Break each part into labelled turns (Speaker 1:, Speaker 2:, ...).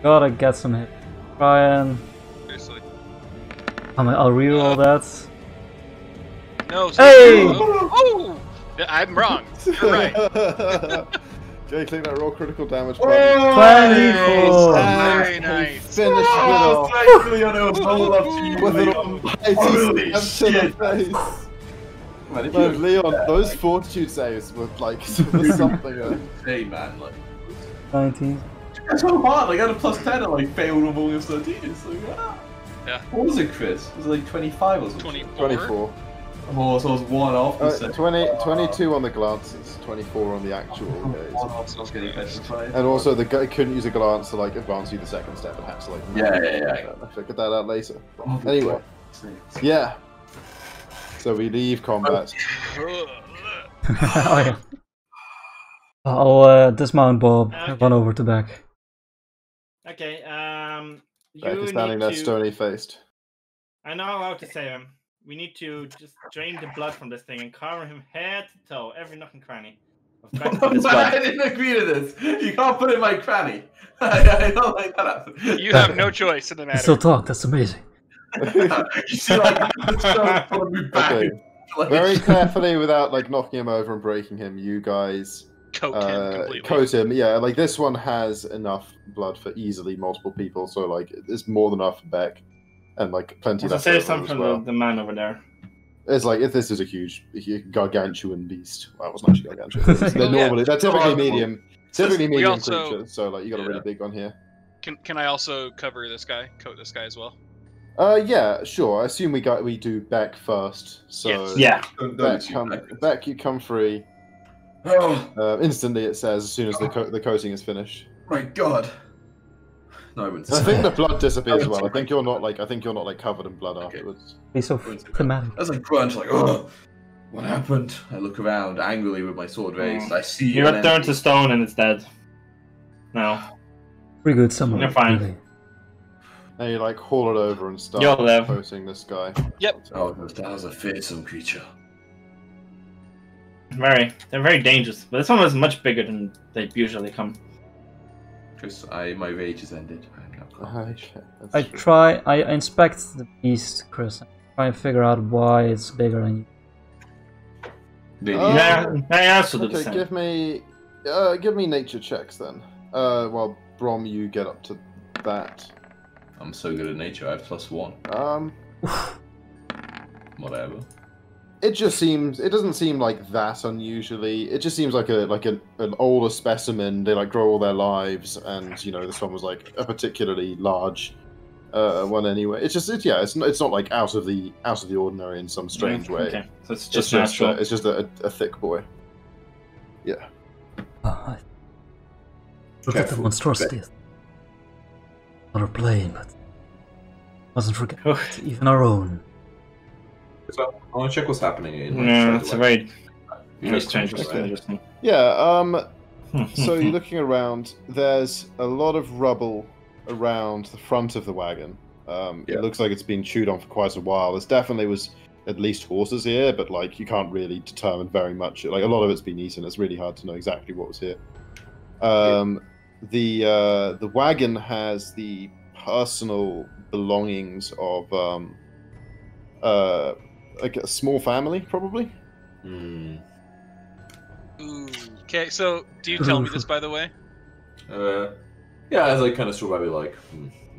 Speaker 1: Gotta get some hit. Try and...
Speaker 2: Seriously.
Speaker 1: I'll reroll that.
Speaker 2: No.
Speaker 1: Hey!
Speaker 2: Oh! I'm wrong. You're right.
Speaker 3: Jay, click that roll critical damage
Speaker 4: Oh,
Speaker 3: button.
Speaker 1: 24!
Speaker 2: Very nice.
Speaker 3: Finish it off.
Speaker 4: Thank you, Leon. It was all up to you,
Speaker 3: With an
Speaker 4: Leon.
Speaker 3: almighty
Speaker 4: Holy
Speaker 3: stab to
Speaker 4: shit.
Speaker 3: the face.
Speaker 4: Man, if
Speaker 3: No,
Speaker 4: you
Speaker 3: Leon, those fortitude saves were like something.
Speaker 4: hey, man, like,
Speaker 1: 19.
Speaker 4: it's so hard. Like, I had a plus 10 and like failed with all 13. It's like, ah.
Speaker 2: Yeah.
Speaker 4: What was it, Chris? Was it like 25 or something?
Speaker 3: 24.
Speaker 4: Oh, so it was one off the second.
Speaker 3: 22 on the glances, 24 on the actual gaze.
Speaker 4: One off, so I was getting petrified.
Speaker 3: And also, the guy couldn't use a glance to like advance you the second step and had to like.
Speaker 4: Yeah.
Speaker 3: I figured that out later.
Speaker 4: Oh,
Speaker 3: Anyway, yeah. So we leave combat.
Speaker 1: Oh yeah. I'll dismount Bob and run over to Beck.
Speaker 5: Okay,
Speaker 3: Beck
Speaker 5: you
Speaker 3: is standing
Speaker 5: need
Speaker 3: there
Speaker 5: to...
Speaker 3: stony faced.
Speaker 5: I know how to save him. We need to just drain the blood from this thing and cover him head to toe, every nook and cranny.
Speaker 4: I didn't agree to this. You can't put it in my cranny. I don't like that happen.
Speaker 2: You have no choice in the
Speaker 1: I
Speaker 2: matter.
Speaker 1: still talk, that's amazing.
Speaker 4: You see, like,
Speaker 3: Okay. Very carefully, without like knocking him over and breaking him, you guys
Speaker 2: Coat him completely.
Speaker 3: coat him. Yeah, like this one has enough blood for easily multiple people, so like it's more than enough for Beck, and like plenty
Speaker 5: To
Speaker 3: left
Speaker 5: save
Speaker 3: over
Speaker 5: some
Speaker 3: as
Speaker 5: from
Speaker 3: well.
Speaker 5: the man over there.
Speaker 3: It's like if this is a huge gargantuan beast. Well, it wasn't actually gargantuan. They're typically medium. Typically medium
Speaker 2: also-
Speaker 3: creatures, so like you got a really big one here.
Speaker 2: Can I also cover this guy? Coat this guy as well?
Speaker 3: Yeah, sure. I assume we do Beck first. So
Speaker 2: Yes.
Speaker 5: Yeah.
Speaker 3: Beck, you come free.
Speaker 4: Oh
Speaker 3: Instantly, it says as soon as the coating is finished.
Speaker 4: my god. No, I wouldn't
Speaker 3: I
Speaker 4: say
Speaker 3: think the
Speaker 4: that.
Speaker 3: blood disappears as well. I think you're not like covered in blood
Speaker 4: Okay.
Speaker 3: afterwards.
Speaker 1: Be so thematic.
Speaker 4: That's like grunge, like, oh, what happened? I look around angrily with my sword raised. I see
Speaker 5: You
Speaker 4: an
Speaker 5: got turned
Speaker 4: enemy.
Speaker 5: to stone and it's dead. No.
Speaker 1: Pretty good summary.
Speaker 5: You're fine.
Speaker 1: really.
Speaker 3: And you like haul it over and start
Speaker 5: You'll live.
Speaker 3: coating this guy.
Speaker 4: Oh, that was a fearsome creature.
Speaker 5: They're very dangerous, but this one was much bigger than they usually come.
Speaker 4: Chris, my rage is ended.
Speaker 3: That's true.
Speaker 1: I inspect the beast, Chris, and try and figure out why it's bigger than you.
Speaker 5: Yeah, I also do the
Speaker 3: Okay,
Speaker 5: same.
Speaker 3: give me nature checks then. Well, Brom, you get up to that.
Speaker 4: I'm so good at nature. I have +1. Whatever.
Speaker 3: It doesn't seem like that unusually. It just seems like an older specimen. They like grow all their lives, and you know this one was like a particularly large one anyway. It's not like out of the ordinary in some strange way.
Speaker 5: Okay, so it's just natural.
Speaker 3: It's just a thick boy. Yeah.
Speaker 1: Look at the monstrosity. Another plane, but mustn't forget even our own.
Speaker 4: So I want to check what's happening in.
Speaker 5: Yeah, it's a very
Speaker 4: strange.
Speaker 5: interesting.
Speaker 3: Yeah. So you're looking around. There's a lot of rubble around the front of the wagon. It looks like it's been chewed on for quite a while. There's definitely was at least horses here, but like you can't really determine very much. Like a lot of it's been eaten. It's really hard to know exactly what was here. The wagon has the personal belongings of like a small family, probably.
Speaker 2: Ooh. Okay, so do you tell me this, by the way?
Speaker 4: Yeah, as I kind of saw, probably like,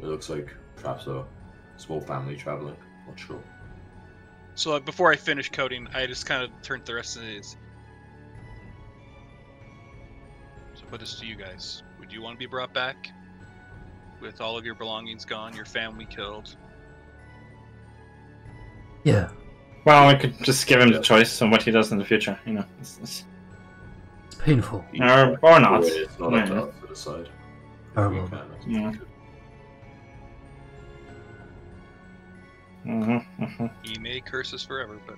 Speaker 4: it looks like perhaps a small family traveling. Not sure.
Speaker 2: So like, before I finish coding, I just kind of turned the rest of these. So put this to you guys. Would you want to be brought back with all of your belongings gone, your family killed?
Speaker 1: Yeah.
Speaker 5: Well, I could just give him the choice on what he does in the future. You know,
Speaker 1: It's painful.
Speaker 5: or not.
Speaker 4: It's not up to us to decide.
Speaker 1: Terrible.
Speaker 5: Yeah.
Speaker 2: He may curse us forever, but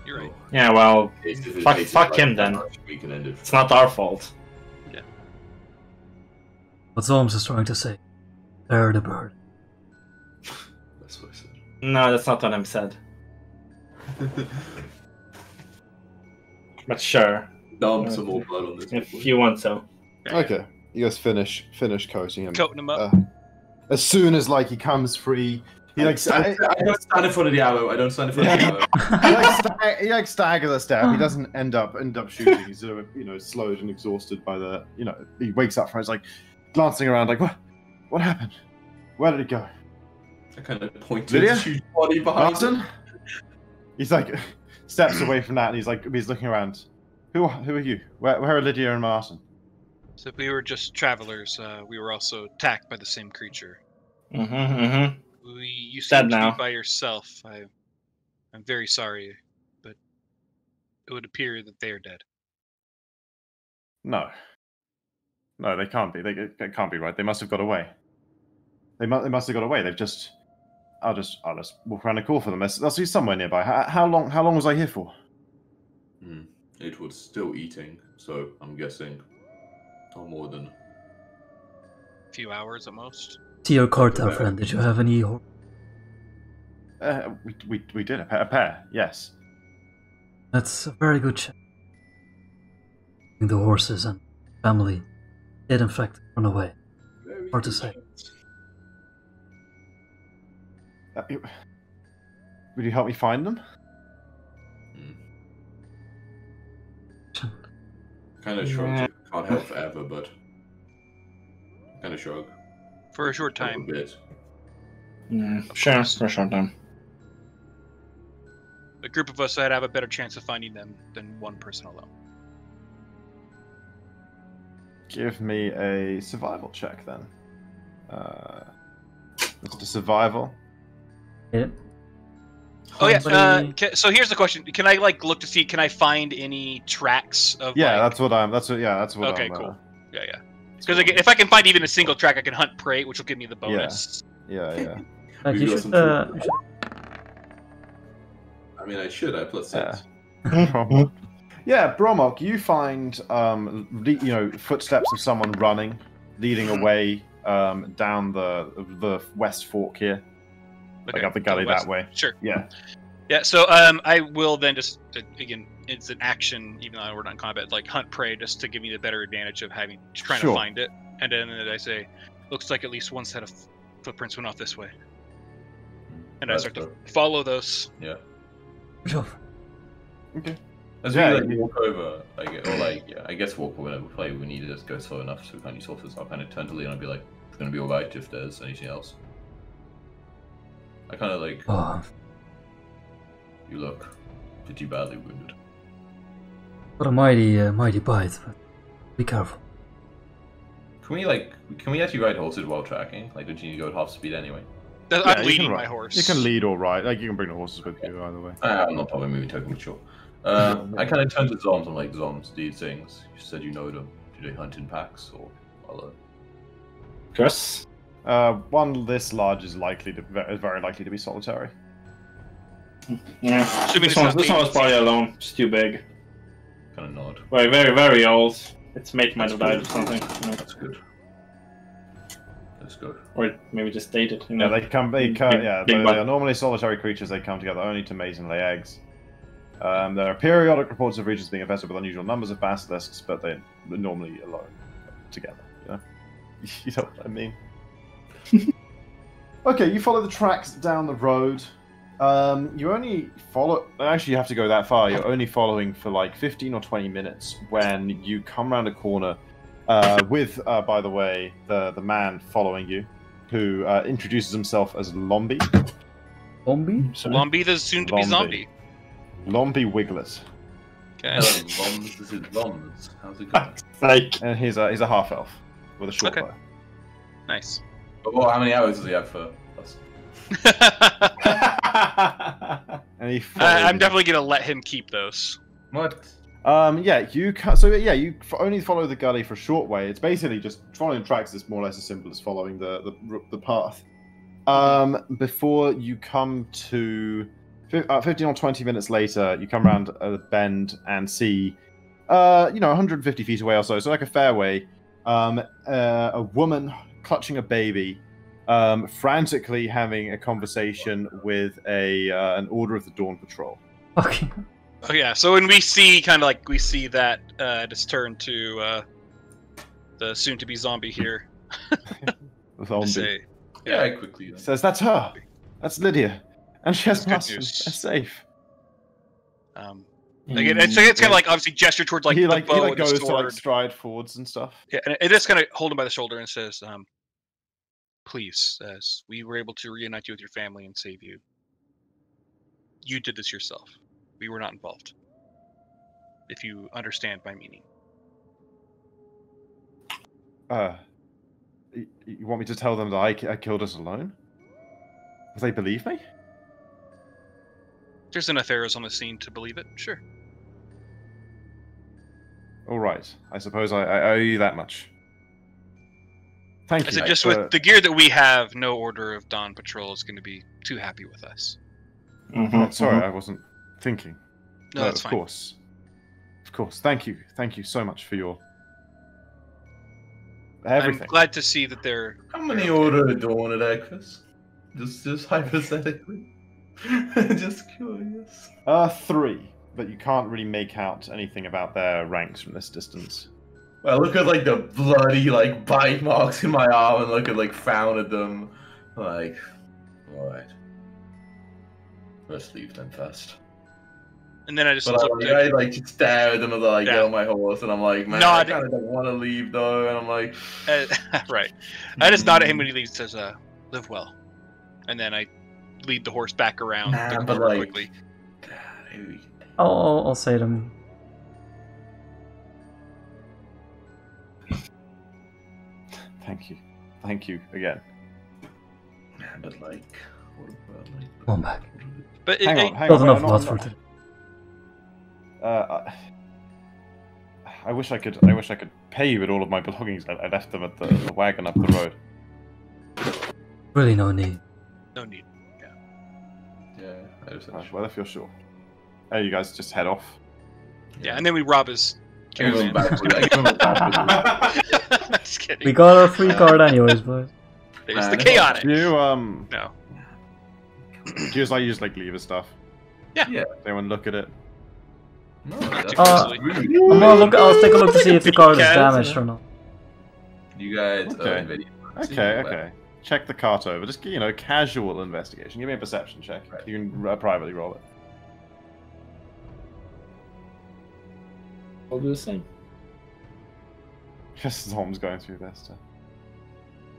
Speaker 2: you're right.
Speaker 5: Yeah, well,
Speaker 4: If it
Speaker 5: fuck
Speaker 4: takes us
Speaker 5: him
Speaker 4: that
Speaker 5: then.
Speaker 4: much, we can end it.
Speaker 5: It's not our fault.
Speaker 1: What Zolms is trying to say. Bear the bird.
Speaker 4: That's what I said.
Speaker 5: No, that's not what I'm said. But sure,
Speaker 4: Dump some more blood on this.
Speaker 5: if you want so.
Speaker 3: Okay. You guys finish coating him.
Speaker 2: Coating him up.
Speaker 3: As soon as like he comes free, he like
Speaker 4: I don't stand in front of the arrow. I don't stand in front of the arrow.
Speaker 3: he like staggers a step. He doesn't end up shooting. He's sort of slowed and exhausted by the he wakes up from it, like glancing around like what happened? Where did it go?
Speaker 4: I kind of point to
Speaker 3: Lydia?
Speaker 4: his huge body behind him.
Speaker 3: Martin? He's like steps away from that and he's looking around. Who are you? Where are Lydia and Martin?
Speaker 2: So we were just travelers. We were also attacked by the same creature. You seem to be by yourself. I'm very sorry, but it would appear that they are dead.
Speaker 3: No, they can't be. They can't be right. They must have got away. They must have got away. I'll just walk around and call for them. I'll see somewhere nearby. How long was I here for?
Speaker 4: It was still eating, so I'm guessing no more than
Speaker 2: a few hours at most.
Speaker 1: To your cartel friend, did you have any?
Speaker 3: We did a pair. Yes.
Speaker 1: That's a very good check. The horses and family did in fact run away.
Speaker 4: very
Speaker 1: Hard to
Speaker 4: good
Speaker 1: say.
Speaker 4: chance.
Speaker 3: Would you help me find them?
Speaker 4: Kind of shrug. Can't help forever, but kind of shrug.
Speaker 2: For a short
Speaker 4: A
Speaker 2: time.
Speaker 4: bit.
Speaker 5: Sure, for a short time.
Speaker 2: A group of us would have a better chance of finding them than one person alone.
Speaker 3: Give me a survival check then. Just a survival.
Speaker 1: Yeah.
Speaker 2: Oh yeah.
Speaker 1: Somebody-
Speaker 2: So here's the question: can I look to see? Can I find any tracks of?
Speaker 3: Yeah,
Speaker 2: like...
Speaker 3: that's what I'm.
Speaker 2: Okay, cool. Yeah. Because if I can find even a single track, I can hunt prey, which will give me the bonus.
Speaker 3: Yeah.
Speaker 1: Like
Speaker 4: We've
Speaker 1: you
Speaker 4: got
Speaker 1: should,
Speaker 4: some I mean, I should. I plus 6.
Speaker 3: Yeah, Bromok, you find footsteps of someone running, leading away down the west fork here, like up the gully that way.
Speaker 2: Sure.
Speaker 3: Yeah.
Speaker 2: Yeah. So I will then just again, it's an action, even though we're not in combat, like hunt prey, just to give me the better advantage of trying to find it. And then I say, looks like at least one set of footprints went off this way, and I start to follow those.
Speaker 4: Yeah.
Speaker 1: Sure.
Speaker 3: Okay.
Speaker 4: As we walk over, I guess walk over whenever we play, we need to just go slow enough so we can't use horses. I'll kind of turn to Leon and be like, it's going to be alright if there's anything else. I kind of
Speaker 1: Oh,
Speaker 4: you look pretty badly wounded.
Speaker 1: what a mighty bite, but be careful.
Speaker 4: Can we actually ride horses while tracking? Like, don't you need to go at half speed anyway?
Speaker 2: I'm leading my horse.
Speaker 3: You can lead or ride. Like, you can bring the horses with you either way.
Speaker 4: I'm not probably moving token, but sure. I kind of turn to Zoms. I'm like, Zoms, these things. You said you know them. Do they hunt in packs or alone?
Speaker 5: Chris?
Speaker 3: One this large is very likely to be solitary.
Speaker 5: Yeah. This one was probably alone. It's too big.
Speaker 4: Kind of nod.
Speaker 5: Very, very, very old. Its mate might have died or something.
Speaker 4: That's good. That's good.
Speaker 5: Or maybe just dated.
Speaker 3: Yeah, they
Speaker 5: big
Speaker 3: are normally solitary creatures. They come together only to mate and lay eggs. There are periodic reports of regions being infested with unusual numbers of basilisks, but they're normally alone together. You know what I mean? Okay, you follow the tracks down the road. You only follow. Actually, you have to go that far. You're only following for like 15 or 20 minutes when you come around a corner with, by the way, the man following you, who introduces himself as Lombi.
Speaker 2: Lombi, the soon-to-be zombie.
Speaker 3: Lombi Wiglet.
Speaker 2: Okay.
Speaker 4: Hello, Loms. This is Loms. How's it going?
Speaker 3: And he's a half elf with a short bow.
Speaker 2: Nice.
Speaker 4: Well, how many hours does he have for us?
Speaker 3: And he
Speaker 2: I'm definitely gonna let him keep those.
Speaker 4: What?
Speaker 3: you only follow the gully for a short way. It's basically just following tracks is more or less as simple as following the path. Before you come to 15 or 20 minutes later, you come around a bend and see 150 feet away or so like a fairway, a woman clutching a baby, frantically having a conversation with an Order of the Dawn patrol.
Speaker 1: Okay.
Speaker 2: Oh yeah, so when we see that just turn to the soon-to-be zombie here.
Speaker 3: Zombie.
Speaker 2: Say,
Speaker 4: Yeah, quickly.
Speaker 3: Says that's her. That's Lydia, and she has
Speaker 2: That's good
Speaker 3: Martin.
Speaker 2: news.
Speaker 3: They're safe.
Speaker 2: Again, it's kind of like obviously gesture towards like
Speaker 3: he
Speaker 2: the bow and the
Speaker 3: goes
Speaker 2: sword.
Speaker 3: to like stride forwards and stuff.
Speaker 2: Yeah, and it just kind of hold him by the shoulder and says, "Please, as we were able to reunite you with your family and save you, you did this yourself. We were not involved. If you understand my meaning."
Speaker 3: You want me to tell them that I killed us alone? Will they believe me?
Speaker 2: There's enough arrows on the scene to believe it. Sure.
Speaker 3: All right. I suppose I owe you that much. Thank you.
Speaker 2: I said, just with the gear that we have, no Order of Dawn Patrol is going to be too happy with us.
Speaker 3: Sorry, I wasn't thinking.
Speaker 2: No, that's
Speaker 3: of
Speaker 2: fine.
Speaker 3: course. Of course. Thank you. Thank you so much for your everything.
Speaker 2: I'm glad to see that they're...
Speaker 4: How many Order of Dawn at Equus? Just hypothetically. Just curious.
Speaker 3: 3, but you can't really make out anything about their ranks from this distance.
Speaker 4: Well, look at like the bloody like bite marks in my arm, and look at like founded them. Like, all right, let's leave them first.
Speaker 2: And then I just
Speaker 4: But I like just stare at them as I like get on my horse, and I'm like, man, I kind of don't want to leave though, and I'm like,
Speaker 2: right. I just nod at him when he leaves. Says, "Live well," and then I lead the horse back around the corner quickly.
Speaker 4: God,
Speaker 1: I'll say them.
Speaker 3: Thank you again.
Speaker 4: But like, what about like?
Speaker 1: Come on back.
Speaker 2: But
Speaker 3: hang on.
Speaker 1: Not enough blood for it.
Speaker 3: I wish I could pay you with all of my belongings. I left them at the wagon up the road.
Speaker 1: Really, no need.
Speaker 2: No need.
Speaker 4: Yeah, I just.
Speaker 3: Well, if you're sure. You guys just head off.
Speaker 2: Yeah, and then we rob his caravan. Just kidding.
Speaker 1: We got our free card anyways, but
Speaker 2: There's the chaotic.
Speaker 3: Do you
Speaker 2: No.
Speaker 3: Do you just like leave his stuff?
Speaker 2: Yeah.
Speaker 3: Does anyone look at it?
Speaker 4: No,
Speaker 2: Not too
Speaker 4: that's
Speaker 2: closely.
Speaker 1: I'm gonna look. I'll take a look to see if the card is damaged or not.
Speaker 4: You guys.
Speaker 3: Okay. Okay. Check the cart over. Just casual investigation. Give me a perception check.
Speaker 4: Right.
Speaker 3: You can privately roll it.
Speaker 6: I'll do the same.
Speaker 3: Just Tom's going through this stuff.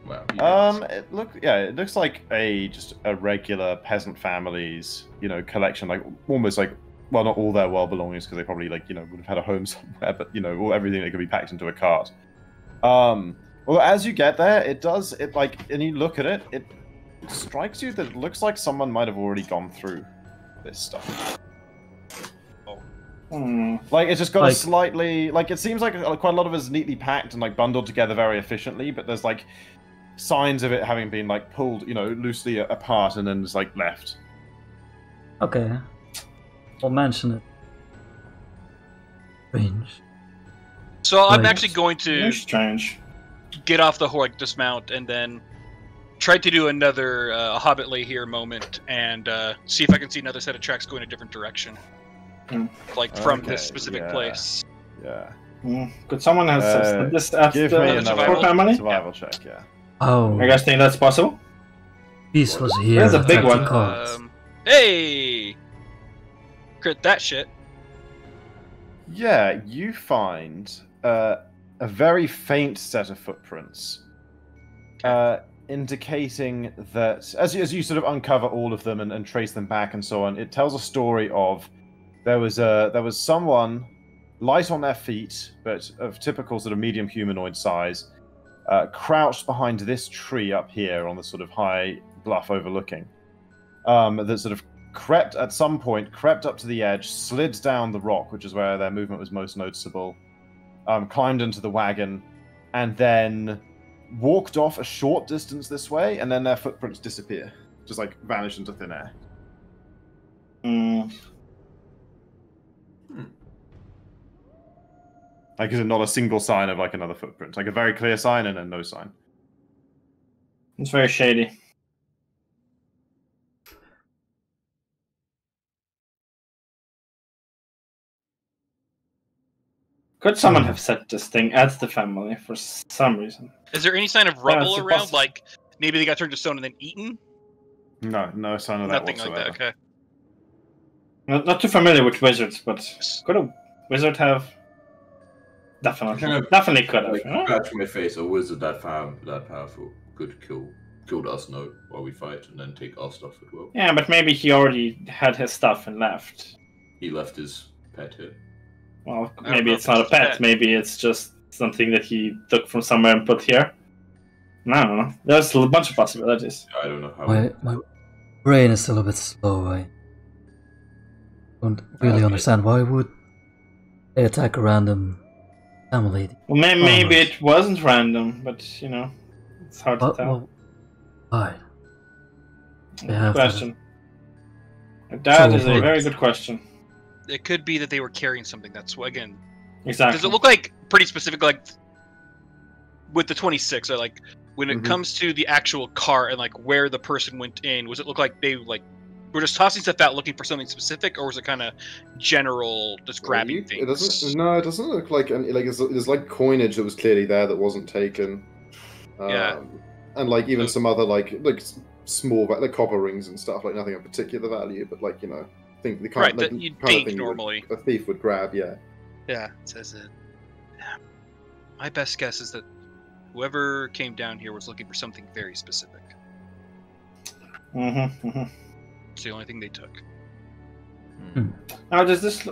Speaker 4: Wow.
Speaker 3: It looks like just a regular peasant family's, collection, like almost like, well, not all their belongings because they probably would have had a home somewhere, but everything that could be packed into a cart. Well, as you get there, and you look at it, it strikes you that it looks like someone might have already gone through this stuff. Like, it's just got a slightly, it seems like quite a lot of it is neatly packed and bundled together very efficiently, but there's signs of it having been pulled, loosely apart and then just left.
Speaker 1: Okay. I'll mention it. Strange.
Speaker 2: So I'm actually going to
Speaker 6: Strange.
Speaker 2: get off the horse, dismount, and then try to do another Hobbit lay here moment and see if I can see another set of tracks going a different direction. From this specific place.
Speaker 3: Yeah.
Speaker 6: Could someone have this at
Speaker 3: Give me
Speaker 6: the
Speaker 3: another
Speaker 6: family?
Speaker 3: survival check, yeah.
Speaker 1: Oh.
Speaker 6: You guys think that's possible?
Speaker 1: Peace was here.
Speaker 6: There's a big
Speaker 1: attacked
Speaker 6: one.
Speaker 1: the cards.
Speaker 2: Hey! Crit that shit.
Speaker 3: Yeah, you find a very faint set of footprints, indicating that as you sort of uncover all of them and trace them back and so on, it tells a story of there was someone light on their feet, but of typical sort of medium humanoid size, crouched behind this tree up here on the sort of high bluff overlooking, that sort of crept up to the edge, slid down the rock, which is where their movement was most noticeable, climbed into the wagon, and then walked off a short distance this way, and then their footprints disappear, just vanish into thin air. Is it not a single sign of another footprint? A very clear sign and then no sign.
Speaker 6: It's very shady. Could someone have set this thing at the family for some reason?
Speaker 2: Is there any sign of rubble
Speaker 6: it's
Speaker 2: around?
Speaker 6: possible.
Speaker 2: Like maybe they got turned to stone and then eaten?
Speaker 3: No sign of that
Speaker 2: Nothing
Speaker 3: whatsoever.
Speaker 2: like that. Okay.
Speaker 6: Not too familiar with wizards, but could a wizard have? Definitely could have.
Speaker 4: Like,
Speaker 6: Huh?
Speaker 4: scratch my face, a wizard that powerful could kill us now while we fight and then take our stuff as well.
Speaker 6: Yeah, but maybe he already had his stuff and left.
Speaker 4: He left his pet here.
Speaker 6: Well,
Speaker 2: I don't
Speaker 6: maybe
Speaker 2: know
Speaker 6: it's
Speaker 2: if
Speaker 6: not a
Speaker 2: it's his
Speaker 6: pet.
Speaker 2: pet.
Speaker 6: Maybe it's just something that he took from somewhere and put here. I don't know. There's a bunch of possibilities.
Speaker 4: I don't know how.
Speaker 1: My brain is still a bit slow. I don't really understand why would they attack a random family.
Speaker 6: Well, maybe it wasn't random, but it's hard to tell.
Speaker 1: Well, why?
Speaker 6: Good question. That
Speaker 1: So
Speaker 6: is a
Speaker 1: big.
Speaker 6: very good question.
Speaker 2: It could be that they were carrying something. That's why, again.
Speaker 6: Exactly.
Speaker 2: Does it look like pretty specific, like with the 26? Or like when it
Speaker 3: Mhm.
Speaker 2: comes to the actual car and like where the person went in, was it look like they like were just tossing stuff out looking for something specific, or was it kind of general, just grabbing things?
Speaker 3: It doesn't. No, it doesn't look like any. Like there's like coinage that was clearly there that wasn't taken.
Speaker 2: Yeah.
Speaker 3: And like even
Speaker 2: So-
Speaker 3: some other like small like copper rings and stuff, like nothing of particular value, but like think the kind,
Speaker 2: Right,
Speaker 3: like,
Speaker 2: that you'd
Speaker 3: kind of
Speaker 2: think
Speaker 3: thing you would-
Speaker 2: normally.
Speaker 3: a thief would grab. Yeah.
Speaker 2: Yeah, it says it. Yeah. My best guess is that whoever came down here was looking for something very specific.
Speaker 6: Mm-hmm.
Speaker 2: It's the only thing they took.
Speaker 6: Now, does this?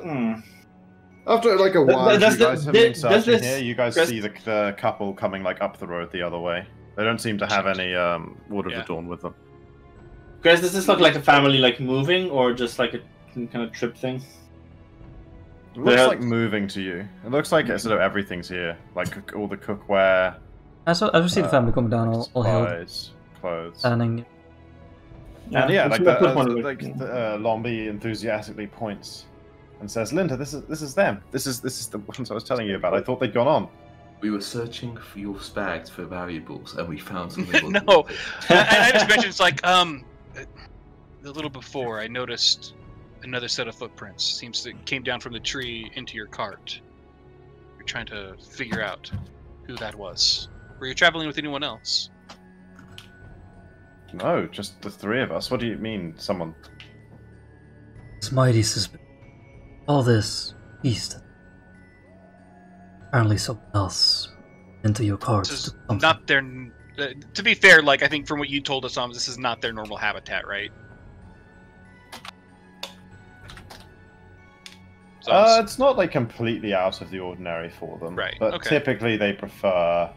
Speaker 3: After like a while,
Speaker 6: does
Speaker 3: you guys
Speaker 6: the-
Speaker 3: have been
Speaker 6: does
Speaker 3: searching
Speaker 6: this-
Speaker 3: here. You guys
Speaker 6: does-
Speaker 3: see the couple coming like up the road the other way. They don't seem to have any Ward of
Speaker 2: Yeah.
Speaker 3: the Dawn with them.
Speaker 6: Guys, does this look like a family like moving, or just like a kind of trip thing?
Speaker 3: It looks
Speaker 6: Yeah.
Speaker 3: like moving to you. It looks like sort of everything's here, like all the cookware,
Speaker 1: I just see the family coming down all hill,
Speaker 3: supplies, clothes.
Speaker 1: standing.
Speaker 3: And yeah,
Speaker 6: let's
Speaker 3: like
Speaker 6: put one away.
Speaker 3: Lombi enthusiastically points and says, "Linda, this is them. This is the ones I was telling you about. I thought they'd gone on."
Speaker 4: We were searching for your bags for valuables, and we found something.
Speaker 2: No, I just mentioned it's like a little before I noticed another set of footprints. Seems that came down from the tree into your cart. You're trying to figure out who that was. Were you traveling with anyone else?
Speaker 3: No, just the three of us. What do you mean, someone?
Speaker 1: It's mighty suspicious. All this beast. Apparently someone else into your cart.
Speaker 2: This is
Speaker 1: took something.
Speaker 2: not their. To be fair, like I think from what you told us, this is not their normal habitat, right? So
Speaker 3: It's not like completely out of the ordinary for them,
Speaker 2: Right,
Speaker 3: But
Speaker 2: okay.
Speaker 3: typically they prefer.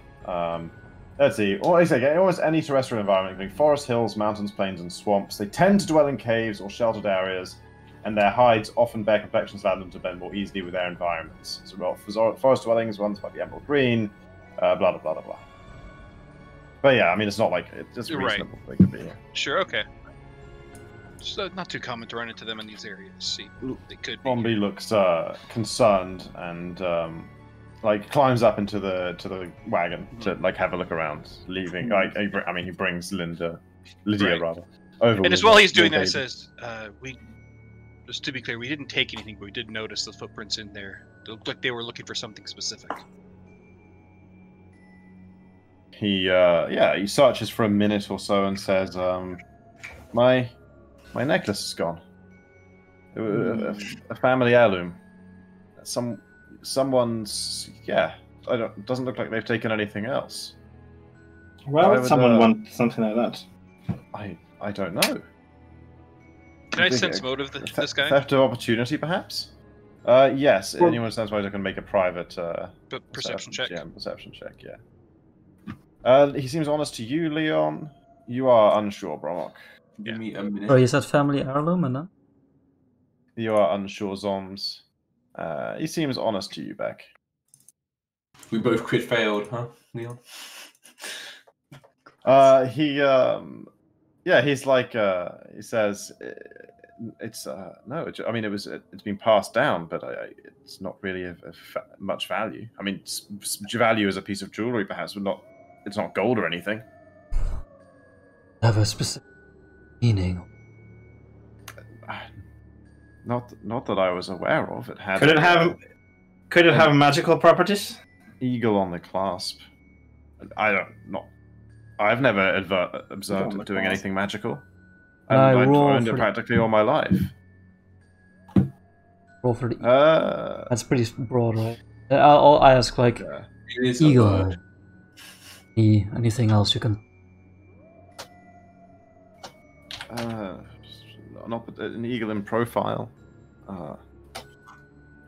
Speaker 3: Let's see. Almost any terrestrial environment, including forest, hills, mountains, plains, and swamps. They tend to dwell in caves or sheltered areas, and their hides often bear complexions allow them to blend more easily with their environments. So, well, for forest dwellings, ones might be emerald green, blah blah blah blah blah. But yeah, I mean, it's not like it's just
Speaker 2: Right.
Speaker 3: reasonable they could be here.
Speaker 2: sure, okay. It's not too common to run into them in these areas. See, they could be.
Speaker 3: Bombi looks concerned and like climbs up into the wagon to like have a look around, leaving. Like he brings Lydia
Speaker 2: Right.
Speaker 3: rather over.
Speaker 2: And as
Speaker 3: with
Speaker 2: well,
Speaker 3: her
Speaker 2: he's doing
Speaker 3: little
Speaker 2: that.
Speaker 3: baby.
Speaker 2: Says, "We just to be clear, we didn't take anything, but we did notice the footprints in there. They looked like they were looking for something specific."
Speaker 3: He he searches for a minute or so and says, my necklace is gone. It was a family heirloom. Someone's doesn't look like they've taken anything else.
Speaker 6: Why
Speaker 3: Why
Speaker 6: would
Speaker 3: would,
Speaker 6: someone want something like that?
Speaker 3: I don't know.
Speaker 2: Can I
Speaker 3: Think
Speaker 2: sense
Speaker 3: a-
Speaker 2: motive this guy?
Speaker 3: Theft of opportunity, perhaps? Yes.
Speaker 6: Well-
Speaker 3: Anyone sense why I can make a private
Speaker 2: But perception check.
Speaker 3: Yeah, perception check. Yeah. He seems honest to you, Leon. You are unsure, Bromok.
Speaker 4: Give me a minute.
Speaker 1: Oh, you said family heirloom, and then?
Speaker 3: You are unsure, Zoms. He seems honest to you, Beck.
Speaker 4: We both crit failed, huh, Leon?
Speaker 3: He's like, he says, it's no. I mean, it's been passed down, but it's not really of much value. I mean, value as a piece of jewelry, perhaps, but not. It's not gold or anything.
Speaker 1: Have a specific meaning.
Speaker 3: Not that I was aware of. It had.
Speaker 6: Could it have? Could it have magical properties?
Speaker 3: Eagle on the clasp. I've never observed it doing anything magical.
Speaker 1: I
Speaker 3: I've
Speaker 1: roll
Speaker 3: owned it
Speaker 1: for
Speaker 3: practically all my life.
Speaker 1: roll for the. That's pretty broad, right? I ask like
Speaker 4: It is a
Speaker 1: eagle.
Speaker 4: bird.
Speaker 1: Anything else you can?
Speaker 3: Not an eagle in profile.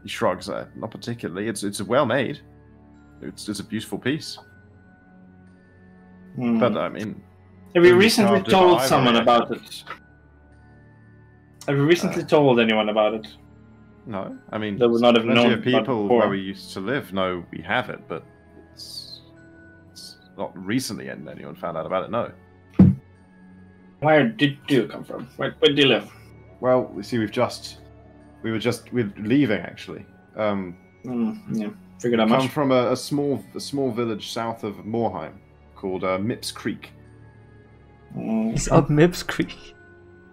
Speaker 3: He shrugs. Not particularly. It's well made. It's a beautiful piece. But I mean,
Speaker 6: have you
Speaker 3: when you
Speaker 6: recently
Speaker 3: carved it
Speaker 6: told
Speaker 3: by
Speaker 6: someone
Speaker 3: ivory,
Speaker 6: about it? Have you recently told anyone about it?
Speaker 3: no. I mean,
Speaker 6: They would not have
Speaker 3: plenty
Speaker 6: known
Speaker 3: of
Speaker 6: about it
Speaker 3: people
Speaker 6: before.
Speaker 3: where we used to live know we have it, but it's not recently anyone found out about it. No.
Speaker 6: Where did you come from? Where do you live?
Speaker 3: Well, you see, we're leaving actually.
Speaker 6: Yeah, figured out
Speaker 3: Come
Speaker 6: much.
Speaker 3: from a small village south of Moorheim called Mips Creek.
Speaker 1: He's up Mips Creek.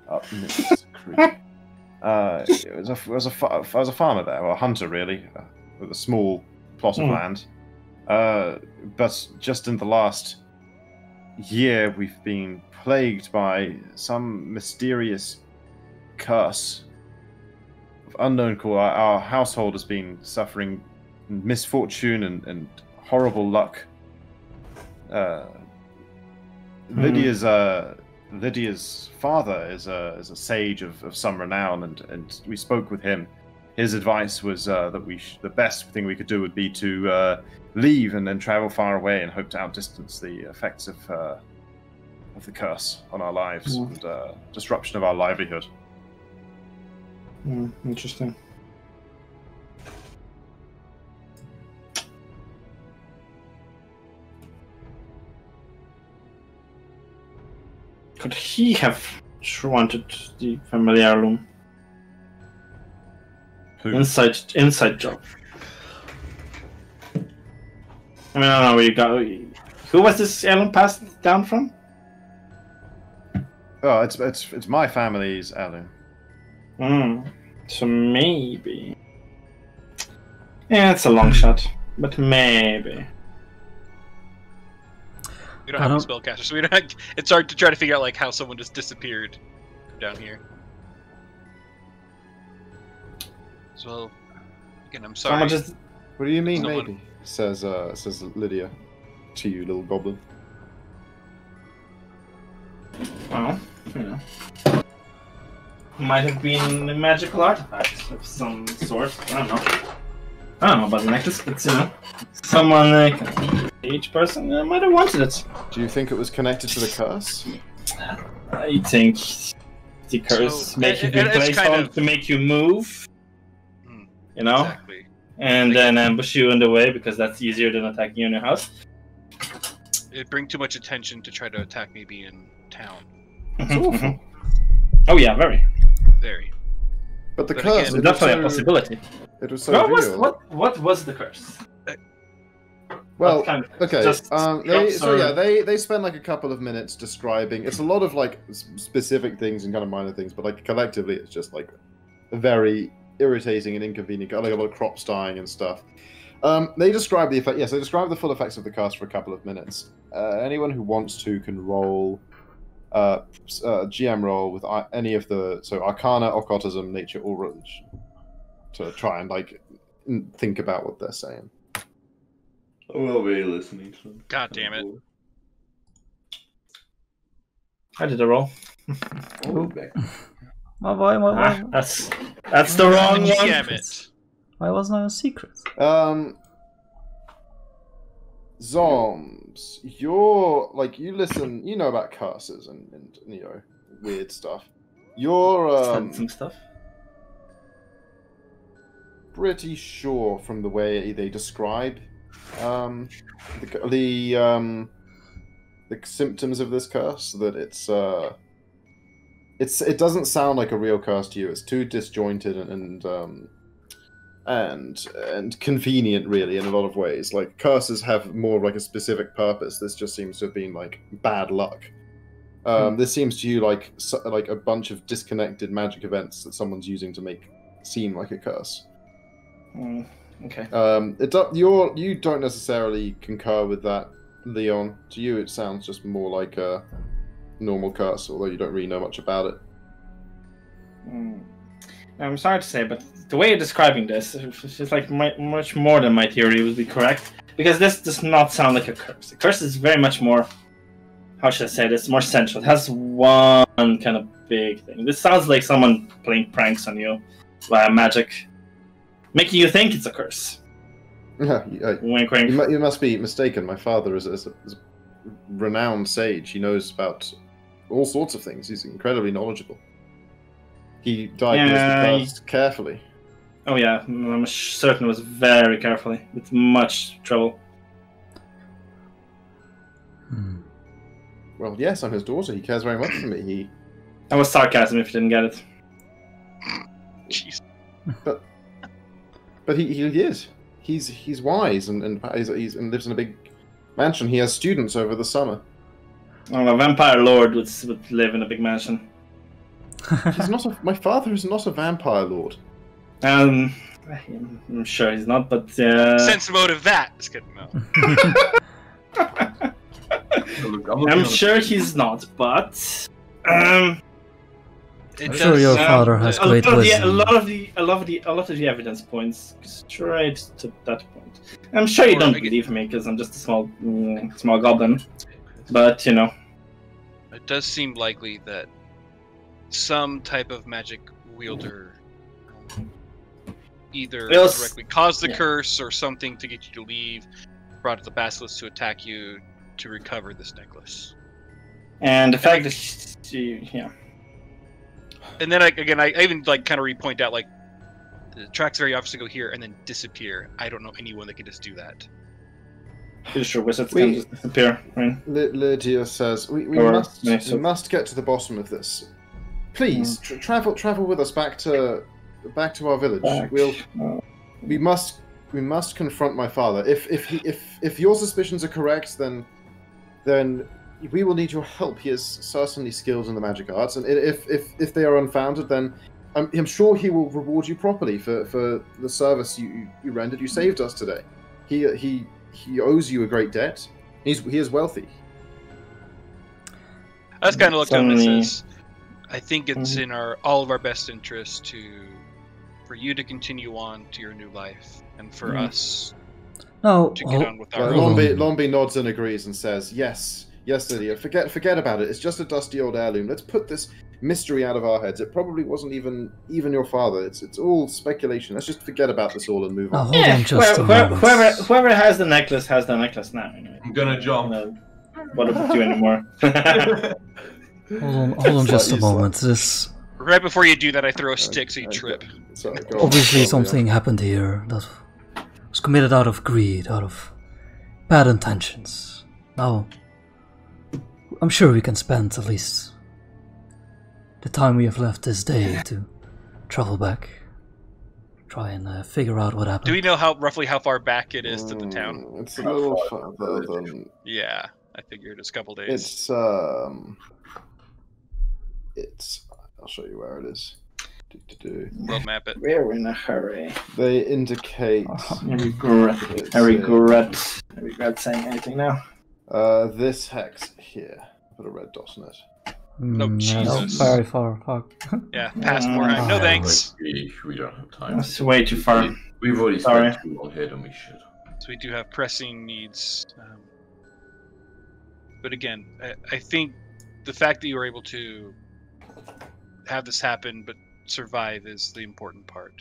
Speaker 3: Up Mips Creek. I was a farmer there, or a hunter really, with a small plot of land. But just in the last year, we've been plagued by some mysterious curse of unknown cause. Our household has been suffering misfortune and horrible luck. Lydia's father is a sage of some renown, and we spoke with him. His advice was that the best thing we could do would be to leave and then travel far away and hope to outdistance the effects of the curse on our lives and disruption of our livelihood.
Speaker 6: Interesting. Could he have wanted the family heirloom?
Speaker 3: Who?
Speaker 6: Inside job. I mean, I don't know where you got. Who was this heirloom passed down from?
Speaker 3: Oh, it's my family's heirloom.
Speaker 6: So maybe. Yeah, it's a long shot, but maybe.
Speaker 2: We don't have a spellcaster, so we don't. It's hard to try to figure out like how someone just disappeared down here. So, again, I'm sorry.
Speaker 3: What do you mean,
Speaker 2: Someone-
Speaker 3: maybe? Says Lydia to you, little goblin.
Speaker 6: Well, you know. Might have been a magical artifact of some sort. I don't know about the necklace, but you know, someone, each person might have wanted it.
Speaker 3: Do you think it was connected to the curse?
Speaker 6: I think the curse
Speaker 2: So,
Speaker 6: make you be
Speaker 2: it's
Speaker 6: placed
Speaker 2: kind
Speaker 6: on
Speaker 2: of-
Speaker 6: to make you move, you know,
Speaker 2: Exactly.
Speaker 6: and then ambush you in the way because that's easier than attacking you in your house.
Speaker 2: It'd bring too much attention to try to attack me being in town.
Speaker 3: It's awful.
Speaker 6: Oh yeah, very.
Speaker 2: Very.
Speaker 3: But the
Speaker 2: But
Speaker 3: curse,
Speaker 2: again,
Speaker 3: it was
Speaker 6: Definitely a
Speaker 3: so,
Speaker 6: possibility.
Speaker 3: it was so real.
Speaker 6: What was the curse?
Speaker 3: Well,
Speaker 6: What kind of-
Speaker 3: okay.
Speaker 6: just
Speaker 3: They spend like a couple of minutes describing. It's a lot of like specific things and kind of minor things, but like collectively, it's just like very irritating and inconvenient. Like a lot of crops dying and stuff. They describe the effect. Yes, they describe the full effects of the curse for a couple of minutes. Anyone who wants to can roll GM roll with any of the Arcana, Occultism, Nature, or Religion to try and like think about what they're saying.
Speaker 4: I'm not really listening to them.
Speaker 2: God damn it.
Speaker 6: I did a roll.
Speaker 1: Why?
Speaker 6: That's the wrong one.
Speaker 2: Damn it.
Speaker 1: Why wasn't I a secret?
Speaker 3: Zoms, you're like you listen. You know about curses and you know weird stuff. You're
Speaker 6: Some stuff.
Speaker 3: pretty sure from the way they describe the symptoms of this curse that it doesn't sound like a real curse to you. It's too disjointed and convenient, really, in a lot of ways. Like curses have more of like a specific purpose. This just seems to have been like bad luck. This seems to you like a bunch of disconnected magic events that someone's using to make seem like a curse.
Speaker 6: Okay.
Speaker 3: You don't necessarily concur with that, Leon. To you, it sounds just more like a normal curse, although you don't really know much about it.
Speaker 6: I'm sorry to say, but the way you're describing this, it's like much more than my theory would be correct. Because this does not sound like a curse. A curse is very much more, how should I say this, more central. It has one kind of big thing. This sounds like someone playing pranks on you via magic, making you think it's a curse.
Speaker 3: Yeah,
Speaker 6: Wink, wink.
Speaker 3: you must be mistaken. My father is a renowned sage. He knows about all sorts of things. He's incredibly knowledgeable. He diagnosed the curse carefully.
Speaker 6: Oh yeah, I'm certain it was very carefully, with much trouble.
Speaker 3: Well, yes, I'm his daughter. He cares very much for me.
Speaker 6: That was sarcasm if you didn't get it.
Speaker 2: Jeez.
Speaker 3: But he is. He's wise and lives in a big mansion. He has students over the summer.
Speaker 6: Well, a vampire lord would live in a big mansion.
Speaker 3: He's not. My father is not a vampire lord.
Speaker 6: I'm sure he's not, but
Speaker 2: Sense motive that. Just kidding. No.
Speaker 6: I'm sure he's not, but
Speaker 1: I'm sure your father has great wisdom.
Speaker 6: A lot of the evidence points straight to that point. I'm sure you don't believe me because I'm just a small goblin, but you know.
Speaker 2: It does seem likely that some type of magic wielder either directly caused the curse or something to get you to leave, brought the basilisk to attack you to recover this necklace.
Speaker 6: And the fact that
Speaker 2: and then I even like kind of repoint out like the tracks very obviously go here and then disappear. I don't know anyone that can just do that.
Speaker 6: Pretty sure wizards can just disappear, right?
Speaker 3: Lydia says we must get to the bottom of this. Please travel with us back to our village. We must confront my father. If your suspicions are correct, then we will need your help. He is certainly skilled in the magic arts, and if they are unfounded, then I'm sure he will reward you properly for the service you rendered. You saved us today. He owes you a great debt. He is wealthy.
Speaker 2: I just kind of looked at him and says, I think it's in all of our best interest for you to continue on to your new life, and for us to get on with our own.
Speaker 3: Lombi nods and agrees and says, yes, Lydia, forget about it. It's just a dusty old heirloom. Let's put this mystery out of our heads. It probably wasn't even your father. It's all speculation. Let's just forget about this all and move on.
Speaker 6: Whoever has the necklace has the necklace now. Anyway.
Speaker 4: I'm gonna jump.
Speaker 6: What do we do anymore?
Speaker 1: Hold on just a moment. This
Speaker 2: right before you do that, I throw a stick so you trip.
Speaker 1: Obviously something happened here that was committed out of greed, out of bad intentions. Now, I'm sure we can spend at least the time we have left this day to travel back, try and figure out what happened.
Speaker 2: Do we know roughly how far back it is to the town?
Speaker 3: It's a little further than...
Speaker 2: Yeah, I figured it's a couple days.
Speaker 3: It's I'll show you where it is.
Speaker 2: World map it.
Speaker 6: We're in a hurry.
Speaker 3: They indicate...
Speaker 6: I regret saying anything now.
Speaker 3: This hex here. Put a red dot on it.
Speaker 2: No, Jesus.
Speaker 1: No, very far. Fuck.
Speaker 2: Yeah, past Morheim. No thanks.
Speaker 4: We don't have time.
Speaker 6: That's way too far.
Speaker 4: We've already spent too long here than we should.
Speaker 2: So we do have pressing needs. But again, I think the fact that you were able to have this happen but survive is the important part.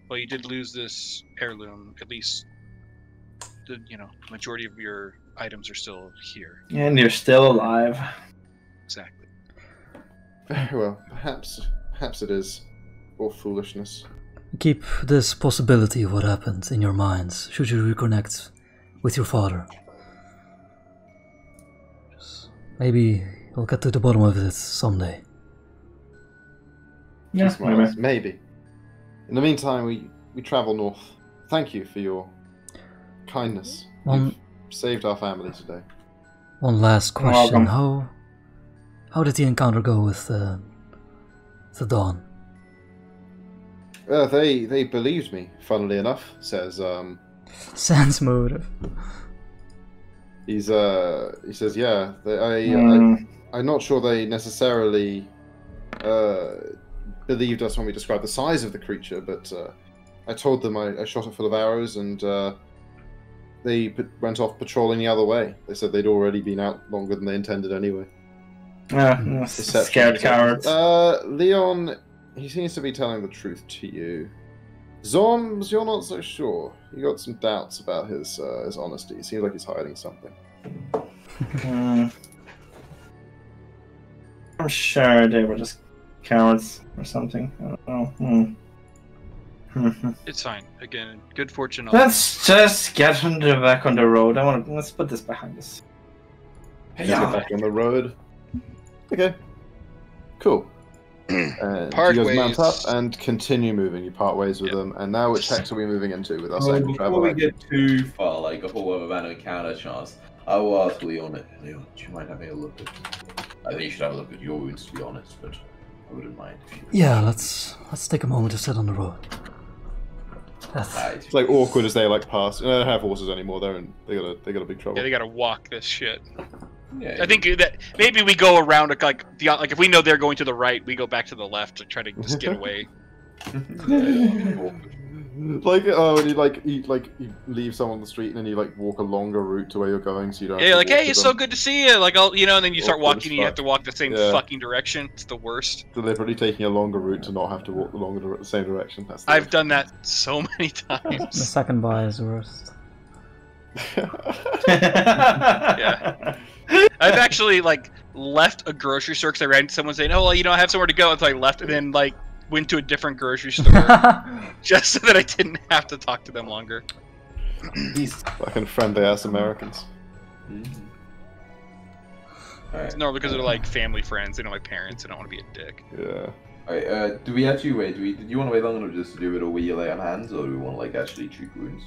Speaker 2: Well, you did lose this heirloom. At least the majority of your items are still here.
Speaker 6: And you're still alive.
Speaker 2: Exactly.
Speaker 3: Very well. Perhaps it is all foolishness.
Speaker 1: Keep this possibility of what happened in your minds should you reconnect with your father. Maybe you'll get to the bottom of it someday.
Speaker 6: Yeah,
Speaker 3: maybe. In the meantime, we travel north. Thank you for your kindness. You've saved our family today.
Speaker 1: One last question. How did the encounter go with the Dawn?
Speaker 3: They believed me, funnily enough, says
Speaker 1: Sans motive.
Speaker 3: he says, yeah, I'm not sure they necessarily believed us when we described the size of the creature, but I told them I shot it full of arrows, and they went off patrolling the other way. They said they'd already been out longer than they intended anyway.
Speaker 6: Scared cowards.
Speaker 3: Leon, he seems to be telling the truth to you. Zorms, you're not so sure. You got some doubts about his honesty. Seems like he's hiding something.
Speaker 6: I'm sure they were just cowards or something. I don't know.
Speaker 2: It's fine. Again, good fortune.
Speaker 6: Let's just get back on the road. Let's put this behind us.
Speaker 3: Get back on the road. Okay. Cool. And
Speaker 2: Part
Speaker 3: you guys mount up
Speaker 2: ways.
Speaker 3: and continue moving. You part ways with them. And now which hex are we moving into with our second
Speaker 4: Before
Speaker 3: travel
Speaker 4: we
Speaker 3: hex?
Speaker 4: get too far, like a whole other random encounter chance, I will ask Leon, do you mind having a look at... I think you should have a look at your wounds, to be honest, but I wouldn't mind if you...
Speaker 1: Yeah, let's take a moment to sit on the road.
Speaker 3: It's like awkward as they like pass. They don't have horses anymore. They got a big trouble.
Speaker 2: Yeah, they gotta walk this shit.
Speaker 4: Yeah,
Speaker 2: I think that maybe we go around like if we know they're going to the right, we go back to the left to try to just get away.
Speaker 3: Like when you leave someone on the street and then you like walk a longer route to where you're going, so you don't.
Speaker 2: Yeah,
Speaker 3: have
Speaker 2: like
Speaker 3: to walk
Speaker 2: hey,
Speaker 3: to
Speaker 2: it's
Speaker 3: them.
Speaker 2: so good to see you. Like and then you start
Speaker 3: Awkward as
Speaker 2: walking, and you have
Speaker 3: fuck.
Speaker 2: to walk the same
Speaker 3: Yeah.
Speaker 2: fucking direction. It's the worst.
Speaker 3: Deliberately taking a longer route to not have to walk the same direction. That's the
Speaker 2: I've done that so many
Speaker 1: The
Speaker 2: times.
Speaker 1: second buy is worst.
Speaker 2: Yeah. I've actually like left a grocery store because I ran into someone saying, "Oh, well, I have somewhere to go," and so I left, and then like went to a different grocery store just so that I didn't have to talk to them longer.
Speaker 3: These fucking friendly ass Americans.
Speaker 4: Alright.
Speaker 2: No, because they're like family friends. They know my parents. I don't want to be a dick.
Speaker 3: Yeah.
Speaker 4: Alright, do we actually wait? Did you want to wait long enough just to do it, or will you lay on hands, or do we want to like actually treat wounds?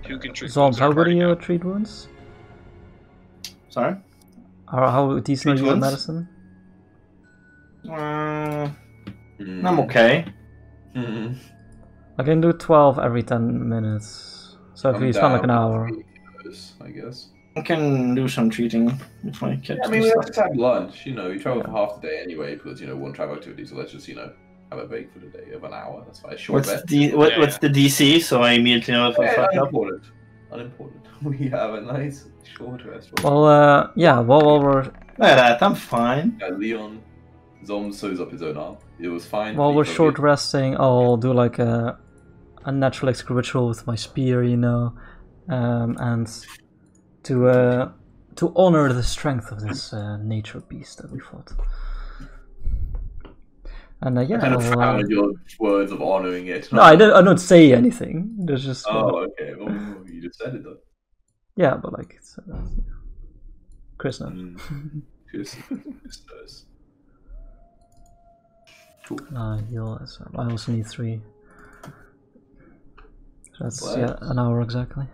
Speaker 2: Who can treat
Speaker 1: Zombs,
Speaker 2: wounds in
Speaker 1: how
Speaker 2: our
Speaker 1: good are
Speaker 2: party
Speaker 1: you
Speaker 2: now?
Speaker 1: at treat wounds?
Speaker 6: Sorry?
Speaker 1: How decent are
Speaker 6: Treat
Speaker 1: you at
Speaker 6: wounds?
Speaker 1: medicine?
Speaker 6: I'm okay.
Speaker 4: Mm-hmm.
Speaker 1: I can do 12 every 10 minutes. So if we spend like an hour.
Speaker 4: I guess.
Speaker 6: I can do some treating if I get
Speaker 4: I mean, we have to have lunch. You travel for half the day anyway, because one travel activity. So let's just have a break for the day of an hour. That's fine. Short
Speaker 6: What's
Speaker 4: rest.
Speaker 6: what's the DC? So I immediately know if I fucked up.
Speaker 4: Unimportant. We have a nice short rest.
Speaker 1: Well, yeah, while we're
Speaker 6: Look at that, I'm fine.
Speaker 4: Leon Zom sews up his own arm. It was fine.
Speaker 1: while we're
Speaker 4: He
Speaker 1: short
Speaker 4: told
Speaker 1: resting, I'll do like a natural exec ritual with my spear, and to honor the strength of this nature beast that we fought. And
Speaker 4: I
Speaker 1: yeah,
Speaker 4: kind of
Speaker 1: I'll,
Speaker 4: found your words of honoring it.
Speaker 1: no, I don't say anything. There's just
Speaker 4: Oh, okay. Well, you just said it though.
Speaker 1: yeah, but like it's Chris knows.
Speaker 4: Chris knows. Cool.
Speaker 1: Heal. I also need 3. So that's
Speaker 4: What?
Speaker 1: an hour exactly.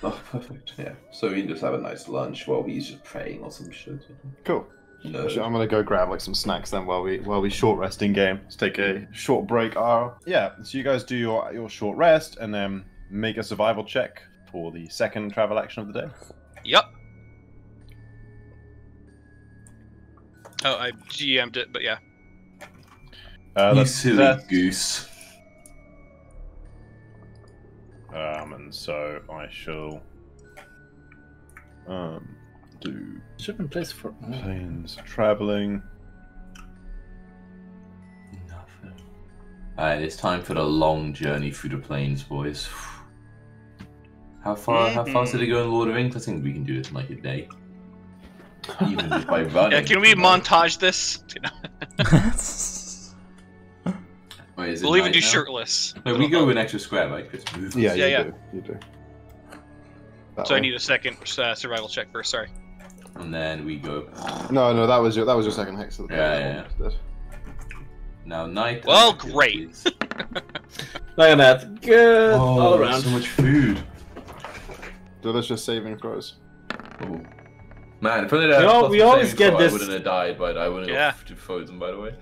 Speaker 4: Oh, perfect. Yeah. So we can just have a nice lunch while he's just praying or some shit.
Speaker 3: Cool.
Speaker 4: No.
Speaker 3: Actually, I'm gonna go grab like some snacks then while we short rest in game. Let's take a short break. Yeah. So you guys do your short rest and then make a survival check for the second travel action of the day.
Speaker 2: Yep. Oh, I GM'd it, but yeah.
Speaker 4: You
Speaker 3: That's
Speaker 4: silly
Speaker 3: that.
Speaker 4: goose.
Speaker 3: And so I shall do
Speaker 6: Should have been placed for.
Speaker 3: planes traveling.
Speaker 4: Nothing. Alright, it's time for the long journey through the plains, boys. How far did it go in Lord of the Rings? I think we can do this in like a day. Even just by running.
Speaker 2: Yeah, can we montage this?
Speaker 4: Wait, is it
Speaker 2: We'll even
Speaker 4: night
Speaker 2: do
Speaker 4: now?
Speaker 2: shirtless.
Speaker 4: No, we go an extra square, right? Chris, move.
Speaker 3: Yeah,
Speaker 2: Yeah.
Speaker 3: you do. That
Speaker 2: So I
Speaker 3: way.
Speaker 2: need a second survival check first. Sorry.
Speaker 4: And then we go.
Speaker 3: No, that was your second hex of the day.
Speaker 4: Yeah.
Speaker 3: That
Speaker 4: Now night.
Speaker 2: Well, great.
Speaker 6: Look at that. Good all
Speaker 4: Oh,
Speaker 6: around.
Speaker 4: so much food.
Speaker 3: Delicious saving throws.
Speaker 4: Oh. Man, if only that
Speaker 6: We always get
Speaker 4: I
Speaker 6: this-
Speaker 4: wouldn't have died, but I wouldn't
Speaker 2: Yeah.
Speaker 4: have frozen, by the way.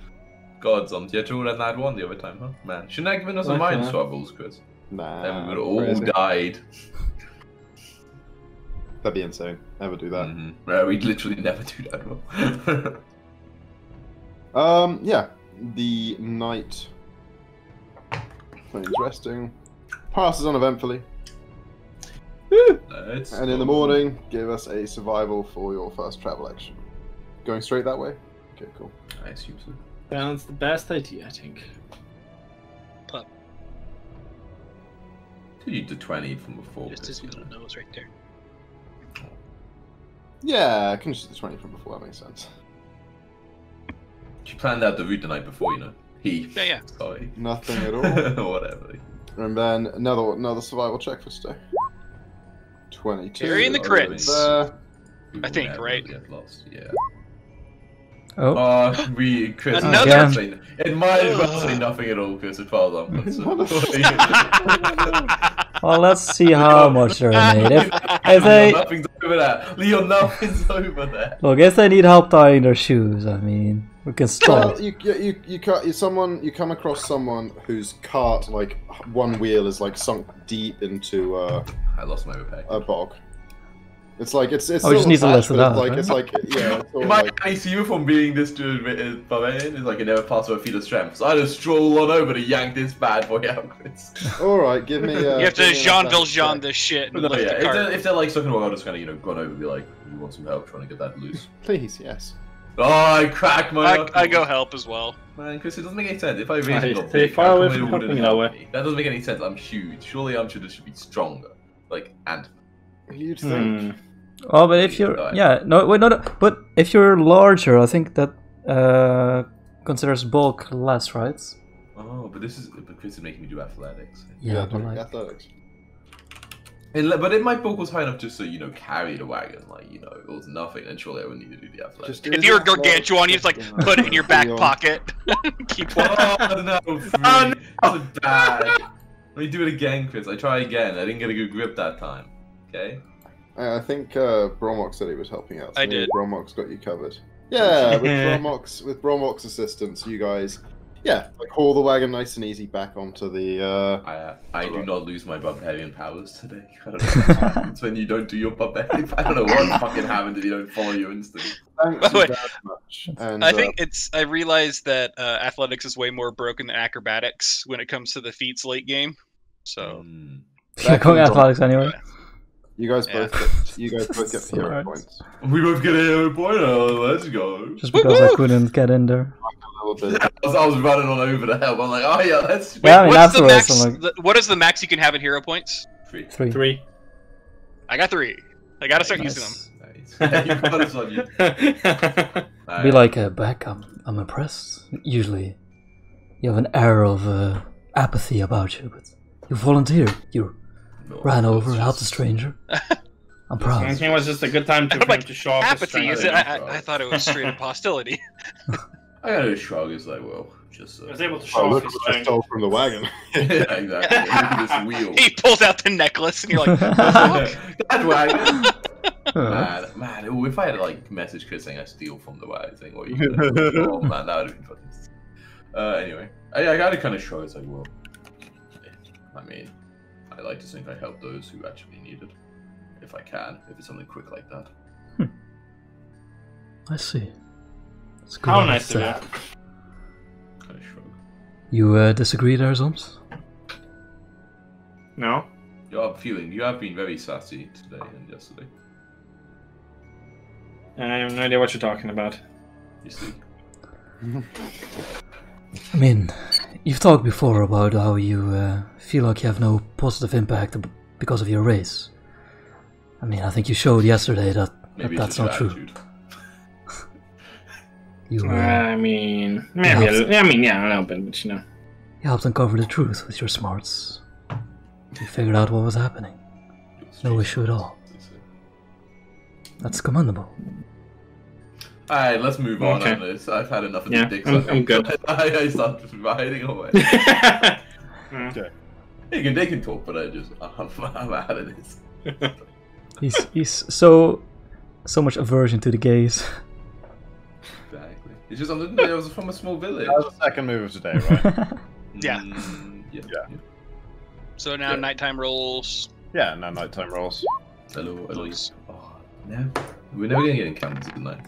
Speaker 4: Gods on. You had to roll that 1 the other time, huh? Man, shouldn't I have given us a mind swap rules, Chris?
Speaker 3: Nah.
Speaker 4: Then we would have all
Speaker 3: crazy.
Speaker 4: died.
Speaker 3: That'd be insane. Never do that.
Speaker 4: Yeah, we'd literally never do that, bro.
Speaker 3: Yeah. The night, things resting, passes uneventfully. And in the morning, give us a survival for your first travel action. Going straight that way? Okay, cool.
Speaker 4: I assume so.
Speaker 6: Sounds the best idea, I think.
Speaker 4: Did you do 20 from before?
Speaker 2: Just as we don't know, it's right there.
Speaker 3: Yeah, I can just do the 20 from before, that makes sense.
Speaker 4: She planned out the route the night before, you know.
Speaker 2: Yeah.
Speaker 4: Sorry.
Speaker 3: Nothing at all.
Speaker 4: Whatever.
Speaker 3: And then another survival check for today. 22.
Speaker 2: Carrying the crits.
Speaker 4: We
Speaker 2: I think,
Speaker 4: never
Speaker 2: right?
Speaker 4: Get lost. Yeah.
Speaker 1: Oh,
Speaker 4: We Chris.
Speaker 2: Another-
Speaker 4: It might as well say nothing at all, Chris. As far as I'm concerned.
Speaker 1: well, let's see how much they're made. If they
Speaker 4: Nothing's over there. Leon, nothing's over there.
Speaker 1: look, if they need help tying their shoes, I mean, we can stop.
Speaker 3: Well, you come across someone whose cart, like one wheel is like sunk deep into
Speaker 4: I lost my repair.
Speaker 3: a bog. It's like it's.
Speaker 1: Oh, you
Speaker 3: still
Speaker 1: just need to
Speaker 3: attached,
Speaker 1: lift it
Speaker 3: but
Speaker 1: up,
Speaker 3: Like
Speaker 1: right?
Speaker 3: it's like yeah. It's all
Speaker 4: My
Speaker 3: like,
Speaker 4: ICU from being this dude barbarian is like it never passed with a feat of strength. So I just stroll on over to yank this bad boy out, Chris.
Speaker 3: all right, give me.
Speaker 2: You have to
Speaker 3: give me an
Speaker 2: Jean
Speaker 3: athletics
Speaker 2: Valjean
Speaker 3: check.
Speaker 2: this shit and
Speaker 4: No,
Speaker 2: lift
Speaker 4: yeah,
Speaker 2: the cart.
Speaker 4: if they're like stuck in a wall, I'll just kind of run over and be like, "You want some help trying to get that loose?"
Speaker 3: Please, yes.
Speaker 4: Oh, I crack my.
Speaker 2: I go help as well.
Speaker 4: Man, Chris, it doesn't make any sense. If I
Speaker 6: Right,
Speaker 4: really got
Speaker 6: stay
Speaker 4: big,
Speaker 6: far
Speaker 4: how
Speaker 6: away
Speaker 4: come
Speaker 6: from
Speaker 4: it wouldn't
Speaker 6: helping
Speaker 4: help
Speaker 6: Noah.
Speaker 4: me? That doesn't make any sense. I'm huge. Surely I'm should be stronger. Like ant.
Speaker 3: You'd think.
Speaker 1: Oh, but if you're but if you're larger, I think that considers bulk less, right?
Speaker 4: Oh, but Chris is making me do athletics.
Speaker 1: Yeah,
Speaker 3: do
Speaker 1: but like,
Speaker 3: athletics.
Speaker 4: But if my bulk was high enough just to carry the wagon, like it was nothing, then surely I wouldn't need to do the athletics.
Speaker 3: Just do
Speaker 2: If
Speaker 3: the
Speaker 2: you're
Speaker 3: athletics.
Speaker 2: gargantuan, you just like put it in your back
Speaker 3: Leon.
Speaker 2: pocket. Keep
Speaker 4: Oh
Speaker 2: walking.
Speaker 4: no, free. That's bad. Let me do it again, Chris. I try again. I didn't get a good grip that time. Okay.
Speaker 3: I think Bromox said he was helping out. So
Speaker 2: I
Speaker 3: maybe
Speaker 2: did.
Speaker 3: Bromox got you covered. Yeah, with Bromox assistance, you guys, like haul the wagon nice and easy back onto the.
Speaker 4: I do not lose my barbarian powers today. I don't know what happens when you don't do your barbarian. I don't know what fucking happens if you don't follow your instinct.
Speaker 3: Thank
Speaker 2: By
Speaker 3: you
Speaker 2: the way,
Speaker 3: very much. And,
Speaker 2: I think I realized that athletics is way more broken than acrobatics when it comes to the feats late game. So
Speaker 1: you're going athletics anyway.
Speaker 3: you guys
Speaker 2: Yeah.
Speaker 3: both get hero
Speaker 1: Alright.
Speaker 3: points.
Speaker 4: We both get a hero point. Let's go.
Speaker 1: Just because I couldn't get in there.
Speaker 3: A little bit.
Speaker 4: I was running on over to help. I'm like, oh yeah, let's.
Speaker 1: Yeah, I mean,
Speaker 2: what's the
Speaker 1: afterwards,
Speaker 2: max?
Speaker 1: I'm like,
Speaker 2: What is the max you can have in hero points?
Speaker 4: 3.
Speaker 1: 3.
Speaker 6: 3.
Speaker 2: I got 3. I gotta start using them.
Speaker 1: Nice.
Speaker 4: Nice. Yeah, you got us on you.
Speaker 1: Be like, Beck, I'm impressed. Usually, you have an air of apathy about you, but you volunteered. You ran over, helped a stranger. I'm
Speaker 6: I
Speaker 1: proud.
Speaker 6: think it was just a good time
Speaker 2: I'm
Speaker 6: for him
Speaker 2: like,
Speaker 6: to show off his
Speaker 2: Apathy
Speaker 6: strength.
Speaker 2: is it? I thought it was straight up hostility.
Speaker 4: I gotta shrug. It's like, well, just.
Speaker 6: He was able to show
Speaker 3: Oh,
Speaker 6: off
Speaker 3: look
Speaker 6: his
Speaker 3: what I
Speaker 6: strength.
Speaker 3: stole from the wagon.
Speaker 4: yeah, exactly. Look at this wheel.
Speaker 2: He pulls out the necklace, and you're like,
Speaker 4: That wagon.
Speaker 1: Uh,
Speaker 4: Man, ooh, if I had like message Chris saying I steal from the wagon, saying, "What are you doing?" Oh man, that would have been fucking. Anyway, I gotta kind of show it's like, well, I mean, I like to think I help those who actually need it, if I can, if it's something quick like that.
Speaker 1: I see. It's good
Speaker 6: How
Speaker 1: of
Speaker 6: nice
Speaker 1: you.
Speaker 6: of you.
Speaker 4: Kind of shrug.
Speaker 1: You disagree there, Zoms?
Speaker 6: No?
Speaker 4: You have been very sassy today and yesterday.
Speaker 6: I have no idea what you're talking about.
Speaker 4: You see.
Speaker 1: I mean, you've talked before about how you feel like you have no positive impact because of your race. I mean, I think you showed yesterday that
Speaker 4: Maybe
Speaker 1: that's
Speaker 4: it's
Speaker 1: not
Speaker 4: just
Speaker 1: true.
Speaker 4: your attitude.
Speaker 1: You,
Speaker 6: I mean, maybe. I mean, yeah, a little bit, but you know.
Speaker 1: you helped uncover the truth with your smarts. You figured out what was happening. No issue at all. That's commendable.
Speaker 4: Alright, let's move on
Speaker 6: Okay.
Speaker 4: on this. I've had enough of
Speaker 6: Yeah,
Speaker 4: the dicks.
Speaker 6: I'm good.
Speaker 4: I start riding away.
Speaker 3: Okay.
Speaker 4: They can talk, but I'm out of this.
Speaker 1: He's so much aversion to the gays.
Speaker 4: Exactly. It's just it was from a small village.
Speaker 3: That was the second move of today, right?
Speaker 2: Yeah.
Speaker 4: Yeah.
Speaker 2: So now nighttime rolls.
Speaker 3: Yeah, no nighttime rolls.
Speaker 4: Hello. Oh, no. We're never gonna get encounters at night.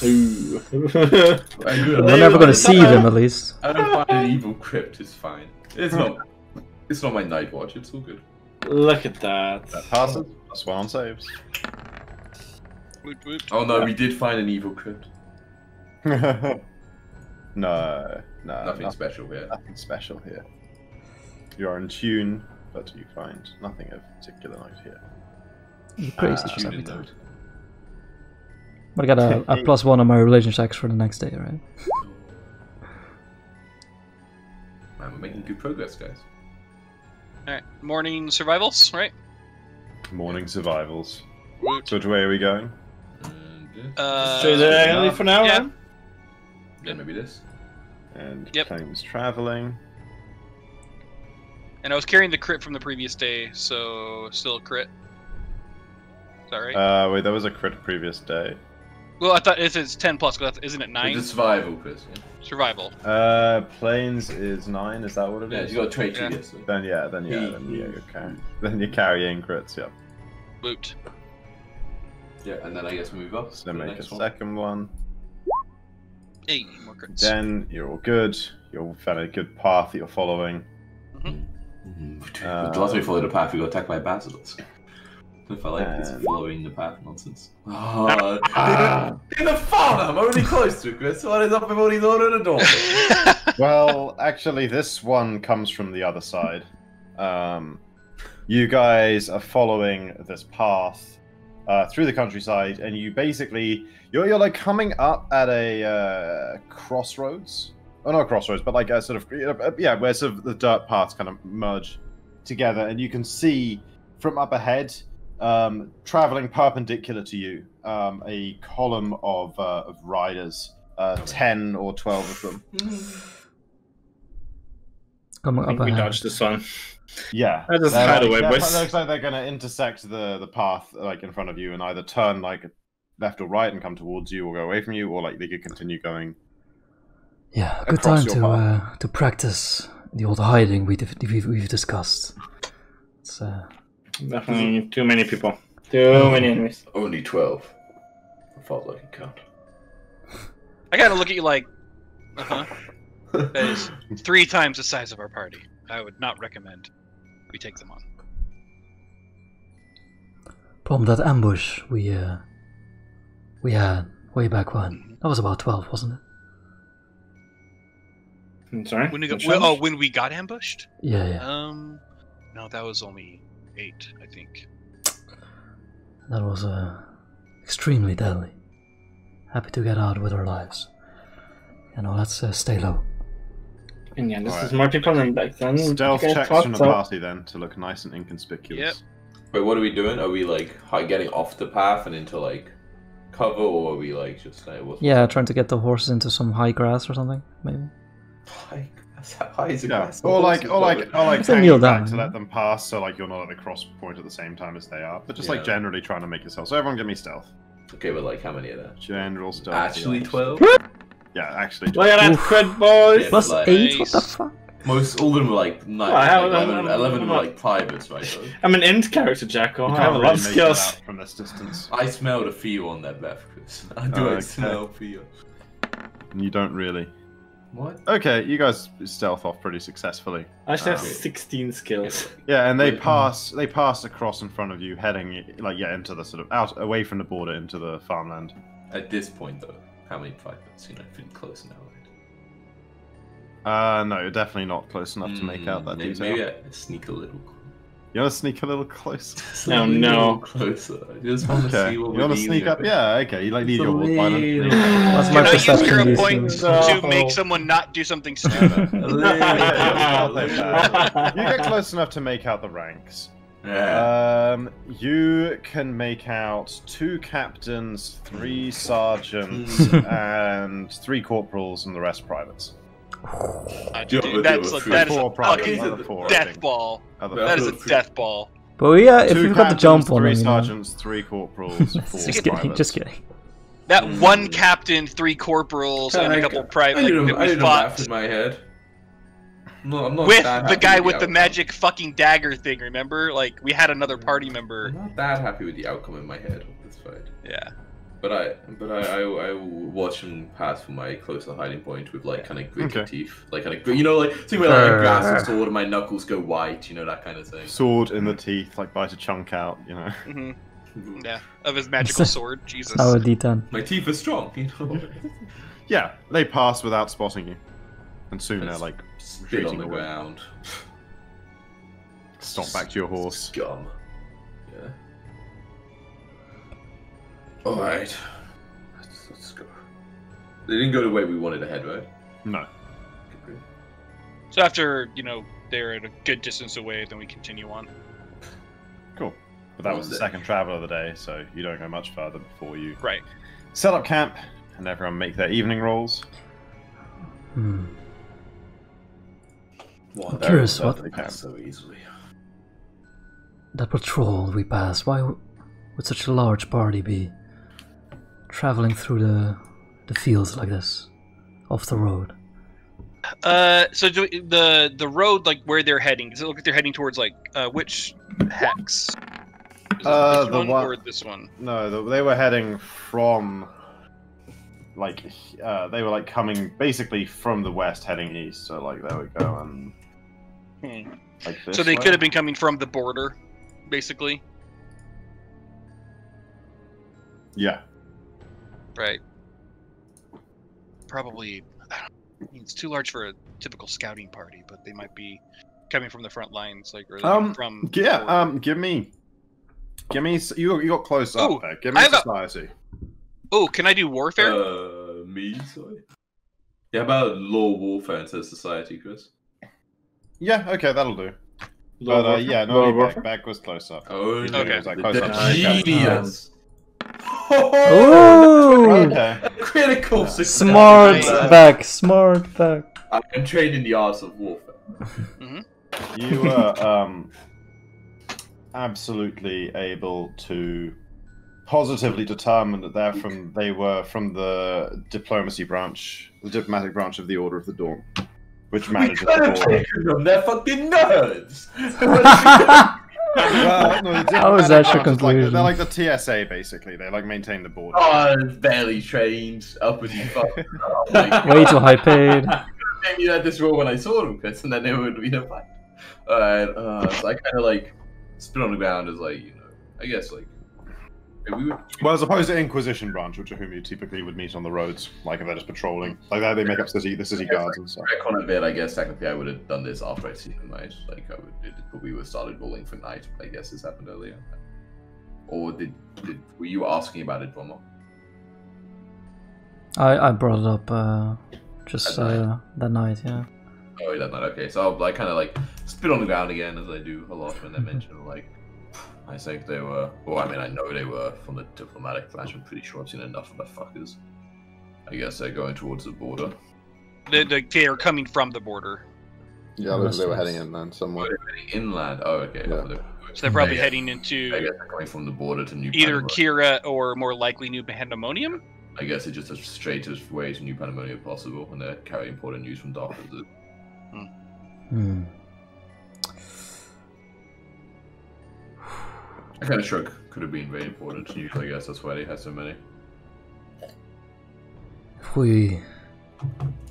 Speaker 1: We're never gonna see them, at least.
Speaker 4: I don't find an evil crypt. It's fine. It's not my night watch. It's all good.
Speaker 6: Look at that.
Speaker 3: That passes. That's one on saves.
Speaker 2: Woot, woot.
Speaker 4: Oh no, we did find an evil crypt.
Speaker 3: No,
Speaker 4: Nothing special here.
Speaker 3: Nothing special here. You are in tune, but you find nothing of particular note here.
Speaker 1: Crazy
Speaker 4: Tune
Speaker 1: every
Speaker 4: in
Speaker 1: time.
Speaker 4: note.
Speaker 1: But I got a +1 on my religion checks for the next day, right?
Speaker 4: Man, we're making good progress, guys.
Speaker 2: Alright, morning survivals, right?
Speaker 3: Morning survivals.
Speaker 2: Woot.
Speaker 3: So which way are we going?
Speaker 6: Straight diagonally for now,
Speaker 2: yeah.
Speaker 6: man.
Speaker 4: Yeah, maybe this.
Speaker 3: And
Speaker 2: Yep.
Speaker 3: claims traveling.
Speaker 2: And I was carrying the crit from the previous day, so still a crit. Is that right?
Speaker 3: Wait, there was a crit previous day.
Speaker 2: Well, I thought if it's 10 plus, isn't it 9?
Speaker 4: It's survival, Chris. Yeah,
Speaker 2: Survival.
Speaker 3: Planes is 9. Is that what it is?
Speaker 4: you got a trade
Speaker 2: Yeah.
Speaker 4: to this. So.
Speaker 3: Then you're carrying crits. Yep.
Speaker 2: Woot.
Speaker 4: Yeah, and then I guess we move up.
Speaker 3: So
Speaker 4: to the
Speaker 3: make a
Speaker 4: next one.
Speaker 3: second one.
Speaker 2: Hey, more crits.
Speaker 3: Then you're all good. You're found a good path that you're following.
Speaker 4: The last we followed the path, we got attacked by basilisk. If I like this following the path nonsense. Oh, in the farm! I'm already close to Chris. What is up with all these order the door?
Speaker 3: Well, actually, this one comes from the other side. You guys are following this path through the countryside, and you basically you're like coming up at a crossroads. Oh, not a crossroads, but like a sort of where sort of the dirt paths kind of merge together, and you can see from up ahead, traveling perpendicular to you, a column of riders, 10 or 12 of them.
Speaker 1: Coming
Speaker 6: I think
Speaker 1: up
Speaker 6: we
Speaker 1: ahead.
Speaker 6: dodged this one.
Speaker 3: Yeah,
Speaker 6: I just hide away,
Speaker 3: It
Speaker 6: boys.
Speaker 3: looks like they're going to intersect the path like in front of you and either turn like left or right and come towards you, or go away from you, or like they could continue going.
Speaker 1: Yeah, good
Speaker 3: across
Speaker 1: time
Speaker 3: your path.
Speaker 1: to practice the old hiding we've discussed. It's
Speaker 6: Definitely too many people. Too many enemies.
Speaker 4: Only 12. I felt like a count.
Speaker 2: I gotta look at you like, that is 3 times the size of our party. I would not recommend we take them on.
Speaker 1: Problem that ambush we had way back when. That was about 12, wasn't it?
Speaker 6: I'm sorry?
Speaker 2: When we got,
Speaker 6: Which
Speaker 2: when we got ambushed?
Speaker 1: Yeah.
Speaker 2: No, that was only 8, I think.
Speaker 1: That was extremely deadly. Happy to get out with our lives. You know, let's stay low.
Speaker 6: And yeah, this
Speaker 3: Alright.
Speaker 6: is more people than back then.
Speaker 3: Stealth
Speaker 6: You guys
Speaker 3: checks
Speaker 6: thought
Speaker 3: from the
Speaker 6: so.
Speaker 3: party then to look nice and inconspicuous.
Speaker 2: Yep.
Speaker 4: Wait, what are we doing? Are we like getting off the path and into like cover, or are we like just like
Speaker 1: Yeah, trying to get the horses into some high grass or something, maybe.
Speaker 4: High is a
Speaker 3: Yeah,
Speaker 4: grass.
Speaker 3: or like
Speaker 1: If they
Speaker 3: hanging
Speaker 1: kneel
Speaker 3: back
Speaker 1: down,
Speaker 3: to
Speaker 1: yeah.
Speaker 3: let them pass, so like you're not at the cross point at the same time as they are, but just like
Speaker 4: Yeah.
Speaker 3: generally trying to make yourself. So everyone, give me stealth.
Speaker 4: Okay, but like how many are there?
Speaker 3: General stealth.
Speaker 4: Actually 12.
Speaker 3: Yeah, actually.
Speaker 6: Look at that crit, boys!
Speaker 4: Yeah.
Speaker 1: Plus
Speaker 4: like-
Speaker 1: 8? What the
Speaker 2: Nice.
Speaker 1: fuck?
Speaker 4: Most all of them were like 9.
Speaker 6: Well, I have-
Speaker 4: 11 were like privates, right? So
Speaker 6: I'm an int character, Jacko.
Speaker 3: You
Speaker 6: I have
Speaker 3: can't
Speaker 6: a lot
Speaker 3: really
Speaker 6: of
Speaker 3: make it
Speaker 6: skills.
Speaker 3: out from this distance.
Speaker 4: I smelled a fear on that left, Chris. I do.
Speaker 3: Okay.
Speaker 4: I smell fear.
Speaker 3: And you don't really.
Speaker 4: What?
Speaker 3: Okay, you guys stealth off pretty successfully.
Speaker 6: I actually have
Speaker 3: Okay.
Speaker 6: 16 skills.
Speaker 3: Yeah, and they
Speaker 4: Wait.
Speaker 3: pass across in front of you, heading like into the sort of out away from the border into the farmland.
Speaker 4: At this point, though, how many privates? You know, pretty close now,
Speaker 3: No, you're definitely not close enough to make out that
Speaker 4: maybe,
Speaker 3: detail.
Speaker 4: maybe I sneak a little.
Speaker 3: You want to sneak a little closer?
Speaker 6: Oh, no.
Speaker 4: Closer. I just want to
Speaker 3: Okay.
Speaker 4: see what
Speaker 3: You want to
Speaker 4: we're
Speaker 3: sneak up? Yeah. Okay. You like need
Speaker 4: It's
Speaker 3: your
Speaker 4: a
Speaker 3: wolf violence.
Speaker 4: little-
Speaker 1: That's
Speaker 2: Can
Speaker 1: my
Speaker 2: I use
Speaker 1: perception.
Speaker 2: hero
Speaker 1: these
Speaker 2: points
Speaker 1: days.
Speaker 2: to make someone not do something stupid?
Speaker 3: You get close enough to make out the ranks.
Speaker 4: Yeah.
Speaker 3: You can make out 2 captains, 3 sergeants, and 3 corporals, and the rest privates.
Speaker 2: Dude, that's like, that is
Speaker 3: Four
Speaker 2: a
Speaker 3: privates,
Speaker 2: fucking
Speaker 3: other 4, I
Speaker 2: death
Speaker 3: think.
Speaker 2: ball.
Speaker 3: Other
Speaker 4: That
Speaker 2: That
Speaker 3: four.
Speaker 2: is a death ball.
Speaker 1: But yeah, if
Speaker 3: 2
Speaker 1: you've got the
Speaker 3: captains,
Speaker 1: jump on
Speaker 3: 3
Speaker 1: them, you know.
Speaker 3: sergeants, 3 corporals, 4
Speaker 1: Just kidding,
Speaker 3: privates.
Speaker 1: just kidding.
Speaker 2: That one captain, 3 corporals, and a couple private.
Speaker 4: I did a math in my head. No, I'm not
Speaker 2: with
Speaker 4: that
Speaker 2: the
Speaker 4: happy
Speaker 2: guy
Speaker 4: with
Speaker 2: with the
Speaker 4: outcome.
Speaker 2: magic fucking dagger thing. Remember, like we had another party member.
Speaker 4: I'm not that happy with the outcome in my head of this fight.
Speaker 2: Yeah.
Speaker 4: But I watch him pass from my closer hiding point with like kind of gritty teeth, like kind of like see where like I grasp a sword and my knuckles go white, that kind of thing.
Speaker 3: Sword in the teeth, like bite a chunk out,
Speaker 2: Yeah, of his magical sword. Jesus.
Speaker 1: Our D10.
Speaker 4: My teeth are strong,
Speaker 3: Yeah, they pass without spotting you, and soon they're like
Speaker 4: spit on the
Speaker 3: away.
Speaker 4: ground.
Speaker 3: Stomp back to your horse.
Speaker 4: Scum. Yeah. Alright. Let's go. They didn't go the way we wanted to head, right?
Speaker 3: No.
Speaker 4: Okay.
Speaker 2: So after they're at a good distance away, then we continue on.
Speaker 3: Cool. But that was the second travel of the day, so you don't go much further before you
Speaker 2: Right.
Speaker 3: set up camp and everyone make their evening rolls.
Speaker 1: Hmm.
Speaker 4: Well,
Speaker 1: I'm curious what
Speaker 4: so easily.
Speaker 1: that patrol we passed. Why would such a large party be traveling through the fields like this, off the road?
Speaker 2: So the road, like where they're heading, does it look like they're heading towards like which hex? Is it this
Speaker 3: the
Speaker 2: one
Speaker 3: one-
Speaker 2: or this one?
Speaker 3: No, they were heading from, like, they were like coming basically from the west, heading east. So like there we go, and like this.
Speaker 2: So they
Speaker 3: way.
Speaker 2: could have been coming from the border, basically.
Speaker 3: Yeah.
Speaker 2: Right. Probably. I mean, it's too large for a typical scouting party, but they might be coming from the front lines, like or from.
Speaker 3: Yeah.
Speaker 2: the border.
Speaker 3: Give me. You got close
Speaker 2: Ooh,
Speaker 3: up there. Give me
Speaker 2: I have a-
Speaker 3: society.
Speaker 2: Oh, can I do warfare?
Speaker 4: Me, sorry. Yeah, how about law, warfare instead of society, Chris?
Speaker 3: Yeah. Okay, that'll do.
Speaker 6: Lower
Speaker 3: But yeah,
Speaker 6: Lower
Speaker 3: no,
Speaker 6: warfare?
Speaker 3: back was close up.
Speaker 4: Oh,
Speaker 2: Okay.
Speaker 3: Was, like,
Speaker 4: the
Speaker 3: close up.
Speaker 4: genius.
Speaker 1: Ooh!
Speaker 3: Okay.
Speaker 4: Critical success.
Speaker 1: Smart
Speaker 2: Nice.
Speaker 1: back, smart back.
Speaker 4: I'm trained in the arts of warfare.
Speaker 3: You were absolutely able to positively determine that they were from the diplomatic branch of the Order of the Dawn, which manages the border.
Speaker 4: them. They're fucking nerds.
Speaker 3: Well, no, the
Speaker 1: How is
Speaker 3: diplomatic
Speaker 1: that your
Speaker 3: branch is like,
Speaker 1: conclusion?
Speaker 3: they're like the TSA, basically. They like maintain the border.
Speaker 4: Oh, barely trained, uppity fuck.
Speaker 1: Way too high paid.
Speaker 4: Maybe that this role when I saw them, Chris, and then they would fight. Alright, so I kind of like spit on the ground as like, I guess like. We would,
Speaker 3: Well, as opposed to Inquisition branch, which are whom you typically would meet on the roads, like if they're just patrolling. Like that, they make up the city guards and stuff.
Speaker 4: back on a bit, I guess technically I would have done this after I seen the night. Like we would started rolling for night. I guess this happened earlier. Or were you asking about it, Bomo?
Speaker 1: I brought it up just that night, yeah.
Speaker 4: Oh, that night. Okay, so I'll kind of like spit on the ground again as I do a lot when they mention like. I think they were. Well, I mean, I know they were from the diplomatic branch. I'm pretty sure I've seen enough of the fuckers. I guess they're going towards the border.
Speaker 2: They are coming from the border,
Speaker 3: Yeah, looks like they were heading inland somewhere.
Speaker 4: They're heading inland. Oh, okay.
Speaker 3: Yeah.
Speaker 2: so they're probably
Speaker 4: Yeah.
Speaker 2: heading
Speaker 4: I
Speaker 2: into
Speaker 4: guess they're coming from the border to New
Speaker 2: either
Speaker 4: Pandemonium.
Speaker 2: Kira or more likely New Pandemonium.
Speaker 4: I guess it's just as straight as way to New Pandemonium possible, and they're carrying important news from Dark Wizard.
Speaker 1: Hmm.
Speaker 4: I kind of shrug. Could have been very important news. I guess that's why they had so many.
Speaker 1: If we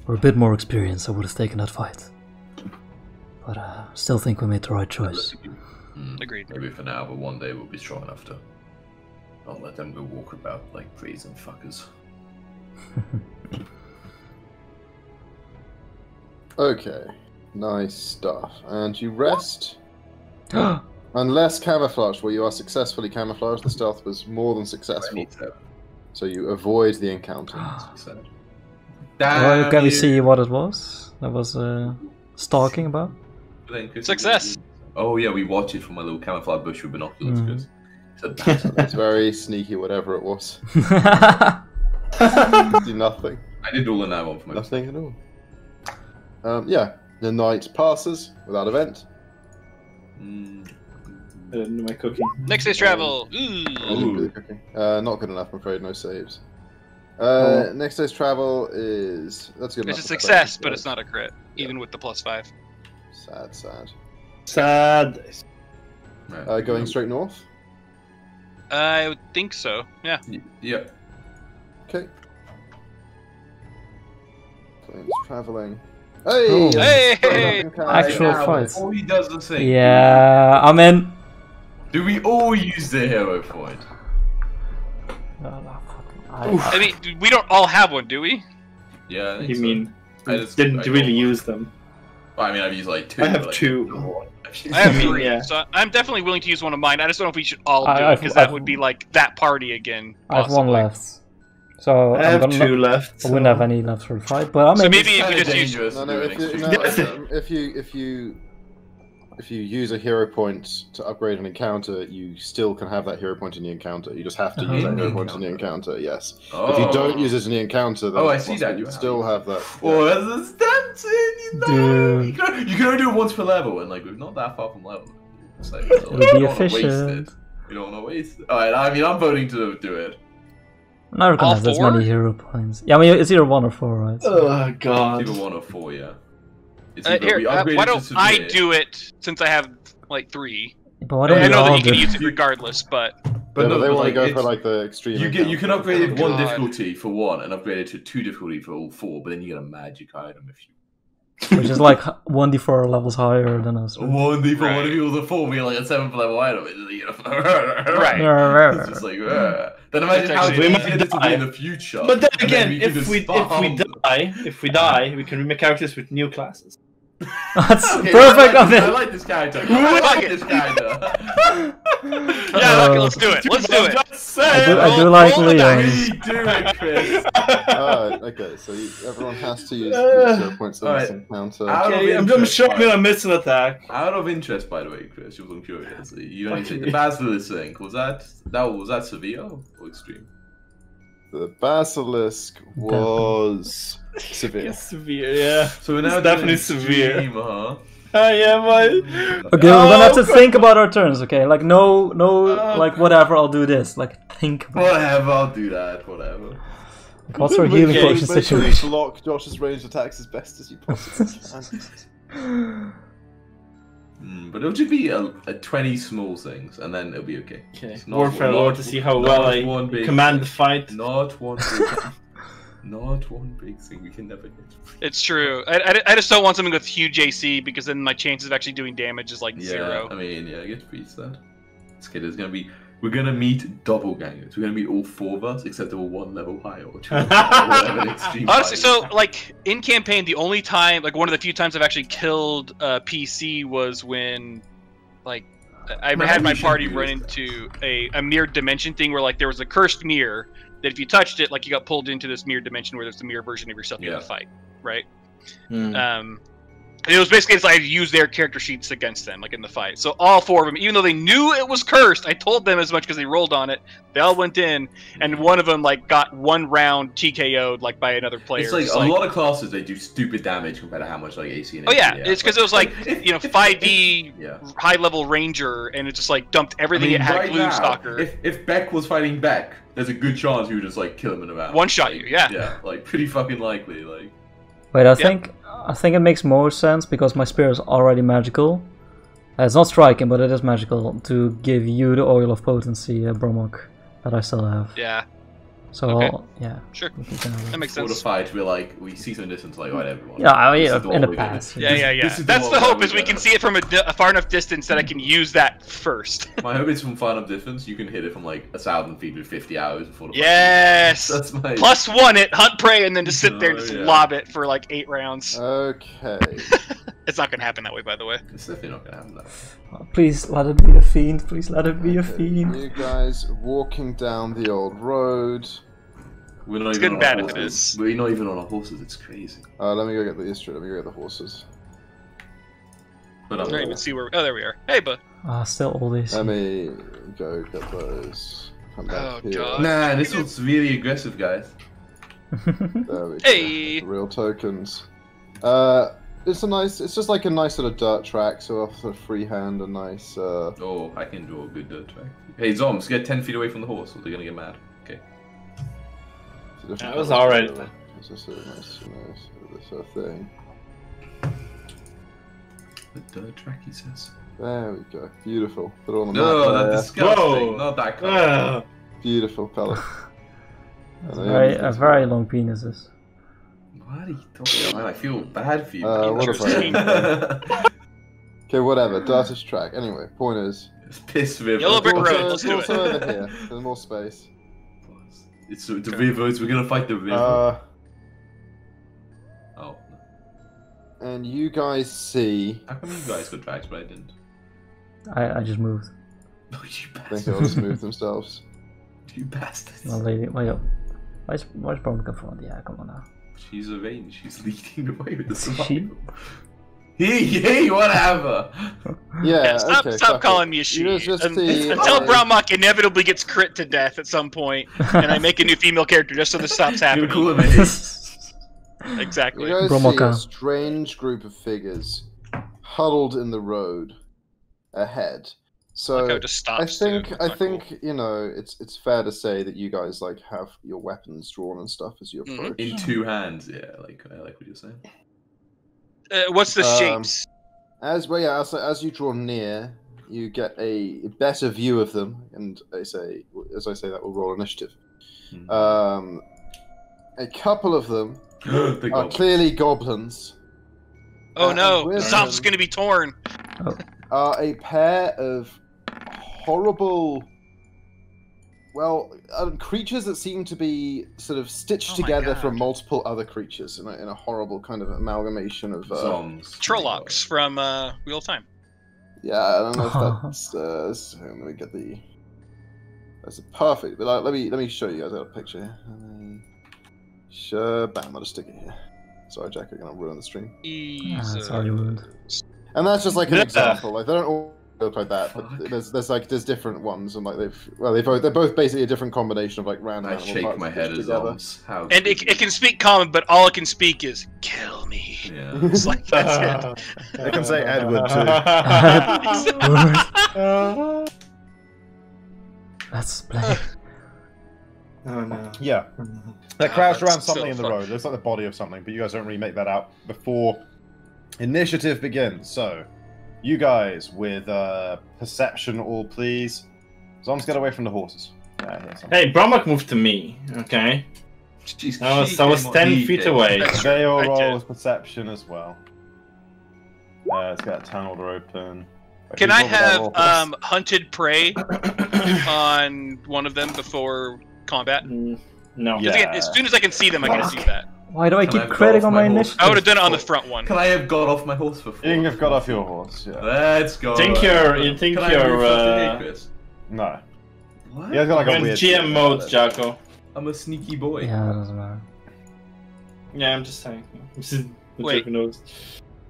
Speaker 1: were a bit more experienced, I would have taken that fight. But still think we made the right choice.
Speaker 2: Agreed.
Speaker 4: Maybe for now, but one day we'll be strong enough to not let them go walk about like brazen fuckers.
Speaker 3: Okay, nice stuff. And you rest. Unless camouflage, where you are successfully camouflaged, the stealth was more than successful. So you avoid the encounter.
Speaker 1: Can we see what it was? That was stalking about?
Speaker 2: Success.
Speaker 4: Oh yeah, we watch it from a little camouflage bush with binoculars.
Speaker 1: Mhm.
Speaker 3: It's very sneaky, whatever it was. Do nothing.
Speaker 4: I did all in that one for myself.
Speaker 3: Nothing at all. Yeah, the night passes without event.
Speaker 6: My cooking.
Speaker 2: Next day's travel.
Speaker 3: I didn't do the cooking. Not good enough, I'm afraid. No saves. Next day's travel is that's good.
Speaker 2: It's a success, but it's not a crit, even with the +5.
Speaker 3: Sad.
Speaker 4: Right.
Speaker 3: Going straight north.
Speaker 2: I would think so. Yeah.
Speaker 4: Yep.
Speaker 3: Okay. Flames traveling. Hey!
Speaker 1: Oh.
Speaker 2: Hey!
Speaker 1: Actual fight.
Speaker 4: All he does is say,
Speaker 1: Yeah, I'm in.
Speaker 4: do we all use the hero point?
Speaker 2: I mean, we don't all have one, do we?
Speaker 4: Yeah. I think
Speaker 6: You
Speaker 4: so.
Speaker 6: mean
Speaker 4: I just-
Speaker 6: didn't
Speaker 4: I
Speaker 6: really
Speaker 4: don't-
Speaker 6: use them?
Speaker 4: Well, I mean, I've used like 2.
Speaker 6: I have
Speaker 4: like,
Speaker 6: 2.
Speaker 2: I have 3,
Speaker 6: Yeah.
Speaker 2: so I'm definitely willing to use one of mine. I just don't know if we should all do
Speaker 1: I've-
Speaker 2: it, because that
Speaker 1: I've-
Speaker 2: would be like that party again.
Speaker 1: I have one
Speaker 2: possibly.
Speaker 1: left. So
Speaker 6: I have
Speaker 1: I'm gonna
Speaker 6: 2 left.
Speaker 1: I wouldn't have any left for the fight, but I'm
Speaker 2: So
Speaker 1: in.
Speaker 2: maybe if
Speaker 4: It's
Speaker 2: we
Speaker 4: kinda
Speaker 2: just use...
Speaker 4: dangerous
Speaker 3: No,
Speaker 4: to
Speaker 3: no.
Speaker 4: do an extreme fight.
Speaker 3: If you use a hero point to upgrade an encounter, you still can have that hero point in the encounter. You just have to use that hero point in the encounter. Yes.
Speaker 4: Oh.
Speaker 3: If you don't use it in the encounter, then
Speaker 4: Oh, I
Speaker 3: it's
Speaker 4: see
Speaker 3: possible
Speaker 4: that,
Speaker 3: you
Speaker 4: you
Speaker 3: still have that.
Speaker 4: Oh, that's tempting, you know?
Speaker 1: Dude.
Speaker 4: You can only do it once per level, and like we're not that far from level. It's like,
Speaker 1: It would be
Speaker 4: you don't wanna waste
Speaker 1: efficient.
Speaker 4: it. You don't want to waste it. Alright, I mean, I'm voting to do it.
Speaker 1: I'm not gonna
Speaker 2: All
Speaker 1: have this
Speaker 2: 4?
Speaker 1: many hero points. Yeah, I mean it's either 1 or 4, right?
Speaker 6: Oh
Speaker 4: It's
Speaker 6: god.
Speaker 4: either 1 or 4, yeah. It's either
Speaker 2: Here,
Speaker 4: we upgrade
Speaker 2: why
Speaker 4: it to
Speaker 2: don't I
Speaker 4: severe-
Speaker 2: do it, since I have, like, 3?
Speaker 1: But why don't
Speaker 2: I
Speaker 1: we
Speaker 2: know that
Speaker 1: all
Speaker 2: you can
Speaker 1: do?
Speaker 2: use it regardless, but...
Speaker 3: But
Speaker 4: no,
Speaker 3: they
Speaker 4: but,
Speaker 3: want to
Speaker 4: like,
Speaker 3: go
Speaker 4: it's-
Speaker 3: for like the extreme.
Speaker 4: You can upgrade it
Speaker 2: Oh,
Speaker 4: 1
Speaker 2: God.
Speaker 4: difficulty for 1 and upgrade it to 2 difficulty for all 4, but then you get a magic item if you.
Speaker 1: Which is like 1d4 levels higher than us. Right?
Speaker 4: 1d for
Speaker 2: Right.
Speaker 4: 1 equals a 4 being like a 7th level item. It's, you know,
Speaker 2: Right.
Speaker 4: It's just like, then imagine
Speaker 2: It's
Speaker 4: how
Speaker 2: actually-
Speaker 4: easy it is to be in the future.
Speaker 6: But then
Speaker 4: and
Speaker 6: again,
Speaker 4: we can
Speaker 6: if
Speaker 4: just
Speaker 6: we
Speaker 4: farm.
Speaker 6: die, we can remake characters with new classes.
Speaker 1: That's
Speaker 4: Okay,
Speaker 1: perfect.
Speaker 4: I
Speaker 1: I'm
Speaker 4: like, I
Speaker 1: in.
Speaker 4: like this character. I like this character.
Speaker 2: Yeah, okay, let's do it. Let's do it.
Speaker 1: I do like
Speaker 2: roll the
Speaker 1: Leon.
Speaker 2: dice.
Speaker 4: We do it, Chris.
Speaker 3: Okay, so everyone has to use hero points in this
Speaker 4: Alright.
Speaker 3: encounter.
Speaker 4: Out of
Speaker 6: Okay, I'm
Speaker 4: interest,
Speaker 6: sure I'm
Speaker 4: by-
Speaker 6: gonna miss an attack.
Speaker 4: Out of interest, by the way, Chris, just I'm curious. You don't need to say
Speaker 6: Okay.
Speaker 4: the Basilisk thing. Was that severe or extreme?
Speaker 3: The basilisk was severe.
Speaker 6: It's severe, yeah.
Speaker 4: So we're
Speaker 6: It's
Speaker 4: now
Speaker 6: definitely
Speaker 4: doing
Speaker 6: severe.
Speaker 4: extreme, huh?
Speaker 6: Yeah, my.
Speaker 1: Okay, we're gonna have to
Speaker 6: Oh,
Speaker 1: think about our turns. Okay, like no,
Speaker 4: Oh,
Speaker 1: like whatever. I'll do this. Like think about.
Speaker 4: Whatever, I'll do that. Whatever.
Speaker 1: What's our healing
Speaker 3: Okay,
Speaker 1: potion
Speaker 3: make sure you
Speaker 1: situation?
Speaker 3: block Josh's ranged attacks as best as you possibly can.
Speaker 4: But it'll just be a 20 small things, and then it'll be okay.
Speaker 6: Okay,
Speaker 4: It's not-
Speaker 6: Warfare
Speaker 4: not-
Speaker 6: Lord to see how
Speaker 4: not
Speaker 6: well I
Speaker 4: one big
Speaker 6: command the
Speaker 4: thing.
Speaker 6: fight.
Speaker 4: Not one big Not one big thing. We can never hit.
Speaker 2: It's true. I just don't want something with huge AC, because then my chances of actually doing damage is like
Speaker 4: Yeah,
Speaker 2: 0.
Speaker 4: I mean, yeah, I guess beats that. Okay, there's gonna be. We're gonna meet doppelgangers. We're gonna meet all 4 of us, except they were 1 level higher or 2 level higher, whatever the extreme
Speaker 2: Honestly,
Speaker 4: fight
Speaker 2: so
Speaker 4: is.
Speaker 2: like in campaign, the only time, like one of the few times I've actually killed a PC was when, like, I
Speaker 4: Man,
Speaker 2: had my
Speaker 4: we should
Speaker 2: party
Speaker 4: do
Speaker 2: run
Speaker 4: this
Speaker 2: into a mirrored dimension thing where like there was a cursed mirror that if you touched it, like you got pulled into this mirrored dimension where there's the mirror version of yourself in
Speaker 4: Yeah.
Speaker 2: the fight, right?
Speaker 6: Hmm.
Speaker 2: It was basically it's like I used their character sheets against them, like in the fight. So all 4 of them, even though they knew it was cursed, I told them as much because they rolled on it. They all went in, and one of them like got 1 round TKO'd like by another player.
Speaker 4: It's like
Speaker 2: It's
Speaker 4: a lot of classes they do stupid damage compared to how much like AC and
Speaker 2: Oh yeah,
Speaker 4: AP
Speaker 2: it's because it was like
Speaker 4: if-
Speaker 2: you know
Speaker 4: if-
Speaker 2: 5e
Speaker 4: Yeah.
Speaker 2: high level ranger, and it just like dumped everything it had.
Speaker 4: right
Speaker 2: Glue
Speaker 4: now,
Speaker 2: stalker.
Speaker 4: if Beck was fighting Beck, there's a good chance he would just like kill him in a round.
Speaker 2: One shot
Speaker 4: Like,
Speaker 2: you, yeah.
Speaker 4: Yeah, like pretty fucking likely. Like
Speaker 1: Wait, I think it makes more sense because my spear is already magical. It's not striking, but it is magical to give you the oil of potency, Bromok, that I still have.
Speaker 2: Yeah,
Speaker 1: So
Speaker 2: Okay.
Speaker 1: yeah,
Speaker 2: sure,
Speaker 1: we can have it.
Speaker 2: that makes
Speaker 4: for the
Speaker 2: sense.
Speaker 4: fight, we're like we see some distance, like right, everyone.
Speaker 1: Yeah, I mean,
Speaker 4: This is
Speaker 1: in the
Speaker 4: what we're gonna-
Speaker 1: past.
Speaker 2: Yeah, yeah, yeah.
Speaker 4: This is
Speaker 2: That's
Speaker 4: the
Speaker 2: the
Speaker 4: one
Speaker 2: hope
Speaker 4: that
Speaker 2: is
Speaker 4: we
Speaker 2: we can
Speaker 4: got.
Speaker 2: see it from a far enough distance that I can use that first.
Speaker 4: My hope is from far enough distance, you can hit it from like 1,000 feet with 50 hours before the fight.
Speaker 2: Yes.
Speaker 4: That's my
Speaker 2: +1 it, hunt prey, and then just sit there and
Speaker 4: Oh,
Speaker 2: just
Speaker 4: yeah.
Speaker 2: lob it for like 8 rounds.
Speaker 3: Okay.
Speaker 2: It's not gonna happen that way, by the way.
Speaker 4: It's definitely not gonna happen that way.
Speaker 1: Please let it be a fiend. Please let it be a
Speaker 3: Okay,
Speaker 1: fiend.
Speaker 3: You guys walking down the old road.
Speaker 4: We're not
Speaker 2: It's
Speaker 4: even
Speaker 2: good and
Speaker 4: on
Speaker 2: bad
Speaker 4: our
Speaker 2: if it
Speaker 4: horses.
Speaker 2: is.
Speaker 4: We're not even on our horses. It's crazy.
Speaker 3: Let me go get the history. Let me go get the horses.
Speaker 4: But
Speaker 2: I don't even see where. Oh, there we are. Hey, but
Speaker 1: Still all these.
Speaker 3: Let me go get those. Come back
Speaker 2: Oh,
Speaker 3: here.
Speaker 2: God.
Speaker 4: nah, this one's really aggressive, guys.
Speaker 3: There we go.
Speaker 2: Hey!
Speaker 3: The real tokens. It's just like a nice sort of dirt track, so off the freehand, a nice.
Speaker 4: Oh, I can draw a good dirt track. Hey, Zoms, get 10 feet away from the horse, or they're gonna get mad. Okay.
Speaker 6: That was alright.
Speaker 3: It's just a nice, this thing.
Speaker 4: The track, he says.
Speaker 3: There we go. Beautiful. Put it on the
Speaker 4: No,
Speaker 3: map.
Speaker 4: that's disgusting.
Speaker 6: Whoa.
Speaker 4: Not that color.
Speaker 3: Beautiful colour.
Speaker 1: Very long penises.
Speaker 4: What are you talking about? I feel bad for you.
Speaker 3: What if I... Okay, whatever. Dartish track. Anyway, point is...
Speaker 4: It's Piss River.
Speaker 2: Yellow Brick
Speaker 3: Also-
Speaker 2: Road, let's do
Speaker 3: also
Speaker 2: it.
Speaker 3: over here. There's more space.
Speaker 4: It's the rivers. We're gonna fight the river. Oh.
Speaker 3: And you guys see...
Speaker 4: How come you guys got drags, but I didn't?
Speaker 1: I just moved.
Speaker 4: Oh, you
Speaker 3: I think
Speaker 4: bastards.
Speaker 3: they'll just move themselves.
Speaker 4: You bastards.
Speaker 1: Well, lady, wait up. Why's Brom come from? Yeah, come on now.
Speaker 4: She's a range. She's leading the way with the
Speaker 1: She?
Speaker 4: survival. Hey, whatever.
Speaker 3: Yeah,
Speaker 2: Stop
Speaker 3: okay,
Speaker 2: stop
Speaker 3: fuck
Speaker 2: calling
Speaker 3: it.
Speaker 2: me a she.
Speaker 3: You guys just see...
Speaker 2: Until Brahmak inevitably gets crit to death at some point, and I make a new female character just so this stops
Speaker 4: You're
Speaker 2: happening.
Speaker 4: cool with it.
Speaker 2: Exactly.
Speaker 3: You guys see
Speaker 1: Bromaka.
Speaker 3: a strange group of figures huddled in the road ahead. So
Speaker 2: Like how it just stops.
Speaker 3: I think
Speaker 2: too. It's not cool.
Speaker 3: you know it's fair to say that you guys like have your weapons drawn and stuff as you
Speaker 2: Mhm.
Speaker 3: approach.
Speaker 4: In two hands, yeah. Like I like what you're saying.
Speaker 2: What's the shapes?
Speaker 3: As you draw near, you get a better view of them, and as I say, that will roll initiative. A couple of them
Speaker 4: The
Speaker 3: are
Speaker 4: goblin.
Speaker 3: clearly goblins.
Speaker 2: Oh no,
Speaker 3: with
Speaker 2: the top's
Speaker 3: them
Speaker 2: gonna be torn.
Speaker 3: are a pair of horrible, creatures that seem to be sort of stitched
Speaker 2: Oh my
Speaker 3: together
Speaker 2: God.
Speaker 3: from multiple other creatures in a horrible kind of amalgamation of.
Speaker 4: Zoms.
Speaker 2: Trollocs from Wheel of Time.
Speaker 3: Yeah, I don't know if that's. Let me get the. That's a perfect. But let me show you guys. I got a picture here. Sure, bam! I'll just stick it here. Sorry, Jack, I'm gonna ruin the stream.
Speaker 1: Sorry, ruined.
Speaker 3: And that's just like an
Speaker 6: Yeah.
Speaker 3: example. Like they don't all look like that,
Speaker 4: Fuck.
Speaker 3: but there's different ones, and like they're both basically a different combination of like random.
Speaker 4: I
Speaker 3: animal
Speaker 4: shake
Speaker 3: parts
Speaker 4: my head
Speaker 3: stitched
Speaker 4: as
Speaker 3: together.
Speaker 4: Zoms. How
Speaker 2: And it can speak common, but all it can speak is "kill me."
Speaker 4: Yeah.
Speaker 2: It's like that's it.
Speaker 3: I can say Edward too.
Speaker 1: Let's play.
Speaker 6: Oh no.
Speaker 3: Yeah, they're crouched
Speaker 2: that's
Speaker 3: around something
Speaker 2: so
Speaker 3: in the
Speaker 2: fun.
Speaker 3: road. It looks like the body of something, but you guys don't really make that out before initiative begins. So, you guys with perception, all please. Zom's get away from the horses. Yeah, here's something.
Speaker 6: Hey, Bromok moved to me. Okay.
Speaker 4: Jeez,
Speaker 6: I
Speaker 4: she
Speaker 6: was
Speaker 4: came
Speaker 6: 10
Speaker 4: on- he
Speaker 6: feet
Speaker 4: came.
Speaker 6: away.
Speaker 2: That's
Speaker 3: They all
Speaker 2: I
Speaker 3: roll
Speaker 2: did.
Speaker 3: with perception as well. Let's get that town order open.
Speaker 2: Can
Speaker 3: Who's
Speaker 2: I
Speaker 3: over there,
Speaker 2: have
Speaker 3: Orpheus?
Speaker 2: hunted prey on one of them before combat?
Speaker 6: No.
Speaker 2: 'Cause
Speaker 3: Yeah.
Speaker 2: again, as soon as I can see them, I gotta do that.
Speaker 1: Why do I
Speaker 4: Can
Speaker 1: keep
Speaker 4: I have
Speaker 1: critting
Speaker 4: got
Speaker 1: on
Speaker 4: off
Speaker 1: my
Speaker 4: my horse?
Speaker 1: initiative?
Speaker 2: I would have done it on the front one.
Speaker 4: Can I have got off my horse for 4?
Speaker 3: You have got off your horse, yeah.
Speaker 4: Let's go.
Speaker 6: You think
Speaker 4: Can I
Speaker 6: you're,
Speaker 4: move something, Chris?
Speaker 3: No.
Speaker 4: What?
Speaker 3: Yeah, it's got like
Speaker 6: You're
Speaker 3: a
Speaker 6: in
Speaker 3: weird
Speaker 6: GM mode, Jocko.
Speaker 4: I'm a sneaky boy.
Speaker 1: Yeah, that doesn't matter.
Speaker 6: Yeah, I'm just saying.
Speaker 2: Wait.
Speaker 6: Jocko knows.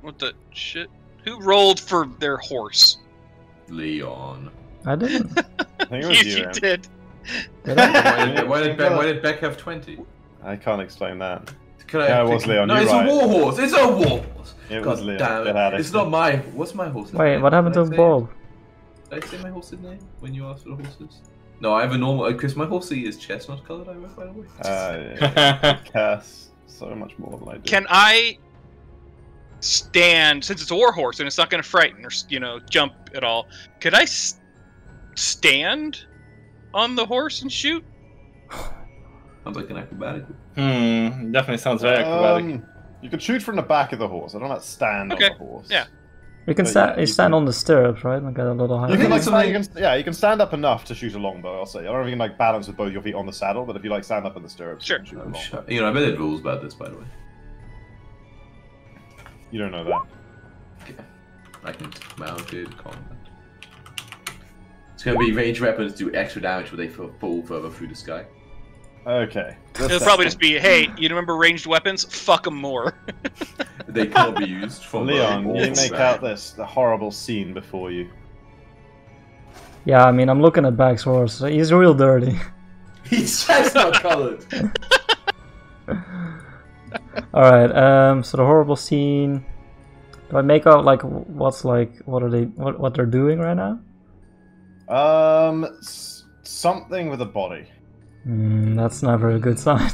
Speaker 2: What the shit? Who rolled for their horse?
Speaker 4: Leon.
Speaker 1: I didn't.
Speaker 3: I think it was
Speaker 2: Yes,
Speaker 3: you,
Speaker 2: you
Speaker 3: Aaron.
Speaker 2: did.
Speaker 1: Did I?
Speaker 4: Why did Beck have 20?
Speaker 3: I can't explain that.
Speaker 4: Could I
Speaker 3: Yeah,
Speaker 4: have
Speaker 3: it was
Speaker 4: picked-
Speaker 3: Leon,
Speaker 4: No,
Speaker 3: you're
Speaker 4: it's
Speaker 3: right.
Speaker 4: a war horse. It's a war horse.
Speaker 3: It
Speaker 4: God
Speaker 3: was Leon.
Speaker 4: damn
Speaker 3: Get out
Speaker 4: it.
Speaker 3: of
Speaker 4: It's
Speaker 3: here.
Speaker 4: not my. What's my horse's
Speaker 1: Wait,
Speaker 4: name?
Speaker 1: what happened
Speaker 4: Did
Speaker 1: to
Speaker 4: I say-
Speaker 1: Bob?
Speaker 4: Did I say my horse's name when you asked for the horses? No, I have a normal. Because my horse is chestnut colored. I read, by the way.
Speaker 3: Yeah, Cass so much more than I do.
Speaker 2: Can I stand, since it's a war horse and it's not going to frighten or jump at all? Could I stand on the horse and shoot?
Speaker 4: Sounds like an acrobatic.
Speaker 6: Definitely sounds very acrobatic.
Speaker 3: You can shoot from the back of the horse. I don't know about stand
Speaker 2: Okay,
Speaker 3: on the horse.
Speaker 2: yeah.
Speaker 1: You can
Speaker 3: But
Speaker 1: stand.
Speaker 3: yeah,
Speaker 1: You
Speaker 3: you
Speaker 1: stand
Speaker 3: can-
Speaker 1: on the stirrups, right? Like a little
Speaker 3: You
Speaker 1: higher.
Speaker 3: can,
Speaker 4: it's
Speaker 3: you can stand up enough to shoot a longbow. I'll say. I don't know if you can like balance with both your feet on the saddle, but if you like stand up in the stirrups,
Speaker 2: Sure.
Speaker 3: you can shoot a
Speaker 4: I'm
Speaker 3: longbow.
Speaker 4: sure. I bet there's rules about this, by the way.
Speaker 3: You don't know that.
Speaker 4: Okay. I can mounted combat. It's gonna be ranged weapons do extra damage when they fall further through the sky.
Speaker 3: Okay.
Speaker 2: It'll probably just be, hey, you remember ranged weapons? Fuck them more.
Speaker 4: They can't be used from
Speaker 3: Leon, you
Speaker 4: awful
Speaker 3: make
Speaker 4: bad.
Speaker 3: out the horrible scene before you.
Speaker 1: Yeah, I mean, I'm looking at Bag's horse. He's real dirty.
Speaker 4: He's chestnut colored.
Speaker 1: All right. So the horrible scene. Do I make out like what they're doing right now?
Speaker 3: Something with a body.
Speaker 1: That's never a good sign.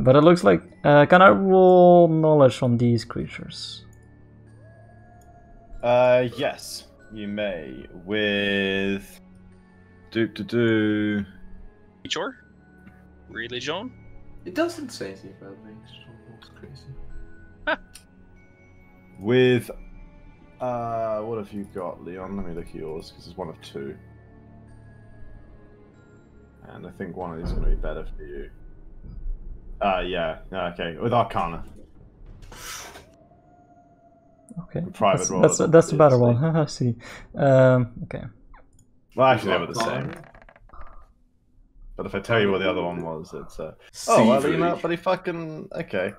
Speaker 1: But it looks like... can I roll knowledge on these creatures?
Speaker 3: Yes, you may. With...
Speaker 2: Sure. Religion?
Speaker 4: It doesn't say anything about me. It's crazy.
Speaker 3: With... what have you got, Leon? Let me look at yours, because it's one of 2. And I think one of these is going to be better for you. Yeah. Okay. With Arcana.
Speaker 1: Okay.
Speaker 3: Private roll.
Speaker 1: That's a better one. I see. Okay.
Speaker 3: Well, actually, they were the same. But if I tell you what the other one was, it's oh, well, you know, but he fucking okay.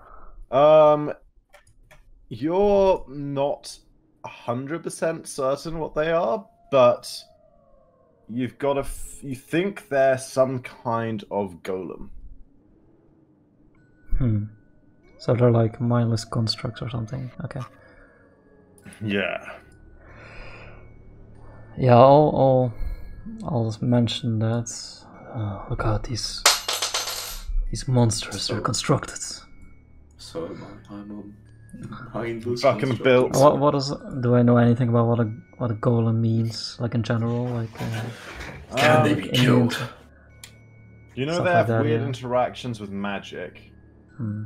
Speaker 3: You're not 100% certain what they are, but you've got you think they're some kind of golem.
Speaker 1: So they're like mindless constructs or something. Okay.
Speaker 3: Yeah.
Speaker 1: Yeah, I'll just mention that. Look how these monsters are constructed.
Speaker 4: So I'm mindless.
Speaker 3: Fucking built.
Speaker 1: What is? Do I know anything about what a golem means? Like in general, like.
Speaker 4: Can they be killed?
Speaker 3: You know
Speaker 1: Stuff
Speaker 3: they
Speaker 1: like
Speaker 3: have
Speaker 1: that,
Speaker 3: weird
Speaker 1: yeah.
Speaker 3: interactions with magic.
Speaker 4: Hmm.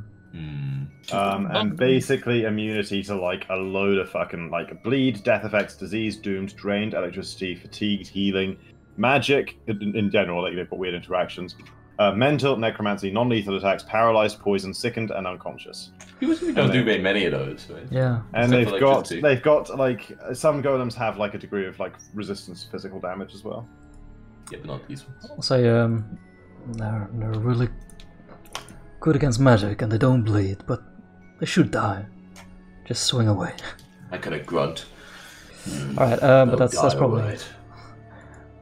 Speaker 3: And basically immunity to like a load of fucking like bleed, death effects, disease, doomed, drained, electricity, fatigued, healing, magic in general. Like they've got weird interactions. Mental, necromancy, non-lethal attacks, paralyzed, poisoned, sickened, and unconscious.
Speaker 4: We don't do very many of those, right?
Speaker 1: Yeah.
Speaker 3: And
Speaker 4: Except for
Speaker 3: they've got like some golems have like a degree of like resistance to physical damage as well.
Speaker 4: Yeah, but not these ones.
Speaker 1: I'll say they're really good against magic and they don't bleed, but they should die. Just swing away.
Speaker 4: I kind of grunt.
Speaker 1: Alright, but that's probably
Speaker 4: Right.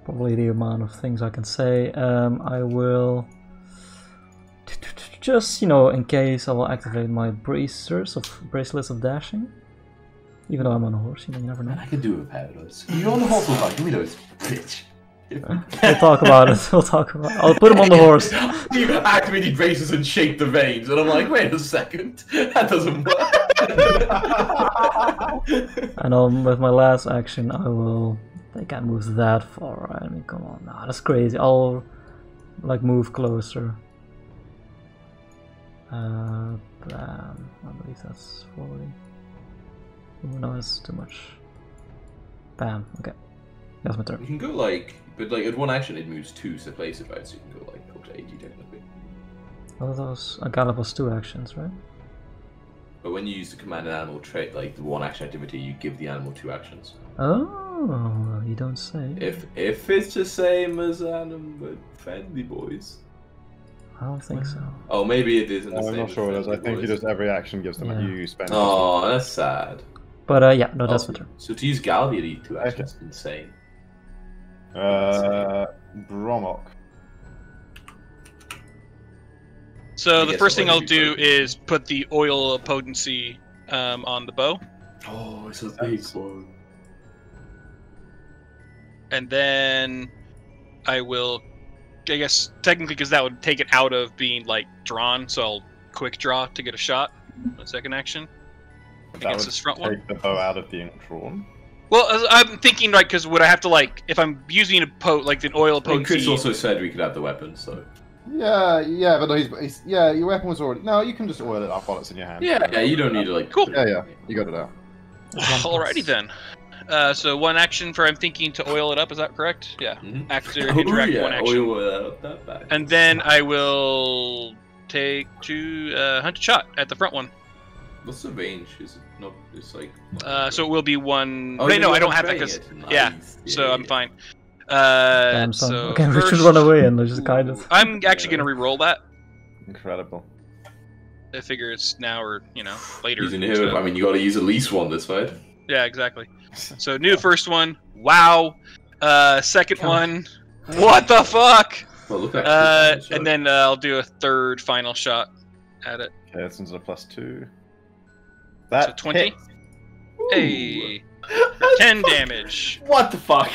Speaker 1: probably the amount of things I can say. I will just, in case, I will activate my bracelets of dashing. Even though I'm on a horse, you never know.
Speaker 4: I can do with paradise. You're on the horse all the time. Give me those, bitch.
Speaker 1: We'll talk about it. I'll put him on the horse.
Speaker 4: You activated braces and shaped the veins, and I'm like, wait a second, that doesn't work.
Speaker 1: And with my last action, they can't move that far, right? I mean, come on, nah, that's crazy. I'll move closer. Bam. I believe that's 40. Oh, no, that's too much. Bam. Okay, that's my turn.
Speaker 4: You can go but at one action it moves 2 to place it, right? So you can go up to 80 technically.
Speaker 1: Well, those Gallop was 2 actions, right?
Speaker 4: But when you use the command an animal trait, like the one action activity, you give the animal 2 actions.
Speaker 1: Oh, you don't say.
Speaker 4: If it's the same as animal friendly boys.
Speaker 1: I don't think so.
Speaker 4: Oh, maybe it isn't.
Speaker 3: I'm not sure it is. I think just every action gives them you spend.
Speaker 4: Oh, that's sad.
Speaker 1: But yeah, no, that's my turn.
Speaker 4: So to use Gallop, you need 2 actions. Okay. Insane.
Speaker 3: Bromok.
Speaker 2: So the first thing I'll do is put the oil of potency on the bow.
Speaker 4: Oh, it's a big one.
Speaker 2: And then I will, I guess, technically, because that would take it out of being, drawn, so I'll quick draw to get a shot. A second action. Against this front one.
Speaker 3: Take the bow out of being drawn?
Speaker 2: Well, I'm thinking, because would I have to, if I'm using the oil potency...
Speaker 4: Chris also said we could have the weapon, so...
Speaker 3: Yeah, but no, he's your weapon was already... No, you can just oil it up while it's in your hand.
Speaker 4: Yeah, you don't need to,
Speaker 2: Cool.
Speaker 3: Yeah, you got it out.
Speaker 2: Alrighty then. So one action for I'm thinking to oil it up, is that correct? Yeah.
Speaker 4: Mm-hmm.
Speaker 2: After interact one action.
Speaker 4: Oil that back.
Speaker 2: And then I will take 2 hunted shot at the front one.
Speaker 4: What's the range? Is it not? It's like.
Speaker 2: So it will be 1.
Speaker 4: Oh,
Speaker 2: Wait, no, I don't have that because.
Speaker 4: Nice.
Speaker 2: Yeah, so I'm fine. So
Speaker 1: okay, we
Speaker 2: first,
Speaker 1: should run away and just kind of.
Speaker 2: I'm actually gonna re-roll that.
Speaker 3: Incredible.
Speaker 2: I figure it's now or later.
Speaker 4: Using him, I mean, you got to use at least one this fight.
Speaker 2: Yeah, exactly. So new first one. Wow. Second one. What the fuck?
Speaker 4: Well, look at
Speaker 2: and then I'll do a third final shot at it.
Speaker 3: Okay, that's into the +2.
Speaker 2: So 20. Hey. 10 damage.
Speaker 6: What the fuck?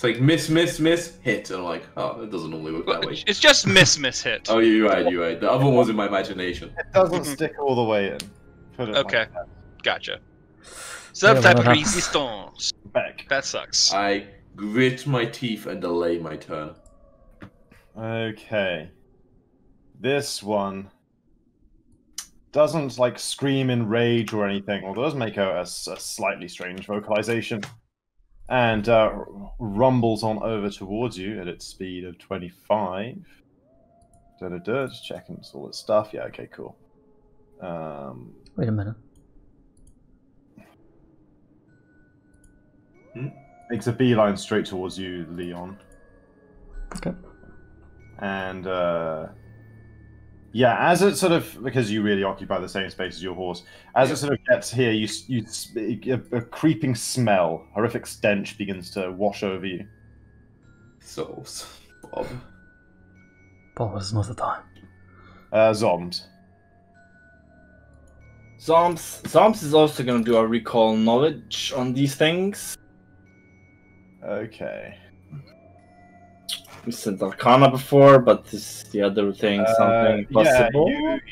Speaker 4: It's like miss, hit. And I'm like, oh, it doesn't normally work that way.
Speaker 2: It's just miss hit.
Speaker 4: Oh, you're right. The other one was in my imagination.
Speaker 3: It doesn't stick all the way in. Put it
Speaker 2: Okay,
Speaker 3: like that.
Speaker 2: Gotcha.
Speaker 1: Yeah,
Speaker 2: Some
Speaker 1: well,
Speaker 2: type of
Speaker 1: that's-
Speaker 2: resistance.
Speaker 3: Back.
Speaker 2: That sucks.
Speaker 4: I grit my teeth and delay my turn.
Speaker 3: Okay. This one doesn't like scream in rage or anything, although it does make a slightly strange vocalization. And rumbles on over towards you at its speed of 25. Just checking all its stuff. Yeah, okay, cool.
Speaker 1: Wait a minute.
Speaker 3: Makes a beeline straight towards you, Leon.
Speaker 1: Okay.
Speaker 3: And yeah, as it sort of, because you really occupy the same space as your horse, as it sort of gets here, a creeping smell, horrific stench begins to wash over you.
Speaker 4: So, Bob.
Speaker 1: But it's not the time.
Speaker 3: Zombs.
Speaker 6: Zombs is also going to do a recall knowledge on these things.
Speaker 3: Okay.
Speaker 6: We said Arcana before, but is the other thing something possible?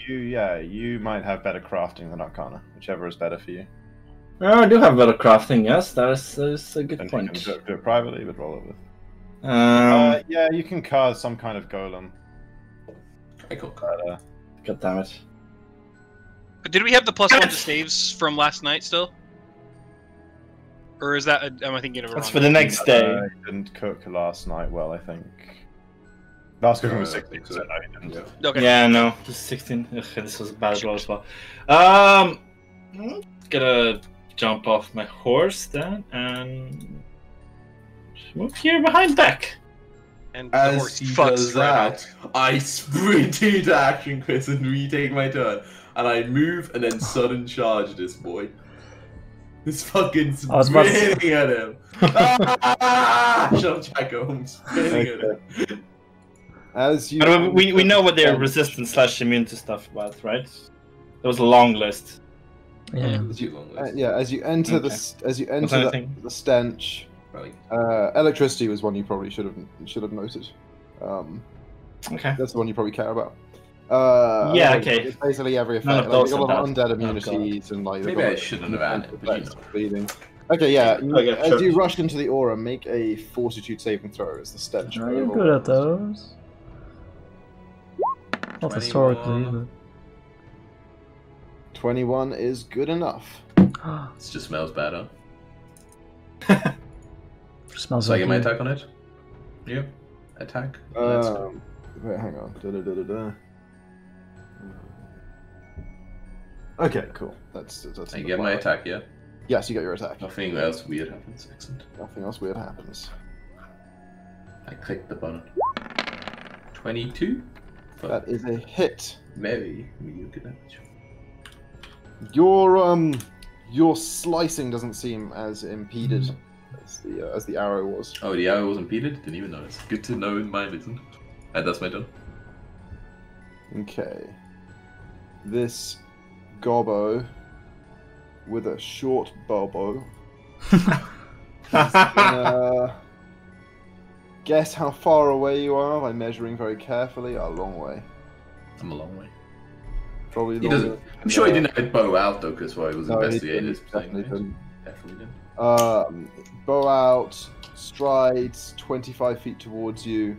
Speaker 3: You might have better crafting than Arcana, whichever is better for you.
Speaker 6: Oh, I do have better crafting, yes, that is a good
Speaker 3: And
Speaker 6: point.
Speaker 3: you can do it privately, but roll it with.
Speaker 6: Um,
Speaker 3: Yeah, you can carve some kind of golem.
Speaker 4: I cook.
Speaker 6: God damn it.
Speaker 2: Did we have the +1 to saves from last night still? Or is that? Am I thinking of it
Speaker 6: That's
Speaker 2: wrong?
Speaker 6: for the next day.
Speaker 3: I didn't cook last night well, I think. Last cooking was
Speaker 4: I
Speaker 3: 60%,
Speaker 4: think so.
Speaker 3: no, you didn't.
Speaker 4: Yeah.
Speaker 2: Okay.
Speaker 6: Yeah, no, just 16. Ugh, this was bad as well as well. Gonna jump off my horse then and move here behind Beck.
Speaker 2: And the
Speaker 4: As
Speaker 2: horse
Speaker 4: he
Speaker 2: fucks
Speaker 4: does
Speaker 2: right
Speaker 4: that, I sprint into action, Chris, and retake my turn. And I move and then sudden charge this boy. This fucking
Speaker 1: I was about to say-
Speaker 4: spinning at him. Ah! Shut up, Jacko. I'm spinning at him.
Speaker 3: As you,
Speaker 6: But we know what they're resistant / immune to stuff about, right? There was a long list.
Speaker 1: Yeah.
Speaker 4: It's too long, Liz.
Speaker 3: as you enter
Speaker 6: Okay.
Speaker 3: the stench,
Speaker 4: Right.
Speaker 3: electricity was one you probably should have noted.
Speaker 6: Okay.
Speaker 3: That's the one you probably care about.
Speaker 6: Yeah, okay.
Speaker 3: It's basically every
Speaker 6: None
Speaker 3: effect.
Speaker 6: of
Speaker 3: Like,
Speaker 6: those
Speaker 3: you've got a lot
Speaker 6: are
Speaker 3: of
Speaker 6: bad.
Speaker 3: undead immunities and like.
Speaker 4: Maybe I shouldn't have added it, but you know.
Speaker 3: Bleeding. Okay, yeah.
Speaker 6: Okay,
Speaker 3: As
Speaker 6: sure.
Speaker 3: you rush into the aura, make a fortitude saving throw as the stench.
Speaker 1: Are you good at those? Not
Speaker 4: 21.
Speaker 1: historically, but
Speaker 3: 21 is good enough.
Speaker 4: It just smells better.
Speaker 1: smells
Speaker 4: So I
Speaker 1: like
Speaker 4: get my
Speaker 1: you.
Speaker 4: attack on it? Yeah. Attack. Let's go.
Speaker 3: Wait, hang on. Okay, cool. That's
Speaker 4: I get my attack, yeah?
Speaker 3: Yes, you get your attack.
Speaker 4: Nothing else weird happens. Excellent.
Speaker 3: Nothing else weird happens.
Speaker 4: I click the button. 22?
Speaker 3: That is a hit.
Speaker 4: Very mediocre damage.
Speaker 3: Your slicing doesn't seem as impeded as the arrow was.
Speaker 4: Oh, the arrow was impeded? Didn't even notice. Good to know in my isn't. And that's my turn.
Speaker 3: Okay. This gobbo with a short bobo. Guess how far away you are by measuring very carefully. A long way.
Speaker 4: I'm a long way.
Speaker 3: Probably
Speaker 4: He
Speaker 3: longer
Speaker 4: doesn't. I'm sure he didn't have it bow out though, because while he was
Speaker 3: No, he
Speaker 4: investigating
Speaker 3: didn't,
Speaker 4: this thing.
Speaker 3: definitely
Speaker 4: Right?
Speaker 3: didn't.
Speaker 4: Definitely didn't.
Speaker 3: Bow out, strides 25 feet towards you,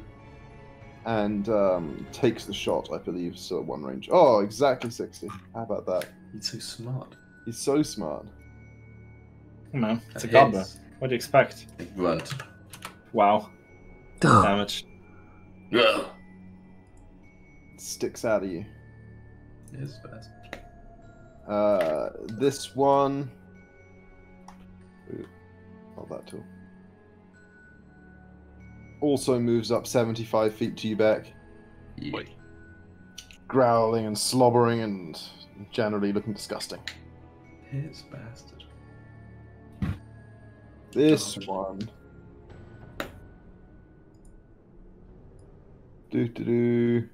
Speaker 3: and takes the shot, I believe, so one range. Oh, exactly 60. How about that?
Speaker 4: He's so smart.
Speaker 3: He's so smart.
Speaker 6: No, it's a
Speaker 4: That
Speaker 6: goblin.
Speaker 4: hits.
Speaker 6: What do you expect?
Speaker 4: Like grunt.
Speaker 6: Wow.
Speaker 1: Duh.
Speaker 6: Damage.
Speaker 4: Ugh.
Speaker 3: Sticks out of you.
Speaker 4: Yes, fast.
Speaker 3: This one... Ooh, not that tall. Also moves up 75 feet to you back,
Speaker 4: Yeah.
Speaker 2: Boy.
Speaker 3: growling and slobbering and generally looking disgusting.
Speaker 4: His bastard.
Speaker 3: This one. Do.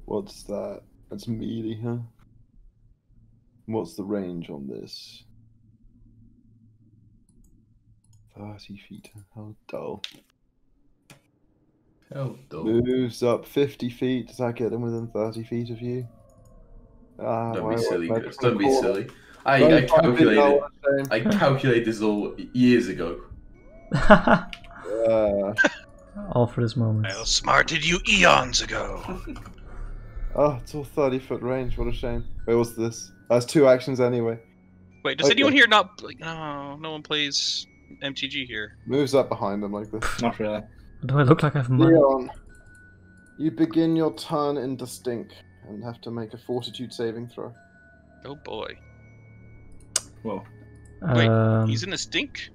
Speaker 3: What's that? That's meaty, huh? What's the range on this? 30 feet. How dull.
Speaker 4: How dull.
Speaker 3: Moves up 50 feet. Does that get him within 30 feet of you?
Speaker 4: Don't be silly,
Speaker 3: wait,
Speaker 4: Chris. Don't be silly. I
Speaker 3: Don't
Speaker 4: calculated.
Speaker 3: find it,
Speaker 4: I calculated this all years ago.
Speaker 1: All for this moment.
Speaker 2: I outsmarted you eons ago.
Speaker 3: Oh, it's all 30-foot range. What a shame. Wait, what's this? That's 2 actions anyway.
Speaker 2: Wait, does anyone here not like? No, no one plays MTG here.
Speaker 3: Moves up behind them like this.
Speaker 6: Not really.
Speaker 1: Do I look like I have money?
Speaker 3: Leon, you begin your turn in Distinct and have to make a Fortitude saving throw.
Speaker 2: Oh boy.
Speaker 6: Whoa.
Speaker 2: Wait, he's in a stink?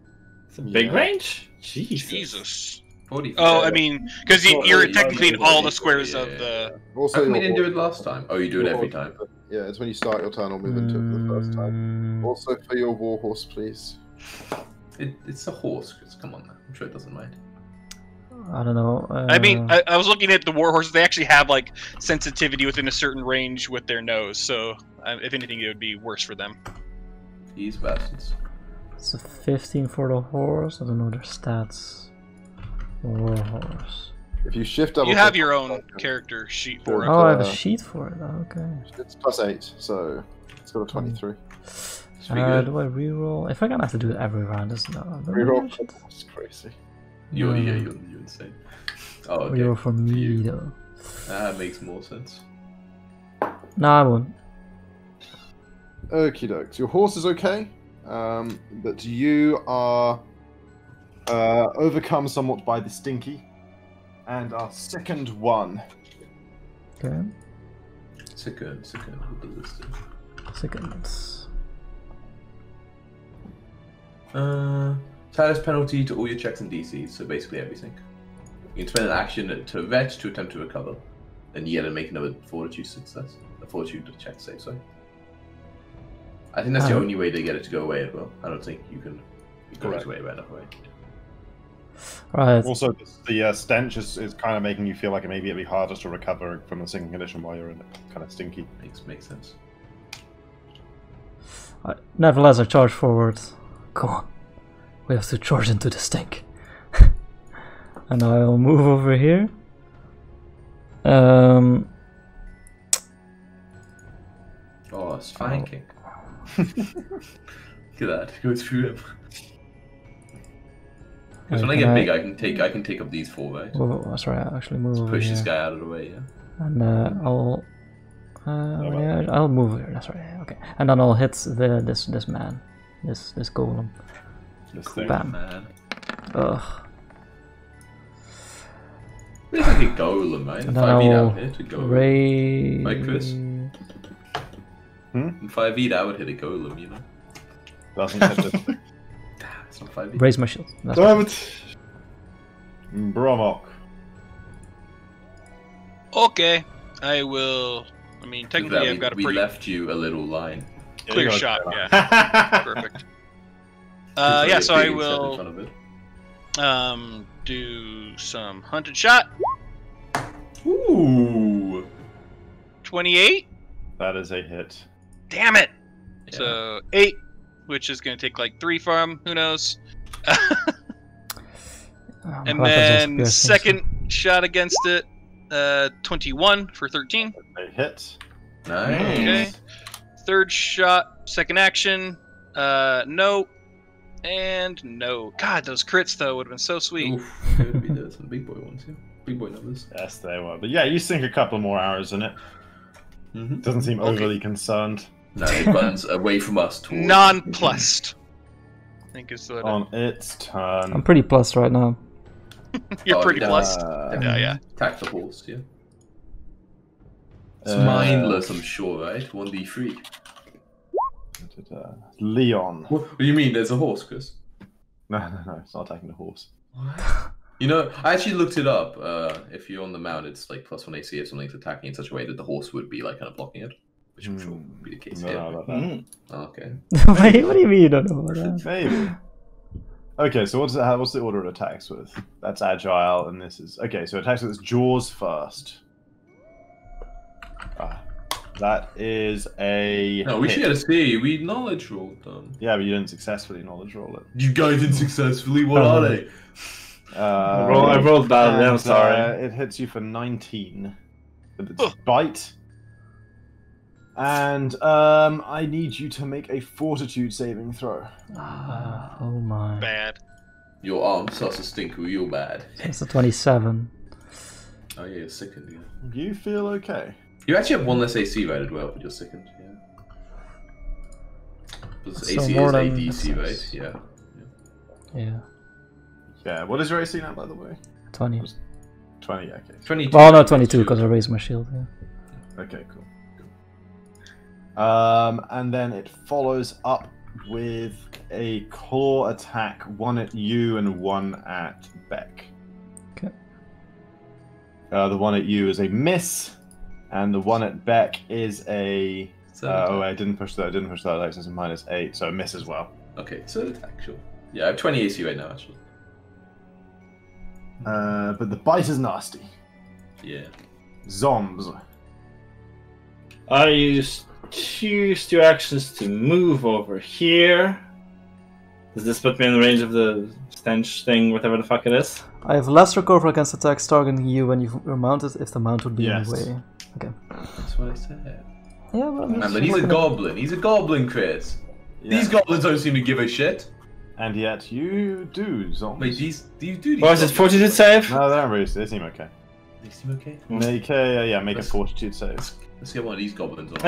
Speaker 6: It's a big range?
Speaker 2: Jesus.
Speaker 4: 40 feet.
Speaker 2: Oh, I mean, because you're technically in all the squares
Speaker 4: Yeah.
Speaker 2: of the...
Speaker 3: Also,
Speaker 4: How come you
Speaker 3: your
Speaker 4: didn't do it last time? Oh, you do it every time.
Speaker 3: Yeah, it's when you start your turn or move into it for the first time.
Speaker 1: Mm,
Speaker 3: Also for your warhorse, please.
Speaker 4: It's a horse, Chris. Come on, man. I'm sure it doesn't mind.
Speaker 1: I don't know.
Speaker 2: I mean, I was looking at the warhorses. They actually have, like, sensitivity within a certain range with their nose. So, if anything, it would be worse for them.
Speaker 4: These bastards.
Speaker 1: it's a 15 for the horse. I don't know their stats. Warhorse.
Speaker 3: If you shift up,
Speaker 2: You have your own character sheet for it.
Speaker 1: Oh, I have a sheet for it. Okay.
Speaker 3: It's +8, so it's got a 23.
Speaker 4: It's pretty good.
Speaker 1: Do I reroll? If I'm gonna have to do it every round, isn't it?
Speaker 3: Reroll. It's crazy.
Speaker 4: You're insane. Oh, okay.
Speaker 1: Reroll for me
Speaker 4: You.
Speaker 1: though.
Speaker 4: That makes more sense.
Speaker 1: No, I won't.
Speaker 3: Okie dokes. Your horse is okay, but you are overcome somewhat by the stinky and are sickened 1.
Speaker 1: Okay.
Speaker 4: Second. What does this do?
Speaker 1: Seconds.
Speaker 4: Status penalty to all your checks and DCs, so basically everything. You can spend an action to vet to attempt to recover, and you get to make another fortitude success. A fortitude check save, sorry. I think that's the only way to get it to go away as well. I don't think you can go
Speaker 3: Correct.
Speaker 4: away right enough way.
Speaker 1: Right.
Speaker 3: Also, the stench is kind of making you feel like maybe it'd be harder to recover from the sinking condition while you're in it. Kind of stinky.
Speaker 4: Makes sense.
Speaker 1: Nevertheless, I charge forward. Come on. We have to charge into the stink. And I'll move over here.
Speaker 4: Oh, it's flanking. Look at that. Go through him. Because when I get big, I can take up these 4, right?
Speaker 1: Oh, that's right. I'll actually move over
Speaker 4: Push
Speaker 1: here.
Speaker 4: this guy out of the way, yeah.
Speaker 1: And I'll move here. That's right. Okay. And then I'll hit this man, this golem.
Speaker 3: This thing.
Speaker 1: Bam.
Speaker 4: Man.
Speaker 1: Ugh.
Speaker 4: It's like a golem, right?
Speaker 1: And
Speaker 4: 5e
Speaker 1: then I'll
Speaker 4: out hit a golem.
Speaker 1: raise.
Speaker 4: Right, Chris? In 5e that would hit a golem, you know.
Speaker 3: Doesn't hit this thing.
Speaker 4: It's not 5e.
Speaker 1: Raise my shield. That's
Speaker 3: Damn
Speaker 1: right.
Speaker 3: it! Bromok.
Speaker 2: Okay, I will. I mean, technically, I've got a
Speaker 4: we
Speaker 2: pretty
Speaker 4: left you a little line.
Speaker 2: clear shot. Yeah, perfect. Yeah, so I
Speaker 4: Big step in
Speaker 2: will
Speaker 4: front of it.
Speaker 2: do some hunted shot.
Speaker 4: Ooh.
Speaker 2: 28.
Speaker 3: That is a hit.
Speaker 2: Damn it.
Speaker 4: Yeah.
Speaker 2: So 8, which is going to take like 3 from who knows. And then second shot against it, 21 for 13.
Speaker 3: A hit.
Speaker 4: Nice.
Speaker 2: Okay. Third shot, second action, no, and no. God, those crits though would have been so sweet.
Speaker 4: Oof. They would be there, some big boy ones, yeah. Big boy numbers.
Speaker 3: Yes, they were. But yeah, you sink a couple more arrows in it.
Speaker 4: Mm-hmm.
Speaker 3: Doesn't seem overly concerned.
Speaker 4: No, it runs away from us towards...
Speaker 2: Nonplussed. I think is what
Speaker 3: On its turn.
Speaker 1: I'm pretty plus right now.
Speaker 2: you're
Speaker 4: Oh,
Speaker 2: pretty
Speaker 4: yeah.
Speaker 2: plussed. Yeah.
Speaker 4: Attack the horse, yeah. It's mindless, I'm sure, right? 1d3.
Speaker 3: Leon.
Speaker 4: What do you mean, there's a horse, Chris?
Speaker 3: No, it's not attacking the horse.
Speaker 4: You know, I actually looked it up. If you're on the mount, it's like +1 AC if something's attacking in such a way that the horse would be like kind of blocking it. Which I'm sure would be the case
Speaker 3: No,
Speaker 4: here.
Speaker 3: no, no, no.
Speaker 4: Oh, okay.
Speaker 1: Wait, what do you mean you don't know about that?
Speaker 3: Maybe. Okay, so what's the order of attacks with? That's agile, and this is okay. So attacks with its jaws first. That is a.
Speaker 4: No, we
Speaker 3: hit.
Speaker 4: should get a C. We knowledge rolled them.
Speaker 3: Yeah, but you didn't successfully knowledge roll it.
Speaker 4: You guys did successfully. What are they?
Speaker 6: I rolled badly. I'm sorry.
Speaker 3: It hits you for 19 with its bite. And I need you to make a fortitude saving throw.
Speaker 1: Oh my.
Speaker 2: Bad.
Speaker 4: Your arm starts to stink real bad.
Speaker 1: It's a 27.
Speaker 4: Oh yeah, you're sickened. Yeah.
Speaker 3: You feel okay.
Speaker 4: You actually have one less AC rated well, but you're sickened. Yeah. Because
Speaker 1: So
Speaker 4: AC
Speaker 1: more
Speaker 4: is
Speaker 1: than
Speaker 4: ADC, right? Yeah.
Speaker 1: Yeah.
Speaker 3: Yeah, what is your AC now, by the way?
Speaker 1: 20.
Speaker 3: 20, okay.
Speaker 4: 22.
Speaker 1: Well, no, 22 because I raised my shield. Yeah.
Speaker 3: Okay, cool. And then it follows up with a claw attack, one at you and one at Beck.
Speaker 1: Okay.
Speaker 3: The one at you is a miss, and the one at Beck is a. I didn't push that. I didn't push that. Like, it's a -8, so a miss as well.
Speaker 4: Okay, so attack, sure. Yeah, I have 20 AC right now, actually.
Speaker 3: But the bite is nasty.
Speaker 4: Yeah.
Speaker 3: Zombs.
Speaker 6: I used 2 actions to move over here. Does this put me in the range of the stench thing, whatever the fuck it is?
Speaker 1: I have less recover against attacks targeting you when you're mounted if the mount would be in the way. Okay.
Speaker 4: That's what I said.
Speaker 1: Yeah, but
Speaker 4: Man, but he's a goblin. He's a goblin, Chris.
Speaker 3: Yeah.
Speaker 4: These goblins don't seem to give a shit.
Speaker 3: And yet you do, zombies.
Speaker 4: Wait, these do.
Speaker 6: What is it, fortitude save?
Speaker 3: No, they don't really. They seem okay.
Speaker 4: They seem okay.
Speaker 3: Make a fortitude save.
Speaker 4: Let's get one of these goblins on.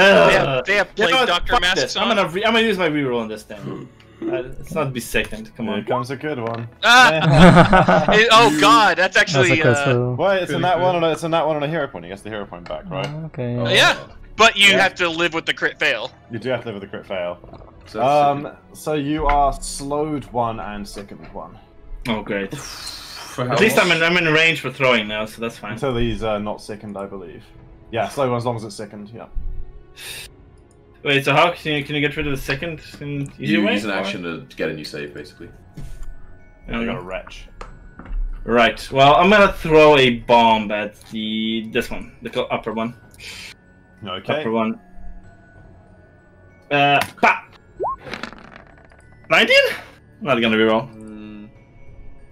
Speaker 2: They have plague doctor
Speaker 6: fuck
Speaker 2: masks
Speaker 6: this.
Speaker 2: on.
Speaker 6: I'm gonna use my reroll on this thing. Let's not be second. Come
Speaker 3: Here
Speaker 6: on.
Speaker 3: comes a good one.
Speaker 2: Ah! Oh god, that's actually.
Speaker 1: That's a critical.
Speaker 3: Wait, it's a nat one. It's a nat one on a hero point. He gets the hero point back, right?
Speaker 1: Okay.
Speaker 4: Oh.
Speaker 2: Yeah, but you have to live with the crit fail.
Speaker 3: You do have to live with the crit fail.
Speaker 4: So
Speaker 3: So you are slowed 1 and sickened 1
Speaker 6: Oh great.
Speaker 4: for how
Speaker 6: At least
Speaker 4: long?
Speaker 6: I'm in range for throwing now, so that's fine.
Speaker 3: until he's not sickened, I believe. Yeah, slowed 1 as long as it's sickened. Yeah.
Speaker 6: Wait, so how can you get rid of the second in easy
Speaker 4: You
Speaker 6: way?
Speaker 4: use an action to get a new save, basically.
Speaker 3: I got a wretch.
Speaker 6: Right. Well, I'm gonna throw a bomb at this one, the upper one.
Speaker 3: Okay.
Speaker 6: Upper one. Bah! 19? Not gonna reroll.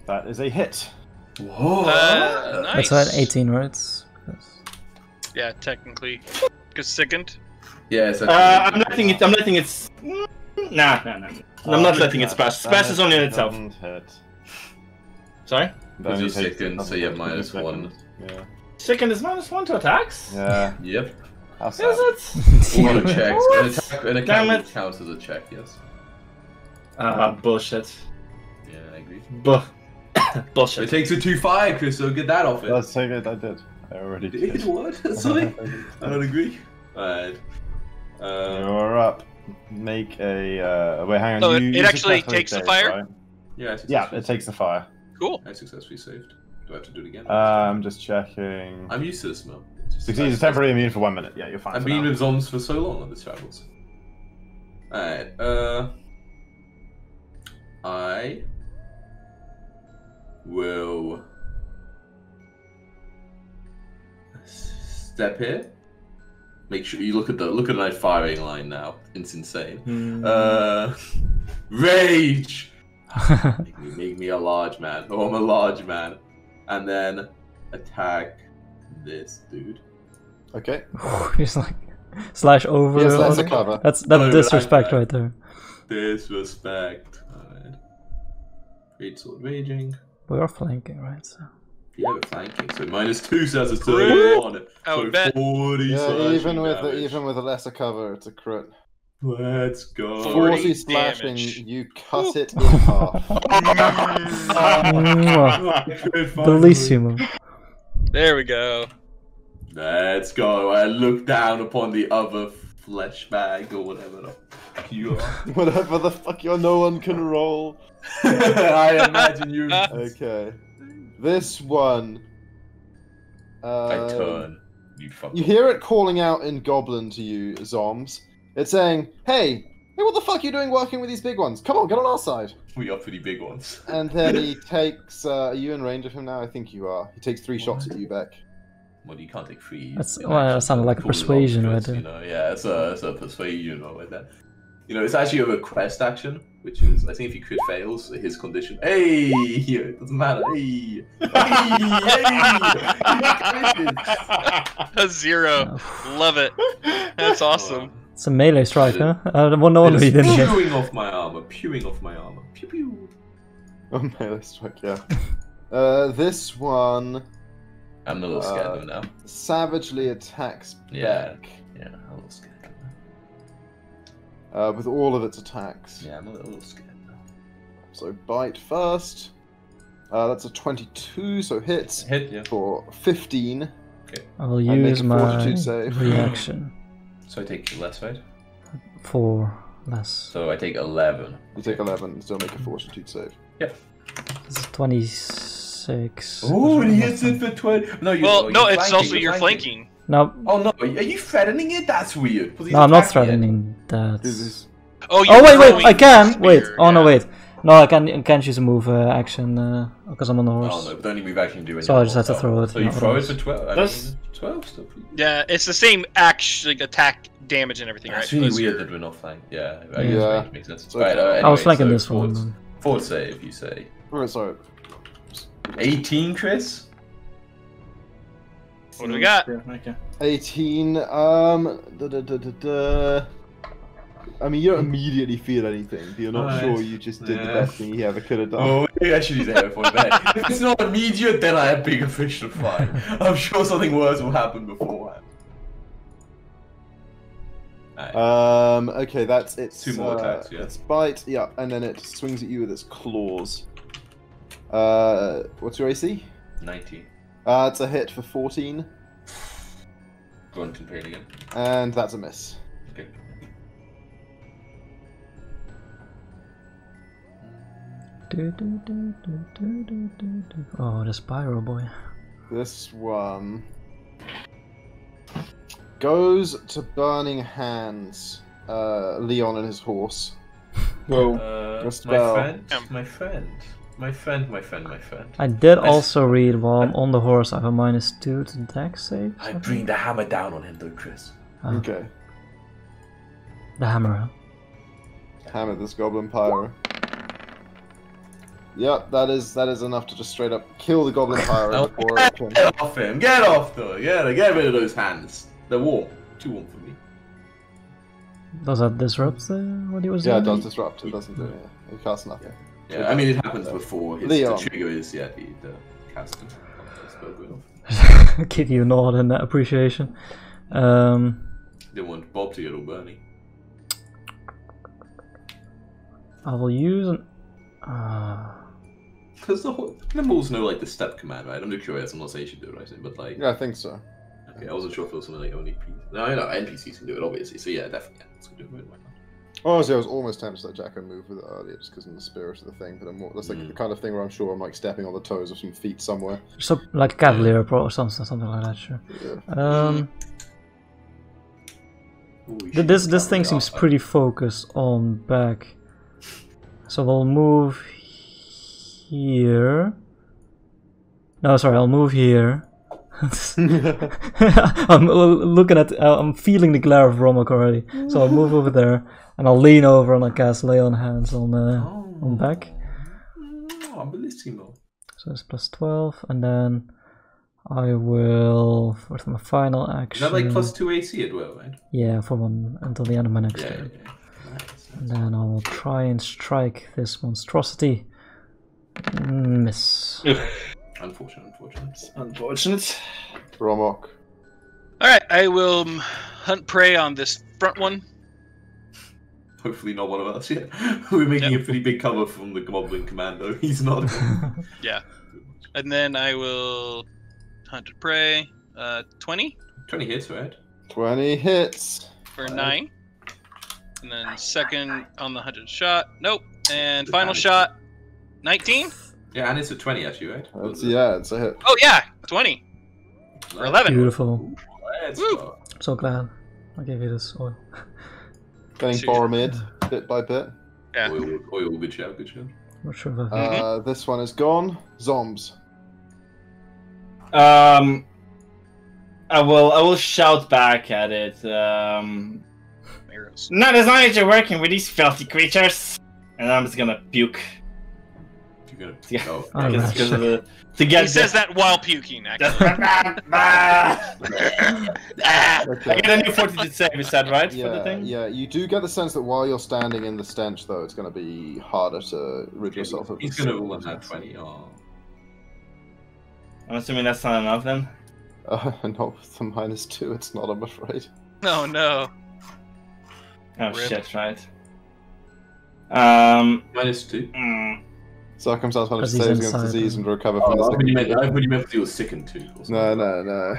Speaker 3: That is a hit.
Speaker 4: Whoa!
Speaker 2: Nice.
Speaker 1: That's at 18, right? Yes.
Speaker 2: Yeah, technically. Because sickened.
Speaker 4: Yeah, it's
Speaker 6: I'm letting it. Nah. I'm not letting it splash. Splash is only in itself.
Speaker 3: Doesn't hit.
Speaker 6: Sorry.
Speaker 4: Because you're
Speaker 3: Doesn't
Speaker 4: sickened, so you have
Speaker 3: doesn't hit
Speaker 4: -1.
Speaker 3: Yeah.
Speaker 6: Second is -1 to attacks.
Speaker 3: Yeah.
Speaker 4: Yep.
Speaker 3: How
Speaker 6: Is
Speaker 3: sad.
Speaker 6: it?
Speaker 4: All the checks.
Speaker 6: What?
Speaker 4: An
Speaker 6: Damn
Speaker 4: attack
Speaker 6: it.
Speaker 4: counts as a check, yes.
Speaker 6: Bullshit.
Speaker 4: Yeah, I agree. It
Speaker 6: Bullshit.
Speaker 4: takes it too far, Chris, so get that off it.
Speaker 3: Let's take it. I did. I already did.
Speaker 4: What? Sorry? I don't agree. Alright.
Speaker 3: You're up. Make a. Wait, hang on.
Speaker 2: Oh,
Speaker 3: you
Speaker 2: it actually
Speaker 3: successfully
Speaker 2: takes the
Speaker 3: saved,
Speaker 2: fire?
Speaker 3: right?
Speaker 4: Yeah,
Speaker 3: Yeah, it takes the fire.
Speaker 2: Cool.
Speaker 4: I successfully saved. Do I have to do it again?
Speaker 3: I'm just checking.
Speaker 4: I'm used to this now.
Speaker 3: Succeeds temporarily immune for 1 minute. Yeah, you're fine.
Speaker 4: I've
Speaker 3: for
Speaker 4: been
Speaker 3: now.
Speaker 4: with zombies for so long on this travels. Alright, I will step here. Make sure you look at my firing line now. It's insane. Rage! Make me a large man. Oh, I'm a large man. And then attack this dude.
Speaker 3: Okay.
Speaker 1: He's like slash over.
Speaker 3: Yes, that's a cover.
Speaker 1: That's
Speaker 4: Oh,
Speaker 1: disrespect
Speaker 4: right.
Speaker 1: right there.
Speaker 4: Disrespect. Alright. Great sword raging.
Speaker 1: We are flanking, right? So.
Speaker 4: Yeah, we're flanking. So -2 says it's 31.
Speaker 2: I would
Speaker 4: So
Speaker 2: bet.
Speaker 4: 40
Speaker 3: Yeah,
Speaker 4: slashing damage.
Speaker 3: even with a lesser cover, it's a crit.
Speaker 4: Let's go.
Speaker 3: 40 slashing,
Speaker 2: damage.
Speaker 3: you cut it in half.
Speaker 1: Bellissimo.
Speaker 2: There we go.
Speaker 4: Let's go. I look down upon the other flesh bag or whatever the fuck you are.
Speaker 3: Whatever the fuck no one can roll.
Speaker 4: I imagine you.
Speaker 3: Okay. This one.
Speaker 4: I turn. You fuck.
Speaker 3: You hear it calling out in Goblin to you, Zoms. It's saying, hey, what the fuck are you doing working with these big ones? Come on, get on our side.
Speaker 4: We are pretty big ones.
Speaker 3: And then he takes, are you in range of him now? I think you are. He takes 3 shots at you, Beck.
Speaker 4: Well, you can't take 3.
Speaker 1: That's well, that sounded like a persuasion right there.
Speaker 4: You know, yeah, it's a persuasion or like that. You know, it's actually a request action, which is, I think if he crit fails, his condition. Hey, it doesn't matter. Hey,
Speaker 2: A 0. Love it. That's awesome.
Speaker 1: It's a melee strike, huh? No wonder he didn't hit.
Speaker 4: Pewing off my armor. Pewing off my armor. Pew pew.
Speaker 3: Oh, melee strike, yeah. This one.
Speaker 4: I'm a little scared of him now.
Speaker 3: Savagely attacks back.
Speaker 4: Yeah, I'm a little scared.
Speaker 3: With all of its attacks.
Speaker 4: Yeah, I'm a little scared now.
Speaker 3: So bite first. That's a 22, so hits.
Speaker 4: Hit, yeah.
Speaker 3: For 15.
Speaker 4: Okay.
Speaker 1: I will use my
Speaker 3: fortitude save.
Speaker 1: reaction.
Speaker 4: So I take less, right?
Speaker 1: 4 less.
Speaker 4: So I take 11.
Speaker 3: You take 11 and still make a fortitude save.
Speaker 4: Yep.
Speaker 1: This is 26.
Speaker 4: Oh, and he hits it for 20. No,
Speaker 2: it's also you're flanking.
Speaker 1: No.
Speaker 4: Oh no, are you threatening it? That's weird.
Speaker 1: No, I'm not threatening that.
Speaker 2: Oh,
Speaker 1: wait, I can!
Speaker 2: Spear,
Speaker 1: wait, oh no, wait. No, I can't use a move action because I'm on the horse.
Speaker 4: Oh no, but the only move action do
Speaker 1: So I just have to throw it.
Speaker 4: So you throw it for 12? I mean, 12 still pretty...
Speaker 2: Yeah, it's the same action, like attack damage and everything, right?
Speaker 4: It's really weird that we're not flanking. Yeah, I guess it makes sense.
Speaker 3: So, right,
Speaker 1: I was flanking this one.
Speaker 4: Forward save, you say.
Speaker 3: Oh, sorry.
Speaker 4: 18, Chris?
Speaker 2: What do we got?
Speaker 3: 18. I mean, you don't immediately feel anything, but you're not sure you just did the best thing you ever could have done.
Speaker 4: Oh, maybe I should use a hero point there. If it's not immediate, then I have bigger fish to fry. I'm sure something worse will happen beforehand.
Speaker 3: Okay, that's its
Speaker 4: 2 more attacks, yeah.
Speaker 3: Its bite, yeah, and then it swings at you with its claws. What's your AC?
Speaker 4: 19.
Speaker 3: It's a hit for 14.
Speaker 4: Grunt and pain again.
Speaker 3: And that's a miss.
Speaker 4: Okay.
Speaker 1: Oh, the Spyro boy.
Speaker 3: This one goes to Burning Hands. Leon and his horse.
Speaker 4: Whoa. My friend.
Speaker 1: I did also read while I'm on the horse I have a -2 to dex save.
Speaker 4: I bring the hammer down on him though, Chris.
Speaker 3: Okay.
Speaker 1: The hammer.
Speaker 3: Hammer this goblin pyro. Yep, that is enough to just straight up kill the goblin pyro before it can...
Speaker 4: Get off him! Get off though! Get rid of those hands. They're warm. Too warm for me.
Speaker 1: Does that disrupt what he was doing?
Speaker 3: Yeah, it does disrupt. It doesn't do it. It casts nothing.
Speaker 4: Yeah, I mean it happens before his
Speaker 3: Leon.
Speaker 4: the trigger is the cast.
Speaker 1: Give you a nod in that appreciation.
Speaker 4: Didn't want Bob to get all Bernie.
Speaker 1: I will use an.
Speaker 4: Because the animals know like the step command, right? I'm just curious. I'm not saying you should do it, right? But like.
Speaker 3: Yeah, I think so.
Speaker 4: Okay, I wasn't sure if it was something like only NPCs. No, I know NPCs can do it, obviously. So yeah, definitely. Yeah, let's go do it. Why not?
Speaker 3: Honestly, I was almost tempted to let Jacko move with it earlier, just because of the spirit of the thing. But that's like the kind of thing where I'm sure I'm like stepping on the toes of some feet somewhere.
Speaker 1: So like a cavalier pro or something like that. Sure.
Speaker 3: Yeah.
Speaker 1: This thing seems pretty focused on back. So we'll move here. No, sorry, I'll move here. I'm looking at. I'm feeling the glare of Romok already. So I'll move over there, and I'll lean over and I'll cast Lay on Hands on back.
Speaker 4: Oh, bellissimo.
Speaker 1: So it's +12, and then I will for my final action.
Speaker 4: Is that like +2 AC as well, right?
Speaker 1: Yeah, for one until the end of my next turn.
Speaker 4: Yeah. Nice.
Speaker 1: And then I will try and strike this monstrosity. Miss.
Speaker 6: Unfortunate.
Speaker 3: Romok.
Speaker 2: Alright, I will hunt prey on this front one.
Speaker 4: Hopefully not one of us yet. We're making a pretty big cover from the Goblin Commando. He's not.
Speaker 2: Yeah. And then I will hunt prey. 20?
Speaker 4: 20 hits, right?
Speaker 3: 20 hits.
Speaker 2: For 9. And then second on the hunted shot. Nope. And final shot. 19?
Speaker 4: Yeah, and it's a 20 actually, right?
Speaker 3: It's a hit.
Speaker 2: Oh yeah, 20. Or 11.
Speaker 1: Beautiful.
Speaker 4: Let's
Speaker 2: Woo.
Speaker 4: go.
Speaker 1: I'm so glad I gave you this oil.
Speaker 3: Getting Boromid bit by bit.
Speaker 2: Yeah.
Speaker 4: Oil, good shout.
Speaker 1: Not sure if I...
Speaker 3: This one is gone. Zombs.
Speaker 6: I will shout back at it.
Speaker 2: Arrows.
Speaker 6: Not as long as you're working with these filthy creatures. And I'm just gonna puke.
Speaker 4: You're gonna
Speaker 6: Yeah.
Speaker 4: go.
Speaker 6: Because of the, to get
Speaker 2: He says that while puking, actually.
Speaker 6: I get a new fortitude save, is that right? For the
Speaker 3: Yeah,
Speaker 6: thing?
Speaker 3: yeah. You do get the sense that while you're standing in the stench, though, it's going to be harder to rid yourself of.
Speaker 4: He's
Speaker 3: the
Speaker 4: gonna roll on
Speaker 3: stench.
Speaker 4: that 20. Oh.
Speaker 6: I'm assuming that's not enough then.
Speaker 3: Not with the -2. It's not. I'm afraid.
Speaker 2: No, no.
Speaker 6: Oh
Speaker 2: Rip.
Speaker 6: shit, right.
Speaker 4: -2.
Speaker 3: Circumstance managed to
Speaker 1: Because he's
Speaker 3: save against
Speaker 1: inside,
Speaker 3: disease
Speaker 1: huh?
Speaker 3: and recover
Speaker 4: Oh,
Speaker 3: from the
Speaker 4: I thought you meant,
Speaker 3: sickness.
Speaker 4: he was sickened too. or something.
Speaker 3: No.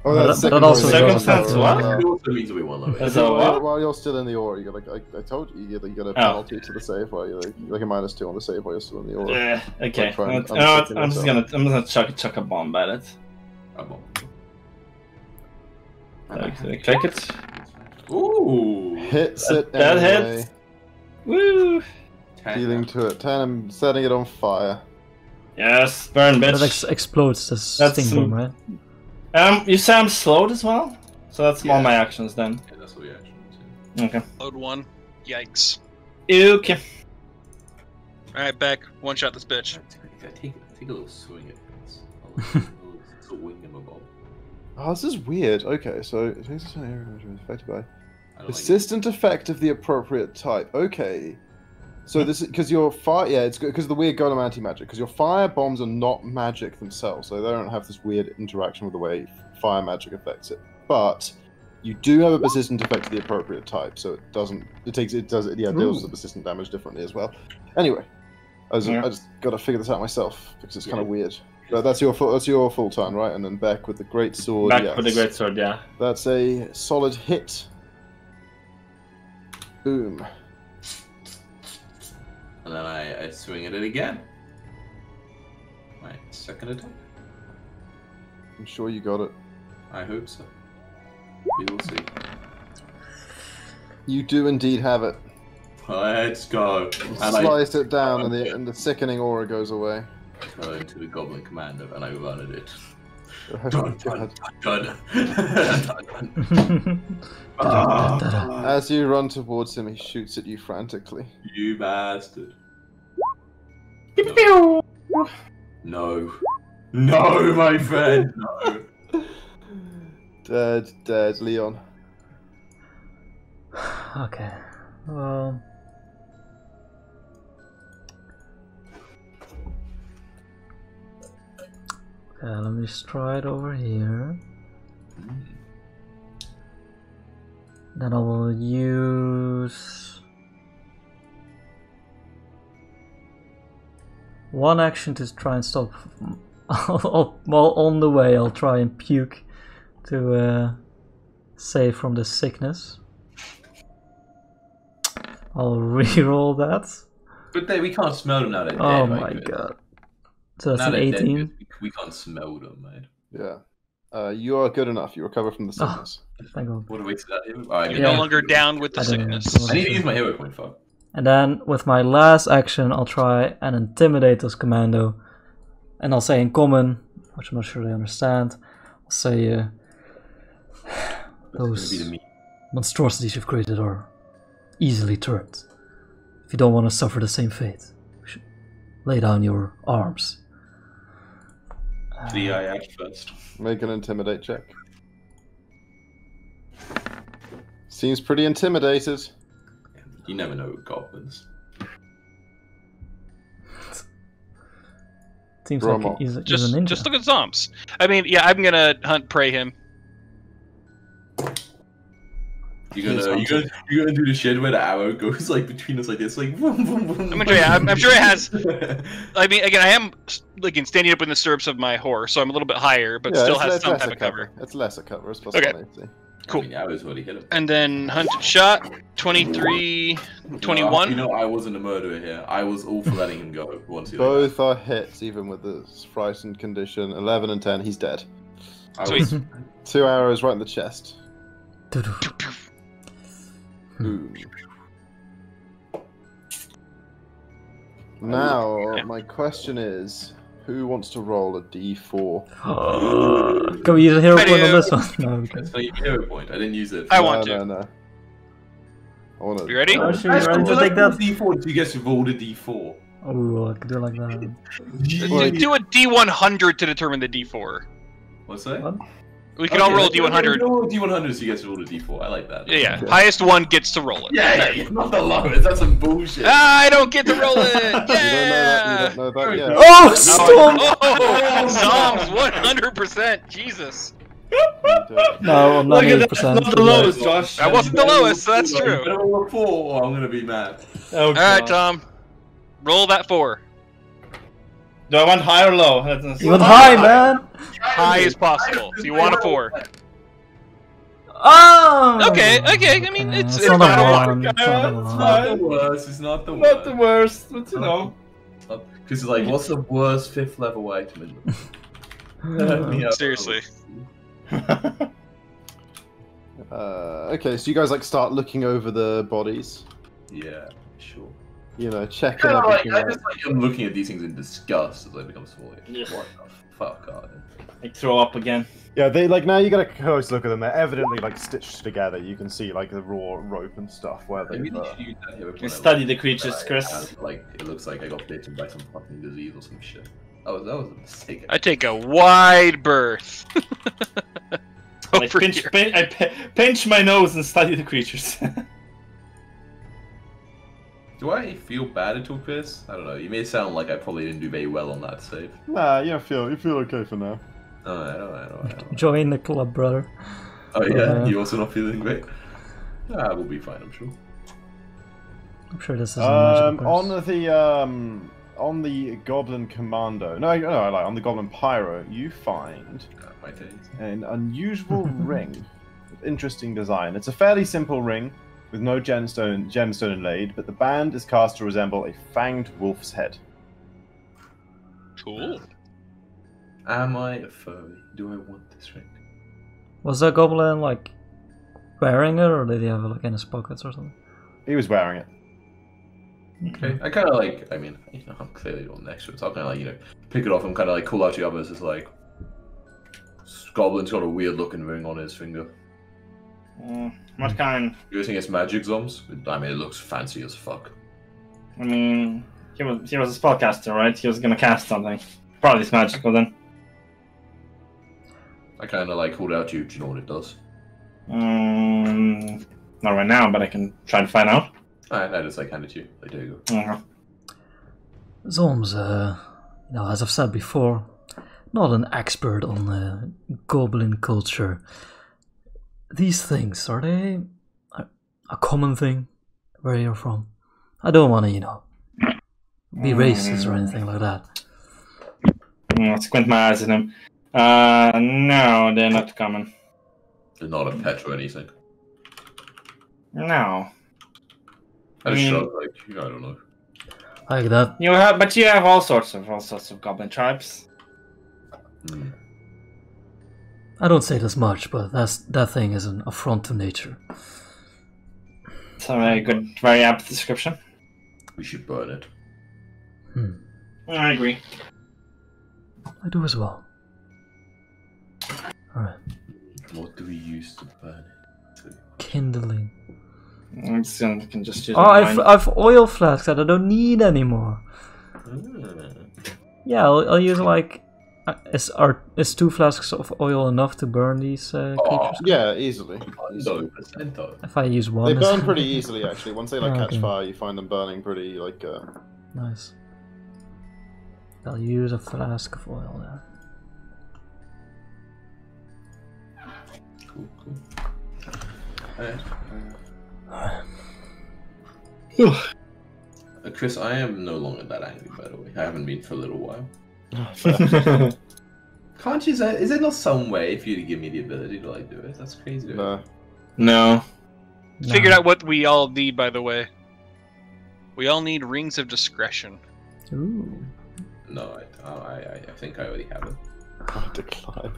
Speaker 3: Oh,
Speaker 1: But
Speaker 3: that's
Speaker 1: that
Speaker 3: second
Speaker 1: also
Speaker 3: roll,
Speaker 1: goes
Speaker 6: Circumstance
Speaker 3: you
Speaker 6: what?
Speaker 3: gotta-
Speaker 4: It also means we won lower.
Speaker 6: Is that what?
Speaker 3: While you're still in the aura, you gotta. I told you, you get a penalty to the save while you're like a -2 on the save while you're still in the aura.
Speaker 6: Yeah, okay.
Speaker 3: Like, try and
Speaker 6: I'm just
Speaker 3: unstick
Speaker 6: gonna chuck a bomb at it.
Speaker 4: I'm on.
Speaker 6: Click it.
Speaker 4: Ooh.
Speaker 3: Hits it
Speaker 6: That
Speaker 3: anyway.
Speaker 6: hits. Woo!
Speaker 3: Dealing to it. 10 and setting it on fire.
Speaker 6: Yes, burn,
Speaker 1: That
Speaker 6: bitch.
Speaker 1: explodes this
Speaker 6: That's
Speaker 1: sting bomb, right?
Speaker 6: You say I'm slowed as well? So that's all
Speaker 4: Yeah.
Speaker 6: my actions then.
Speaker 4: Yeah, that's all your actions.
Speaker 6: Okay.
Speaker 2: Load 1. Yikes.
Speaker 6: Okay.
Speaker 2: Alright, back. One shot this bitch.
Speaker 4: Take a little swing at this. A little swing him a ball.
Speaker 3: Oh, this is weird. Okay, so it takes a area which is affected by
Speaker 4: I don't like it.
Speaker 3: persistent effect of the appropriate type. Okay. So this is because your fire, yeah, it's because of the weird golem anti-magic. Because your fire bombs are not magic themselves, so they don't have this weird interaction with the way fire magic affects it. But you do have a persistent effect of the appropriate type, so it doesn't. It deals with the persistent damage differently as well. Anyway, I just got to figure this out myself because it's kind of weird. But that's your full turn, right? And then Beck with the great sword.
Speaker 6: Back
Speaker 3: yes.
Speaker 6: with the great sword, yeah.
Speaker 3: That's a solid hit. Boom.
Speaker 4: And then I swing at it again. My second attack.
Speaker 3: I'm sure you got it.
Speaker 4: I hope so. We will see.
Speaker 3: You do indeed have it.
Speaker 4: Let's go. And
Speaker 3: Sliced it down, and the sickening aura goes away.
Speaker 4: I go into the Goblin Commander and I run at it.
Speaker 3: Oh,
Speaker 4: Dun,
Speaker 3: God.
Speaker 4: dun, dun.
Speaker 3: As you run towards him, he shoots at you frantically.
Speaker 4: You bastard. No. No, my friend, no.
Speaker 3: Dead, Leon.
Speaker 1: Okay. Well. Okay, let me just try it over here. Then I will use one action to try and stop. While on the way, I'll try and puke to save from the sickness. I'll re-roll that.
Speaker 4: But we can't smell them now. They're
Speaker 1: Oh
Speaker 4: dead,
Speaker 1: my
Speaker 4: right?
Speaker 1: god. So that's
Speaker 4: Now
Speaker 1: an
Speaker 4: they're dead,
Speaker 1: 18.
Speaker 4: we can't smell them, mate.
Speaker 3: Yeah. You are good enough. You recover from the sickness.
Speaker 1: Thank god.
Speaker 4: What a waste of that. Alright,
Speaker 2: You're
Speaker 1: Yeah.
Speaker 2: no longer down with the
Speaker 1: I don't know.
Speaker 2: sickness.
Speaker 4: I need to use my hero point, fuck.
Speaker 1: And then with my last action, I'll try and intimidate this commando. And I'll say in common, which I'm not sure they understand. I'll say,
Speaker 4: That's gonna be
Speaker 1: those
Speaker 4: the meat.
Speaker 1: monstrosities you've created are easily turned. If you don't want to suffer the same fate, you should lay down your arms.
Speaker 4: The I act first.
Speaker 3: Make an intimidate check. Seems pretty intimidated.
Speaker 4: You never know with goblins.
Speaker 1: Seems
Speaker 3: Romo.
Speaker 1: like he's a
Speaker 2: Just
Speaker 1: ninja.
Speaker 2: look at Zomps. I mean, yeah, I'm gonna hunt prey him.
Speaker 4: You're gonna do the shit where the arrow goes like between us like this, like vroom, vroom, vroom.
Speaker 2: I'm sure it has. I mean, again, I am like standing up in the stirrups of my horse, so I'm a little bit higher, but still has some type of cover.
Speaker 3: It's lesser cover. It's plus
Speaker 2: Okay.
Speaker 3: 180.
Speaker 2: Cool.
Speaker 4: I mean, the arrow's already hit him.
Speaker 2: And then hunted shot, 23, 21.
Speaker 4: You know, I wasn't a murderer here. I was all for letting him go once he
Speaker 3: Both are hits, even with the frightened condition. 11 and 10, he's dead.
Speaker 4: I was,
Speaker 3: 2 arrows right in the chest.
Speaker 1: Doo-doo.
Speaker 3: Boom. Now,
Speaker 2: Yeah.
Speaker 3: my question is, Who wants to roll a d4?
Speaker 1: Can we use a hero
Speaker 2: I
Speaker 1: point on
Speaker 2: do.
Speaker 1: this one? No, okay.
Speaker 4: It's like a hero point. I didn't use it.
Speaker 2: I want to.
Speaker 3: No. I want to.
Speaker 2: You ready?
Speaker 1: Oh, sure, you
Speaker 4: Actually,
Speaker 1: ready to
Speaker 4: when
Speaker 1: take
Speaker 4: I roll
Speaker 1: that?
Speaker 4: a D4, do you get to roll a D4?
Speaker 1: Oh, I could do it like that.
Speaker 2: Do a D100 to determine the D4.
Speaker 4: What's that?
Speaker 1: What?
Speaker 2: We can all roll a D100.
Speaker 4: Roll a D100 so you get to roll a D4. I like that.
Speaker 2: Yeah.
Speaker 3: Okay.
Speaker 2: Highest one gets to roll it.
Speaker 4: Yeah, not the lowest. That's some bullshit.
Speaker 2: I don't get to roll it.
Speaker 3: You
Speaker 2: Yeah.
Speaker 3: don't know that yet.
Speaker 1: Oh, storm!
Speaker 2: Oh, Psalms 100%. Jesus.
Speaker 1: No, I'm not
Speaker 6: Look at that.
Speaker 1: 80%.
Speaker 6: Not the lowest, Josh.
Speaker 2: That wasn't the lowest, so that's true.
Speaker 4: Better roll a 4 or I'm gonna be mad.
Speaker 6: Oh,
Speaker 2: All right,
Speaker 6: God.
Speaker 2: Tom. Roll that 4.
Speaker 6: Do I want high or low? That's-
Speaker 1: You went high, man!
Speaker 2: High as possible. So you want a 4.
Speaker 1: Oh!
Speaker 2: Okay. I mean, it's
Speaker 1: not
Speaker 2: not
Speaker 1: a
Speaker 2: a lot.
Speaker 1: one. It's not a
Speaker 6: It's
Speaker 1: one.
Speaker 6: fine.
Speaker 4: Not the worst. It's not the worst.
Speaker 6: Not the worst, but you know.
Speaker 4: Because like, what's the worst 5th level item in them? Yeah.
Speaker 2: Seriously.
Speaker 3: Okay, so you guys like start looking over the bodies.
Speaker 4: Yeah, sure.
Speaker 3: You know, checking
Speaker 4: Kind of like,
Speaker 3: everything
Speaker 4: I
Speaker 3: out.
Speaker 4: just like I'm looking at these things in disgust as they become smaller.
Speaker 6: Yeah.
Speaker 4: What the fuck are they?
Speaker 6: I throw up again.
Speaker 3: Yeah, they like now you get a close look at them. They're evidently like stitched together. You can see like the raw rope and stuff where
Speaker 4: Maybe
Speaker 3: they've.
Speaker 4: they should use that here.
Speaker 6: You study the creatures, Chris.
Speaker 4: Like it looks like I got bitten by some fucking disease or some shit. That was a mistake.
Speaker 2: I take a wide berth.
Speaker 6: I
Speaker 2: Over here.
Speaker 6: pinch my nose and study the creatures.
Speaker 4: Do I feel bad at all, Chris? I don't know. You may sound like I probably didn't do very well on that save.
Speaker 3: Nah, you feel okay for now.
Speaker 4: Alright.
Speaker 1: Join the club, brother.
Speaker 4: Oh yeah, you also not feeling great? Ah, we'll be fine, I'm sure.
Speaker 1: I'm sure this is a magical
Speaker 3: On the Goblin Commando, on the Goblin Pyro, you find
Speaker 4: My taste.
Speaker 3: an unusual ring with interesting design. It's a fairly simple ring with no gemstone inlaid, but the band is cast to resemble a fanged wolf's head.
Speaker 2: Cool.
Speaker 4: Am I a furry? Do I want this ring?
Speaker 1: Was that goblin like wearing it, or did he have it like in his pockets or something?
Speaker 3: He was wearing it.
Speaker 4: Okay. I kind of like, I mean, you know, I'm clearly on next to it, so I'll kind of like, you know, pick it off and kind of like call out the others as like, Goblin's got a weird looking ring on his finger.
Speaker 6: What kind?
Speaker 4: You guys think it's magic zombs? I mean, it looks fancy as fuck.
Speaker 6: I mean, he was a spellcaster, right? He was gonna cast something. Probably it's magical then.
Speaker 4: I kind of like hold out to you. Do you know what it does?
Speaker 6: Not right now, but I can try to find out.
Speaker 4: Alright, I just like hand it to you. Like, there you go.
Speaker 6: Uh-huh.
Speaker 1: Zom's, as I've said before, not an expert on goblin culture. These things, are they a common thing where you're from? I don't want to, be racist or anything like that.
Speaker 6: I'll squint my eyes at him. No, they're not common.
Speaker 4: They're not a pet or anything.
Speaker 6: No.
Speaker 4: I just shrug, like, I don't know.
Speaker 1: Like that.
Speaker 6: You have all sorts of goblin tribes.
Speaker 4: Hmm.
Speaker 1: I don't say this much, but that thing is an affront to nature.
Speaker 6: It's a very good, very apt description.
Speaker 4: We should burn it.
Speaker 6: I agree.
Speaker 1: I do as well. Alright.
Speaker 4: What do we use to burn it?
Speaker 1: Kindling.
Speaker 6: I'm just gonna can just use
Speaker 1: Oh,
Speaker 6: mine.
Speaker 1: I've oil flasks that I don't need anymore. Yeah, I'll use like... Is 2 flasks of oil enough to burn these creatures?
Speaker 3: Yeah, easily.
Speaker 1: If I use one...
Speaker 3: They
Speaker 1: it's-
Speaker 3: burn pretty easily, actually. Once they catch
Speaker 1: Okay.
Speaker 3: fire, you find them burning pretty
Speaker 1: Nice. I'll use a flask of oil there.
Speaker 4: Cool. Chris, I am no longer that angry, by the way. I haven't been for a little while. Can't you? Is there not some way for you to give me the ability to like do it? That's crazy.
Speaker 3: No.
Speaker 6: No.
Speaker 2: Figured out what we all need, by the way. We all need rings of discretion.
Speaker 1: Ooh.
Speaker 4: No, I think I already have it.
Speaker 3: Decline.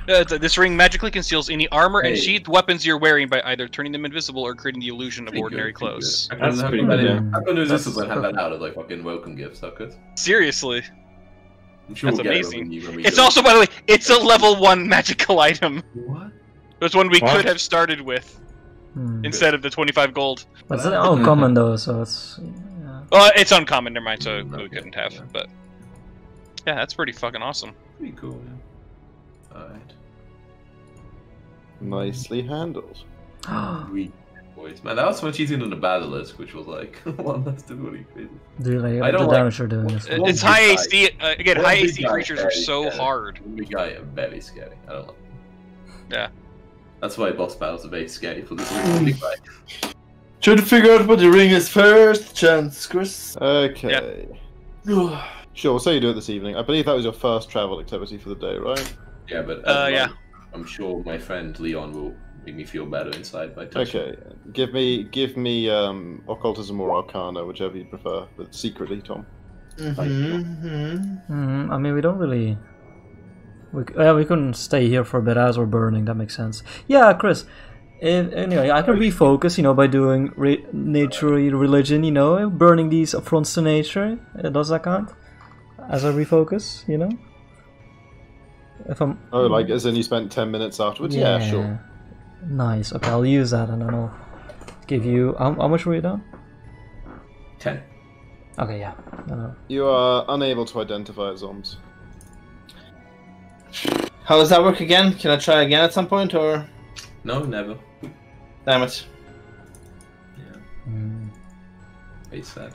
Speaker 2: This ring magically conceals any armor and
Speaker 4: Hey.
Speaker 2: sheathed weapons you're wearing by either turning them invisible or creating the illusion of
Speaker 4: Pretty
Speaker 2: ordinary
Speaker 4: good, pretty
Speaker 2: clothes.
Speaker 4: good.
Speaker 6: That's
Speaker 4: I
Speaker 6: pretty
Speaker 4: couldn't
Speaker 6: good,
Speaker 4: have
Speaker 1: yeah.
Speaker 4: I couldn't resist
Speaker 1: That's
Speaker 4: and hand that out as like fucking welcome gifts. How good?
Speaker 2: Seriously.
Speaker 4: I'm sure
Speaker 2: That's
Speaker 4: we'll
Speaker 2: amazing.
Speaker 4: Get it when we
Speaker 2: It's
Speaker 4: go.
Speaker 2: also, by the way, it's a level 1 magical item.
Speaker 4: What?
Speaker 2: There's one we
Speaker 6: What?
Speaker 2: could have started with instead of the 25 gold.
Speaker 1: But it's uncommon though, so it's. Yeah.
Speaker 2: Well, it's uncommon, never mind, so we couldn't have.
Speaker 4: Yeah.
Speaker 2: But yeah, that's pretty fucking awesome.
Speaker 4: Pretty cool. Yeah. All right.
Speaker 3: Nicely handled.
Speaker 4: We boys, man, that was much easier than the Basilisk, which was like one less difficulty.
Speaker 1: Do you like
Speaker 4: I don't
Speaker 1: the
Speaker 4: like-
Speaker 1: damage you're doing? Is
Speaker 4: One
Speaker 2: It's
Speaker 4: big
Speaker 2: high
Speaker 4: guy.
Speaker 2: AC. Again,
Speaker 4: One
Speaker 2: high
Speaker 4: big
Speaker 2: AC
Speaker 4: guy,
Speaker 2: creatures are
Speaker 4: very
Speaker 2: so
Speaker 4: scary.
Speaker 2: hard.
Speaker 4: One big guy are very scary. I don't like them.
Speaker 2: Yeah.
Speaker 4: That's why boss battles are very scary for this one big guy.
Speaker 6: Try to figure out what the ring is first, chance, Chris.
Speaker 3: Okay. Sure, so you do it this evening. I believe that was your first travel activity for the day, right?
Speaker 4: Yeah, but
Speaker 2: Yeah.
Speaker 4: I'm sure my friend Leon will make me feel better inside by touching.
Speaker 3: Okay. Give me occultism or arcana, whichever you prefer, but secretly, Tom.
Speaker 6: Mm-hmm.
Speaker 1: I mean, we don't really. We couldn't stay here for a bit as we're burning. That makes sense. Yeah, Chris. Anyway, I can refocus, by doing nature religion. Burning these affronts to nature. Does that count as a refocus? If I'm.
Speaker 3: Oh, like as in you spent 10 minutes afterwards? Yeah, sure.
Speaker 1: Nice. Okay, I'll use that, and then I'll give you. How much were you down?
Speaker 4: 10.
Speaker 1: Okay, yeah.
Speaker 3: You are unable to identify zombies.
Speaker 6: How does that work again? Can I try again at some point, or?
Speaker 4: No, never.
Speaker 6: Damn it.
Speaker 4: Yeah. Very sad.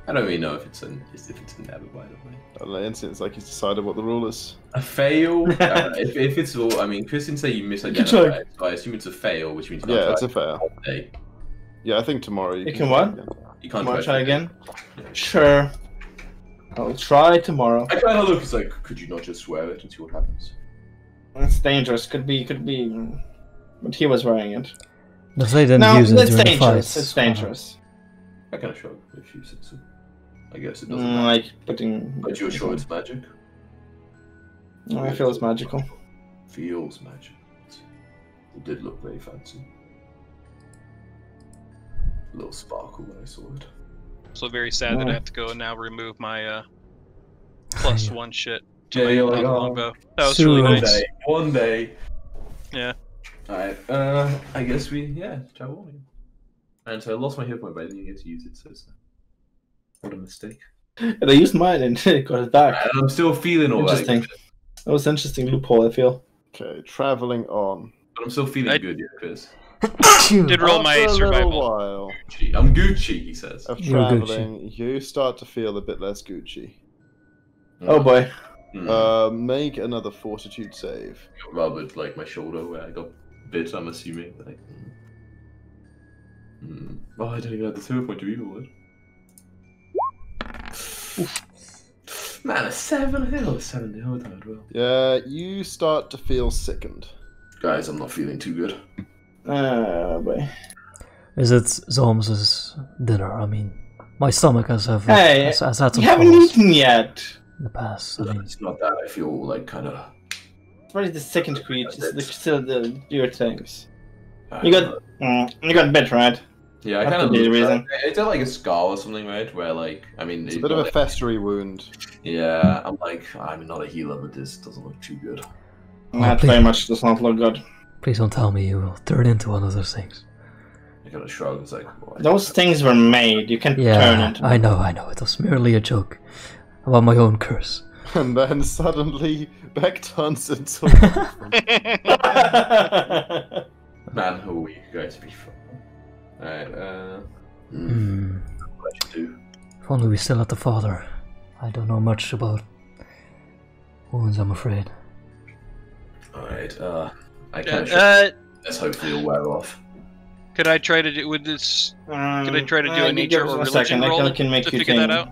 Speaker 4: I don't really know if it's a never, by the way.
Speaker 3: It's like he's decided what the rule is.
Speaker 4: A fail? if it's all, I mean, Chris didn't say you misidentified, so I assume it's a fail, which means you can't
Speaker 3: Yeah, it's
Speaker 4: try
Speaker 3: a fail.
Speaker 4: all day.
Speaker 3: Yeah, I think tomorrow
Speaker 6: You can what?
Speaker 3: again.
Speaker 4: You can't
Speaker 6: Want to try again?
Speaker 4: Yeah.
Speaker 6: Sure. I'll try tomorrow.
Speaker 4: I kind of look, it's like, could you not just swear it and see what happens?
Speaker 6: It's dangerous. Could be. But he was wearing it.
Speaker 1: If they didn't
Speaker 6: No,
Speaker 1: use it
Speaker 6: it's
Speaker 1: during the
Speaker 6: dangerous.
Speaker 1: fights.
Speaker 6: It's dangerous.
Speaker 4: I kind of shrug if you said so. I guess it doesn't
Speaker 6: Mm,
Speaker 4: matter.
Speaker 6: like putting.
Speaker 4: But you're sure it's magic?
Speaker 6: I feel it's magical.
Speaker 4: Feels magic. It did look very fancy. A little sparkle when I saw it.
Speaker 2: So very sad that I have to go and now remove my +1 shit to
Speaker 4: Yeah,
Speaker 2: my
Speaker 4: you're like,
Speaker 2: longbow. That was
Speaker 1: Soon.
Speaker 2: really nice.
Speaker 4: One day.
Speaker 2: Yeah.
Speaker 4: Alright, I guess travel on. And so I lost my hit point, but I didn't get to use it, so it's what a mistake.
Speaker 6: And I used mine and it got it back.
Speaker 4: And I'm still feeling alright.
Speaker 6: Interesting. That was an interesting loophole, I feel.
Speaker 3: Okay, traveling on.
Speaker 4: But I'm still feeling good, yeah, Chris.
Speaker 2: Did roll my
Speaker 3: After a little
Speaker 2: survival.
Speaker 3: while
Speaker 4: I'm Gucci, he says.
Speaker 3: of
Speaker 1: You're
Speaker 3: traveling, you start to feel a bit less Gucci.
Speaker 6: Oh boy.
Speaker 3: Make another fortitude save.
Speaker 4: Rubbed like my shoulder where I got bit, I'm assuming. Like, Oh, I don't even have the 2 point to evil it. Man, a 7? I think I was 7 the other time as well.
Speaker 3: Yeah, you start to feel sickened.
Speaker 4: Guys, I'm not feeling too good.
Speaker 6: Oh boy.
Speaker 1: Is it Zom's dinner? I mean, my stomach has had some
Speaker 6: You haven't
Speaker 1: troubles
Speaker 6: eaten yet.
Speaker 1: in the past. I mean,
Speaker 4: It's not that, I feel like kind of...
Speaker 6: It's probably the second creature. It's still the weird things. You got bit, right?
Speaker 4: Yeah, I
Speaker 6: That's
Speaker 4: kind of
Speaker 6: the
Speaker 4: lose
Speaker 6: reason.
Speaker 4: that. Is there like a scar or something, right? Where like, I mean,
Speaker 3: It's a bit of a festery wound.
Speaker 4: Yeah, I'm like, I'm not a healer, but this doesn't look too good.
Speaker 6: That
Speaker 1: please.
Speaker 6: very much does not look good.
Speaker 1: please don't tell me you will turn into one of those things.
Speaker 4: I kind of shrug. It's like, well,
Speaker 6: Those things were made. You can turn
Speaker 1: Yeah,
Speaker 6: into.
Speaker 1: I know. It was merely a joke about my own curse.
Speaker 3: And then suddenly, Beck turns into.
Speaker 4: man, who are you going to be from? Alright, what I should do?
Speaker 1: If only we still had the father. I don't know much about wounds, I'm afraid.
Speaker 4: Alright, I kind of let's hopefully it'll wear off.
Speaker 2: Could I try to do with this? Could I try to do a nature or religion
Speaker 6: second.
Speaker 2: roll
Speaker 6: I can make
Speaker 2: to
Speaker 6: you
Speaker 2: figure that out?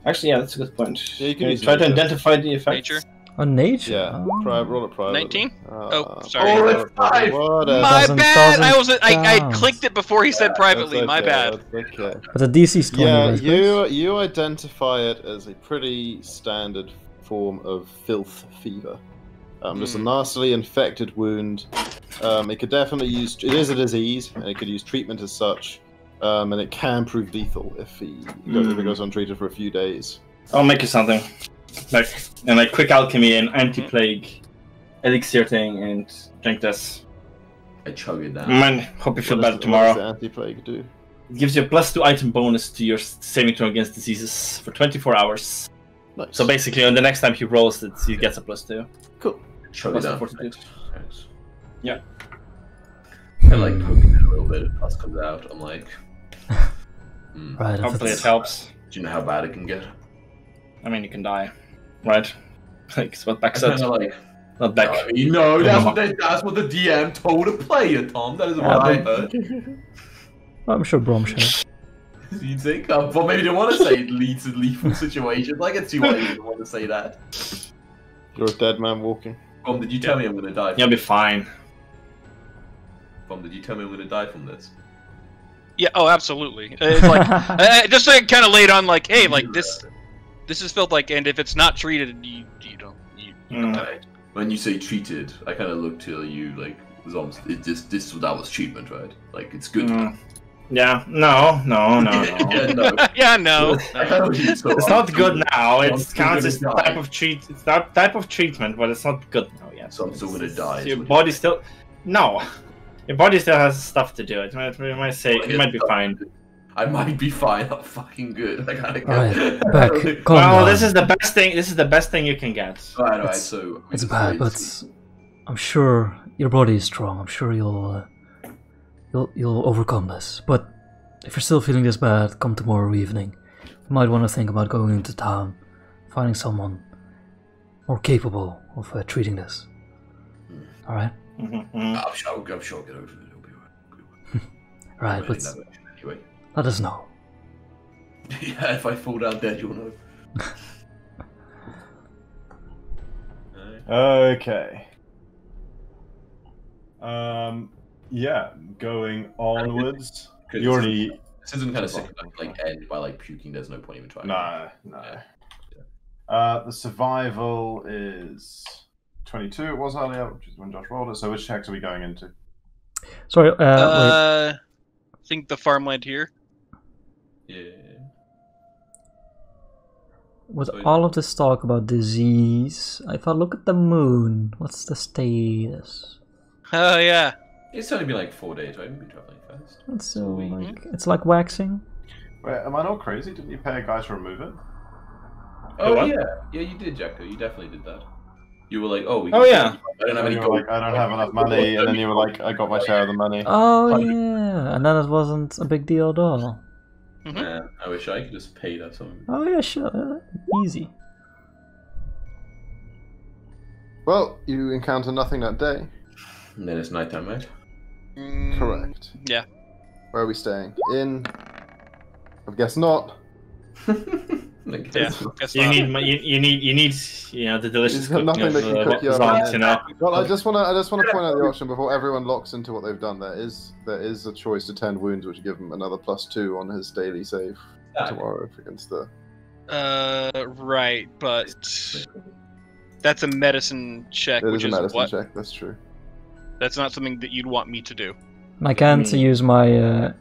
Speaker 6: Actually, yeah, that's a good point.
Speaker 3: Yeah, you can
Speaker 6: Can you
Speaker 3: use
Speaker 6: try to
Speaker 3: nature.
Speaker 6: identify the effects?
Speaker 2: Nature?
Speaker 1: On nature?
Speaker 3: Yeah, roll it privately.
Speaker 2: 19?
Speaker 3: Oh,
Speaker 2: sorry.
Speaker 4: it's 5!
Speaker 3: Whatever.
Speaker 2: My
Speaker 1: Doesn't-
Speaker 2: bad! I
Speaker 1: doesn't
Speaker 2: I
Speaker 1: count.
Speaker 2: clicked it before he said privately.
Speaker 3: That's
Speaker 2: My
Speaker 3: okay,
Speaker 2: bad.
Speaker 3: that's okay.
Speaker 1: But the DC's 20.
Speaker 3: Yeah,
Speaker 1: right?
Speaker 3: you identify it as a pretty standard form of filth fever. Just a nastily infected wound. It could definitely use. It is a disease, and it could use treatment as such. and it can prove lethal if it goes untreated for a few days.
Speaker 6: I'll make you something. Like quick alchemy and anti-plague elixir thing, and drink this.
Speaker 4: I chug it down.
Speaker 6: Man, hope you feel better
Speaker 3: What
Speaker 6: tomorrow.
Speaker 3: does the anti-plague do?
Speaker 6: It gives you a +2 item bonus to your saving throw against diseases for 24 hours.
Speaker 3: Nice.
Speaker 6: So basically, on the next time he rolls it, he gets a +2.
Speaker 3: Cool.
Speaker 4: Chug
Speaker 6: Plus
Speaker 4: it down.
Speaker 6: 42.
Speaker 4: Thanks.
Speaker 6: Yeah.
Speaker 4: I like poking it a little bit. Plus comes out. I'm like,
Speaker 1: Right. if
Speaker 6: Hopefully it
Speaker 1: it's-
Speaker 6: helps.
Speaker 4: do you know how bad it can get?
Speaker 6: I mean, you can die, right? Like, it's what Beck
Speaker 4: I
Speaker 6: said.
Speaker 4: kinda like,
Speaker 6: Not Beck.
Speaker 4: no, that's what the DM told a player, Tom. That isn't what I heard.
Speaker 1: I'm sure Brom should.
Speaker 4: You think? Well, maybe they want to say it leads to lethal situations. I can see why you didn't want to say that.
Speaker 3: You're a dead man walking.
Speaker 4: Tom, did you tell me I'm gonna die?
Speaker 6: You'll be fine.
Speaker 4: Tom, did you tell me I'm gonna die from this?
Speaker 2: Yeah. Oh, absolutely. It's like just like kind of laid on like, hey, like this is felt like, and if it's not treated, you don't die.
Speaker 4: When you say treated, I kind of look to you like, Zoms, that was treatment, right? Like, it's good.
Speaker 6: Yeah, no.
Speaker 4: Yeah, no.
Speaker 2: Yeah, no.
Speaker 6: It's not good now.
Speaker 4: I'm
Speaker 6: It
Speaker 4: still
Speaker 6: counts as
Speaker 4: gonna die.
Speaker 6: type of treat. It's that type of treatment, but it's not good now yet.
Speaker 4: So I'm still gonna die.
Speaker 6: Your body still. No, your body still has stuff to do. It might say
Speaker 4: Well,
Speaker 6: you might be fine.
Speaker 4: I might be fine. I'm fucking good. I gotta go.
Speaker 1: Alright, back. Calm
Speaker 6: Well,
Speaker 1: down.
Speaker 6: this is the best thing. This is the best thing you can get.
Speaker 4: Alright, so
Speaker 1: It's bad, but I'm sure your body is strong. I'm sure you'll overcome this. But if you're still feeling this bad, come tomorrow evening. You might want to think about going into town, finding someone more capable of treating this. All right.
Speaker 4: I'm sure I'll get over it. It'll be alright.
Speaker 1: Right, but
Speaker 4: Anyway.
Speaker 1: let us know.
Speaker 4: Yeah, if I fall down dead, you'll know.
Speaker 7: Okay. Yeah, going onwards. You already.
Speaker 4: This isn't kind of sick enough to like end by like puking. There's no point even trying.
Speaker 7: No. The survival is 22. It was earlier, which is when Josh rolled it. So which checks are we going into?
Speaker 1: Sorry. Wait.
Speaker 2: I think the farmland here.
Speaker 4: Yeah.
Speaker 1: With all of this talk about disease, if I look at the moon, what's the status?
Speaker 2: Oh yeah.
Speaker 4: It's only been like 4 days, right? We've been traveling fast.
Speaker 1: It's so like it's like waxing.
Speaker 7: Wait, am I not crazy? Didn't you pay a guy to remove it?
Speaker 4: Oh
Speaker 6: what?
Speaker 4: yeah, you did, Jacko. You definitely did that. You were like, oh,
Speaker 6: Oh, yeah.
Speaker 4: I don't have any
Speaker 7: You were
Speaker 4: gold.
Speaker 7: like, I don't have enough money, and then you were like, I got my share of the money.
Speaker 1: Oh yeah, and then it wasn't a big deal at all.
Speaker 4: Man, I wish I could just pay that something.
Speaker 1: Oh yeah, sure, easy.
Speaker 3: Well, you encounter nothing that day.
Speaker 4: And then it's nighttime, right?
Speaker 3: Correct.
Speaker 2: Yeah.
Speaker 3: Where are we staying? In? I guess not.
Speaker 4: Like,
Speaker 2: Yeah. Guess
Speaker 6: You
Speaker 2: not.
Speaker 6: need the delicious
Speaker 3: He's got
Speaker 6: cooking
Speaker 3: nothing
Speaker 6: of
Speaker 3: that can cook you up.
Speaker 6: zombs, you know.
Speaker 3: Well, I just want to point out the option before everyone locks into what they've done. There is a choice to tend wounds, which give him another +2 on his daily save tomorrow against the.
Speaker 2: Right, but that's a medicine check,
Speaker 3: It
Speaker 2: which
Speaker 3: is a
Speaker 2: is
Speaker 3: medicine
Speaker 2: what?
Speaker 3: check. That's true.
Speaker 2: That's not something that you'd want me to do.
Speaker 1: I can't use my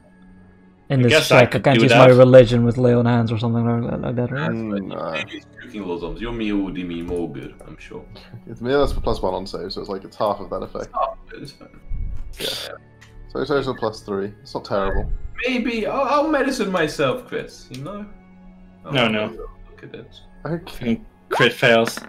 Speaker 1: in this
Speaker 6: guess I
Speaker 1: check. I
Speaker 6: could
Speaker 1: can't
Speaker 6: do
Speaker 1: use
Speaker 6: that.
Speaker 1: my religion with lay on hands or something like that, right?
Speaker 4: Maybe it's cooking little zombies. Your meal will do me more good, I'm sure.
Speaker 3: It's me. That's +1 on save, so it's half of that effect.
Speaker 4: It's fine.
Speaker 3: Yeah. So total +3. It's not terrible.
Speaker 4: Maybe I'll medicine myself, Chris. You know?
Speaker 6: No.
Speaker 4: Look at it.
Speaker 3: Okay.
Speaker 6: Crit fails,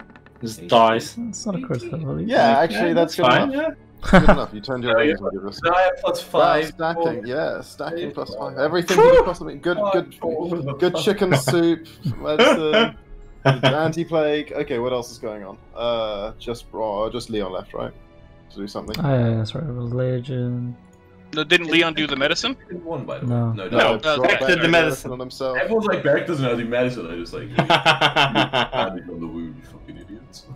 Speaker 6: just dies.
Speaker 1: It's not a critical.
Speaker 3: Yeah, actually, that's good
Speaker 6: Fine.
Speaker 3: enough.
Speaker 6: Yeah.
Speaker 3: Good enough. You turned your reason give us.
Speaker 4: Now I have
Speaker 3: Wow,
Speaker 4: +5.
Speaker 3: stacking, yeah, stacking +5. Everything you could possibly. Good chicken soup, medicine, anti-plague. Okay, what else is going on? Just Leon left, right? To do something.
Speaker 1: Oh, yeah, that's right. Religion.
Speaker 2: No, didn't Leon do the medicine?
Speaker 4: One, by the way.
Speaker 1: No.
Speaker 4: No.
Speaker 3: Beric brought
Speaker 2: okay.
Speaker 3: back
Speaker 6: Did the medicine.
Speaker 3: on himself.
Speaker 4: Everyone's like, Beric doesn't know how to do medicine. I just like, bandage on the wound, you fucking idiots.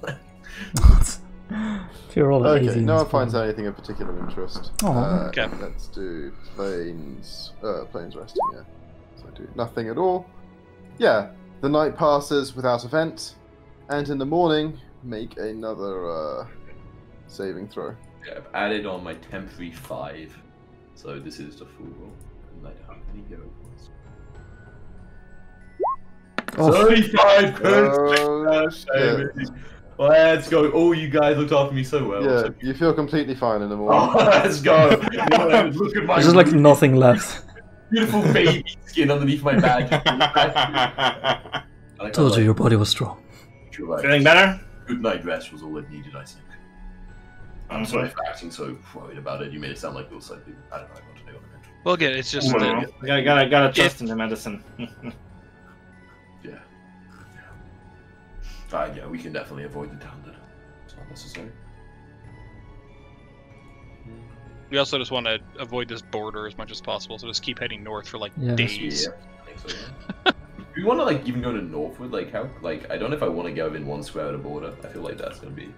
Speaker 1: If you're all
Speaker 3: Okay,
Speaker 1: easy,
Speaker 3: no one
Speaker 1: it's
Speaker 3: finds
Speaker 1: fine.
Speaker 3: anything of particular interest.
Speaker 1: Oh,
Speaker 2: okay.
Speaker 3: Let's do plains resting, yeah. So I do nothing at all. Yeah, the night passes without event, and in the morning, make another saving throw.
Speaker 4: Yeah, I've added on my temporary 5, so this is the full roll.
Speaker 1: Oh.
Speaker 4: 35
Speaker 3: Oh,
Speaker 4: shit. Let's go. Oh, you guys looked after me so well.
Speaker 3: Yeah, you feel completely fine in the morning.
Speaker 4: Oh, let's go. Look at my
Speaker 1: There's just like nothing left.
Speaker 4: beautiful baby skin underneath my bag.
Speaker 1: Told you your body was strong.
Speaker 6: Feeling better?
Speaker 4: Good night rest was all it needed, I think. I'm sorry for acting so worried about it. You made it sound like it was like, I don't know what to do.
Speaker 2: Well, again, it's just that
Speaker 6: Gotta trust in the medicine.
Speaker 4: Yeah. Yeah, we can definitely avoid the town then. It's not necessary.
Speaker 2: we also just want to avoid this border as much as possible, so just keep heading north for like
Speaker 1: Yeah.
Speaker 2: days.
Speaker 4: Yeah, I think so, yeah. Do we want to like even go to Northwood? Like how? Like I don't know if I want to go within 1 square of the border. I feel like that's gonna be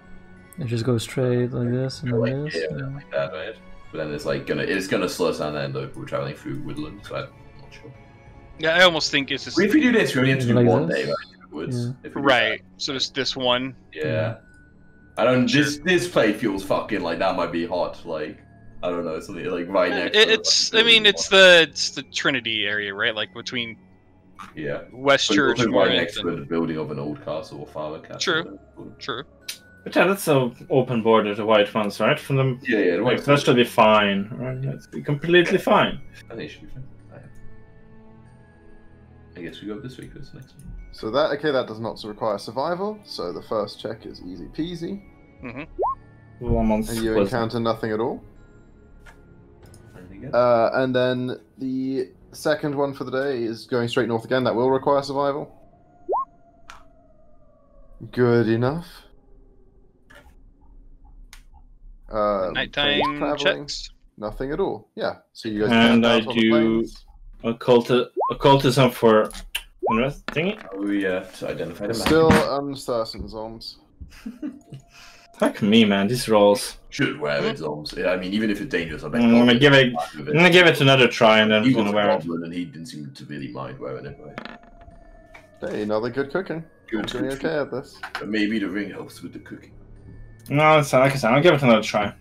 Speaker 1: You just go straight like this and then
Speaker 4: like
Speaker 1: this.
Speaker 4: yeah, like that, right? But then it's like gonna slow us down and end up we're traveling through woodland. So I'm not sure.
Speaker 2: Yeah, I almost think it's just
Speaker 4: If we do this, we only have to do
Speaker 1: Like
Speaker 4: one
Speaker 1: this?
Speaker 4: day, right? In the woods.
Speaker 1: Yeah.
Speaker 4: If we do
Speaker 2: right. So just this one.
Speaker 4: that. Yeah. I don't. This play feels fucking like that might be hot. Like I don't know, something like right next.
Speaker 2: It's. I mean, it's the Trinity area, right? Like between
Speaker 4: yeah.
Speaker 2: West
Speaker 4: But
Speaker 2: Church,
Speaker 4: also right
Speaker 2: Warren,
Speaker 4: next to
Speaker 2: and
Speaker 4: the building of an old castle or farmer castle.
Speaker 2: True.
Speaker 6: But yeah, that's an open border, the white ones, right? From them,
Speaker 4: Yeah, the
Speaker 6: like,
Speaker 4: white
Speaker 6: that should be fine, right? That's completely fine.
Speaker 4: I think it should be fine. I guess we go this week. That's next one.
Speaker 3: So that does not require survival. So the first check is easy peasy,
Speaker 6: One month.
Speaker 3: and you encounter nothing at all.
Speaker 4: Anything good?
Speaker 3: And then the second one for the day is going straight north again. That will require survival. Good enough.
Speaker 2: Nighttime
Speaker 3: traveling,
Speaker 2: checks.
Speaker 3: nothing at all. Yeah. So you guys.
Speaker 6: And
Speaker 3: camp
Speaker 6: I
Speaker 3: out on the
Speaker 6: do
Speaker 3: plains.
Speaker 6: occultism for thingy.
Speaker 4: Oh yeah, to identify the map.
Speaker 3: Still uncertain, Zoms.
Speaker 6: Fuck me, man. These rolls.
Speaker 4: Should wear it, Zoms. Yeah, I mean, even if it's dangerous, I bet.
Speaker 6: I'm gonna give it.
Speaker 4: Goblin
Speaker 6: I'm gonna give it another try, and then
Speaker 4: He
Speaker 6: I'm
Speaker 4: was
Speaker 6: gonna
Speaker 4: a
Speaker 6: wear it.
Speaker 4: goblin, and he didn't seem to really mind wearing it. Right?
Speaker 3: Hey, another good cooking.
Speaker 4: Good
Speaker 3: Doing
Speaker 4: cooking.
Speaker 3: okay at this.
Speaker 4: But maybe the ring helps with the cooking.
Speaker 6: No, it's like I said, I'll give it another try.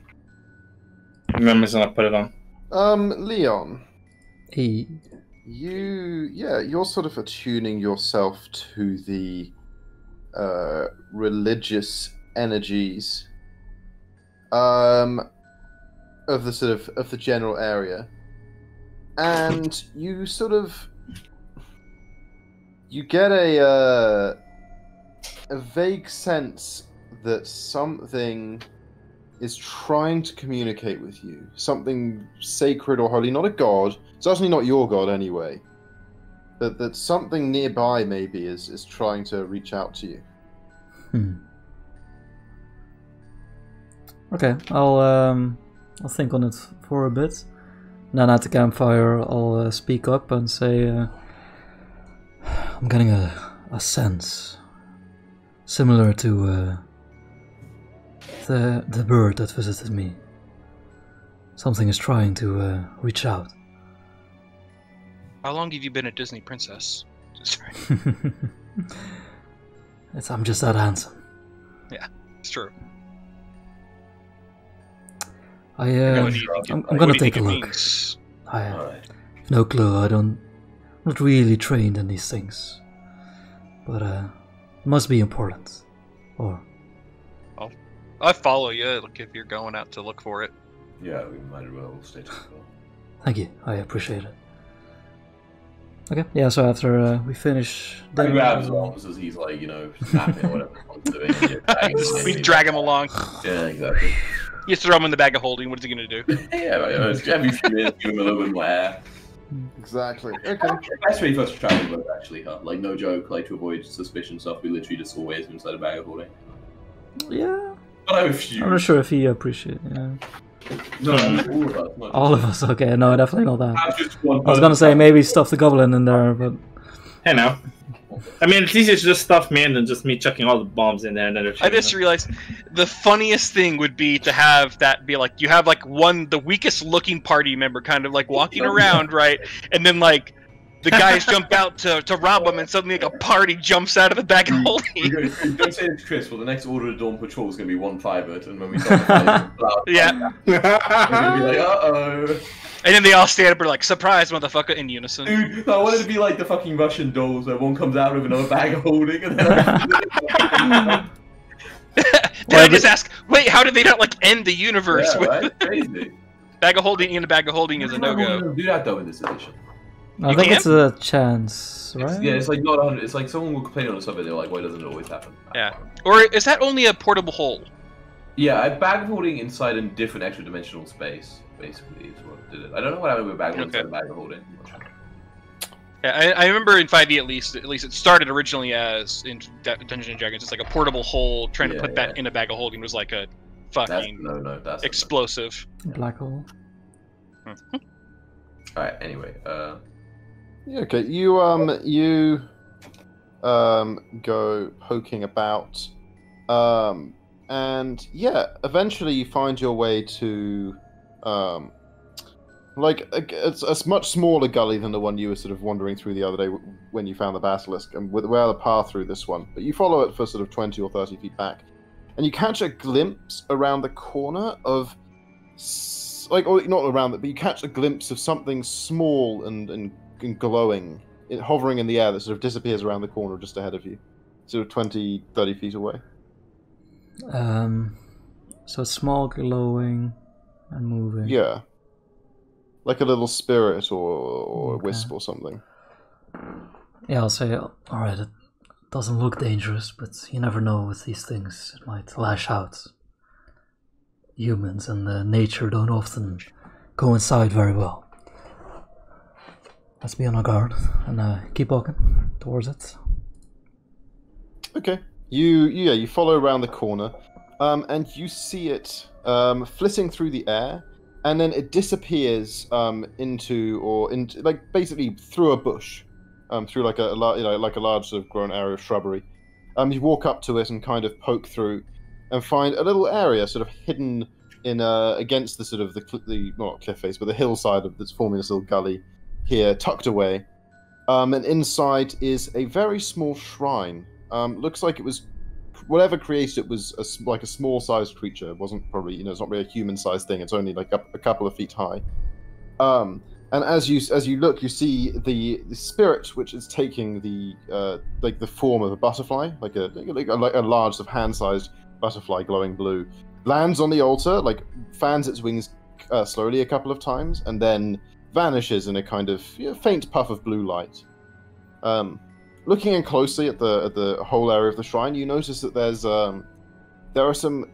Speaker 6: Remember's gonna put it on.
Speaker 3: Leon,
Speaker 1: Hey.
Speaker 3: you're sort of attuning yourself to the religious energies of the general area, and you get a vague sense that something is trying to communicate with you. Something sacred or holy, not a god. Certainly not your god anyway. That something nearby maybe is trying to reach out to you.
Speaker 1: Okay, I'll think on it for a bit. Then at the campfire, I'll speak up and say, I'm getting a sense similar to the bird that visited me. Something is trying to reach out.
Speaker 2: How long have you been a Disney princess?
Speaker 1: I'm just that handsome.
Speaker 2: Yeah, it's true.
Speaker 1: I'm
Speaker 2: What do you think
Speaker 1: I'm
Speaker 2: what
Speaker 1: gonna
Speaker 2: do you
Speaker 1: take
Speaker 2: think
Speaker 1: a
Speaker 2: it
Speaker 1: look.
Speaker 2: means?
Speaker 1: I
Speaker 4: Alright.
Speaker 1: have no clue. I'm not really trained in these things, but it must be important. Or
Speaker 2: I follow you. Like if you're going out to look for it.
Speaker 4: Yeah, we might as well stay together.
Speaker 1: thank you, I appreciate it. Okay, yeah. So after we finish,
Speaker 4: I
Speaker 1: dinner,
Speaker 4: grab his arms as he's like, snapping or whatever he's doing. and just dragging him
Speaker 2: We
Speaker 4: in.
Speaker 2: drag him along.
Speaker 4: Yeah, exactly.
Speaker 2: You just throw him in the bag of holding. What is he gonna do?
Speaker 4: Yeah, right. Every few minutes, give him a little bit more air.
Speaker 3: Exactly. Okay.
Speaker 4: Best way for us to travel was actually, huh? Like, no joke, like, to avoid suspicion stuff, we literally just always inside a bag of holding.
Speaker 1: yeah.
Speaker 4: But I have a few.
Speaker 1: I'm not sure if he appreciates. Yeah.
Speaker 4: No, all of us. Not
Speaker 1: All of us. Okay, no, definitely not that.
Speaker 4: I'm just one
Speaker 1: I was gonna say maybe stuff the goblin in there, but
Speaker 6: Hey now. I mean, it's easier to just stuff me in than just me chucking all the bombs in there and then they're
Speaker 2: I just realized the funniest thing would be to have that be like you have like the weakest looking party member kind of like walking around, right? And then like the guys jump out to rob them, and suddenly like a party jumps out of the bag of holding.
Speaker 4: Don't say it to Chris, well, the next Order of Dawn patrol is going to be one private, and when we start the fight,
Speaker 2: Yeah.
Speaker 4: we're going to be like, uh-oh.
Speaker 2: And then they all stand up and are like, surprise, motherfucker, in unison.
Speaker 4: Dude, I wanted to be like the fucking Russian dolls where one comes out with another bag of holding and then
Speaker 2: Then I just ask, wait, how did they not like end the universe?
Speaker 4: yeah,
Speaker 2: with
Speaker 4: right? Crazy.
Speaker 2: bag of holding in a bag of holding is a no-go.
Speaker 4: Don't do that though in this edition.
Speaker 1: I
Speaker 2: You
Speaker 1: think
Speaker 2: can?
Speaker 1: it's a chance, right?
Speaker 4: Yeah, it's like not 100. It's like someone will complain on something. They're like, why doesn't it always happen?
Speaker 2: Yeah. Or is that only a portable hole?
Speaker 4: Yeah, a bag of holding inside a different extra dimensional space, basically, is what did it. I don't know what happened with a bag of holding inside a bag of holding.
Speaker 2: Yeah, I remember in 5e at least it started originally as in Dungeons and Dragons. It's like a portable hole. Trying to put that in a bag of holding was like a fucking
Speaker 4: that's
Speaker 2: explosive.
Speaker 1: Black hole.
Speaker 4: Alright, anyway,
Speaker 3: Yeah, okay, you go poking about, and yeah, eventually you find your way to, like it's a much smaller gully than the one you were sort of wandering through the other day when you found the basilisk, and with the path through this one. But you follow it for sort of 20 or 30 feet back, and you catch a glimpse around the corner of, like, or not around it, but you catch a glimpse of something small and glowing, hovering in the air that sort of disappears around the corner just ahead of you, sort of 20, 30 feet away.
Speaker 1: So small, glowing, and moving.
Speaker 3: Yeah. Like a little spirit or a wisp or something.
Speaker 1: Yeah, I'll say, alright, it doesn't look dangerous, but you never know with these things. It might lash out. Humans and nature don't often coincide very well. Let's be on our guard and keep walking towards it.
Speaker 3: Okay. You follow around the corner, and you see it flitting through the air, and then it disappears into like basically through a bush, through like a large sort of grown area of shrubbery. You walk up to it and kind of poke through, and find a little area sort of hidden in against the sort of the not cliff face, but the hillside that's forming this little gully here, tucked away. And inside is a very small shrine. Looks like it was whatever created it was like a small-sized creature. It wasn't probably, it's not really a human-sized thing. It's only like a couple of feet high. And as you look, you see the spirit, which is taking the like the form of a butterfly, like a large sort of hand-sized butterfly, glowing blue, lands on the altar, like fans its wings slowly a couple of times, and then vanishes in a kind of faint puff of blue light. Looking in closely at the whole area of the shrine, you notice that there are some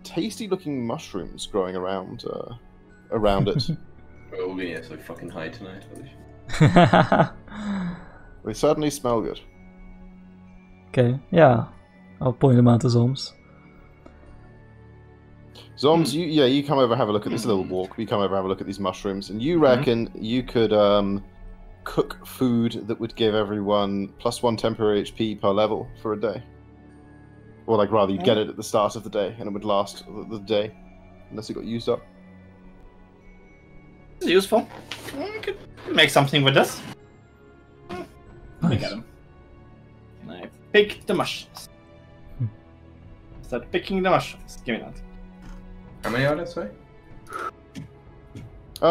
Speaker 3: tasty-looking mushrooms growing around it.
Speaker 4: We're all gonna get so fucking high tonight.
Speaker 3: They certainly smell good.
Speaker 1: Okay, yeah. I'll point them out to Zoms.
Speaker 3: Zoms, you come over, have a look at this little walk. You come over, have a look at these mushrooms, and you reckon you could cook food that would give everyone +1 temporary HP per level for a day. Or like rather, you'd get it at the start of the day, and it would last the day, unless it got used up.
Speaker 6: It's useful. I could make something with this. Look at them. And I pick the mushrooms. Start picking the mushrooms. Give me that.
Speaker 4: How many are there, sorry?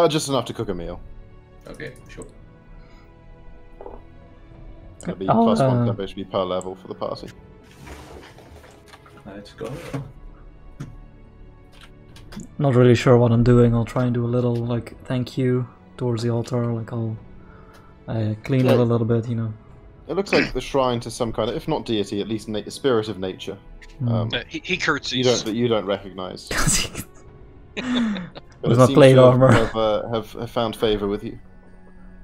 Speaker 3: Just enough to cook a meal.
Speaker 4: Okay, sure.
Speaker 3: It'll be +1 temporary HP per level for the party.
Speaker 4: Let's go.
Speaker 1: Not really sure what I'm doing. I'll try and do a little like thank you towards the altar. Like I'll clean it a little bit,
Speaker 3: It looks like the shrine to some kind of, if not deity, at least spirit of nature.
Speaker 2: He curtsies.
Speaker 3: You don't recognize.
Speaker 1: With my plate armor.
Speaker 3: Have found favor with you,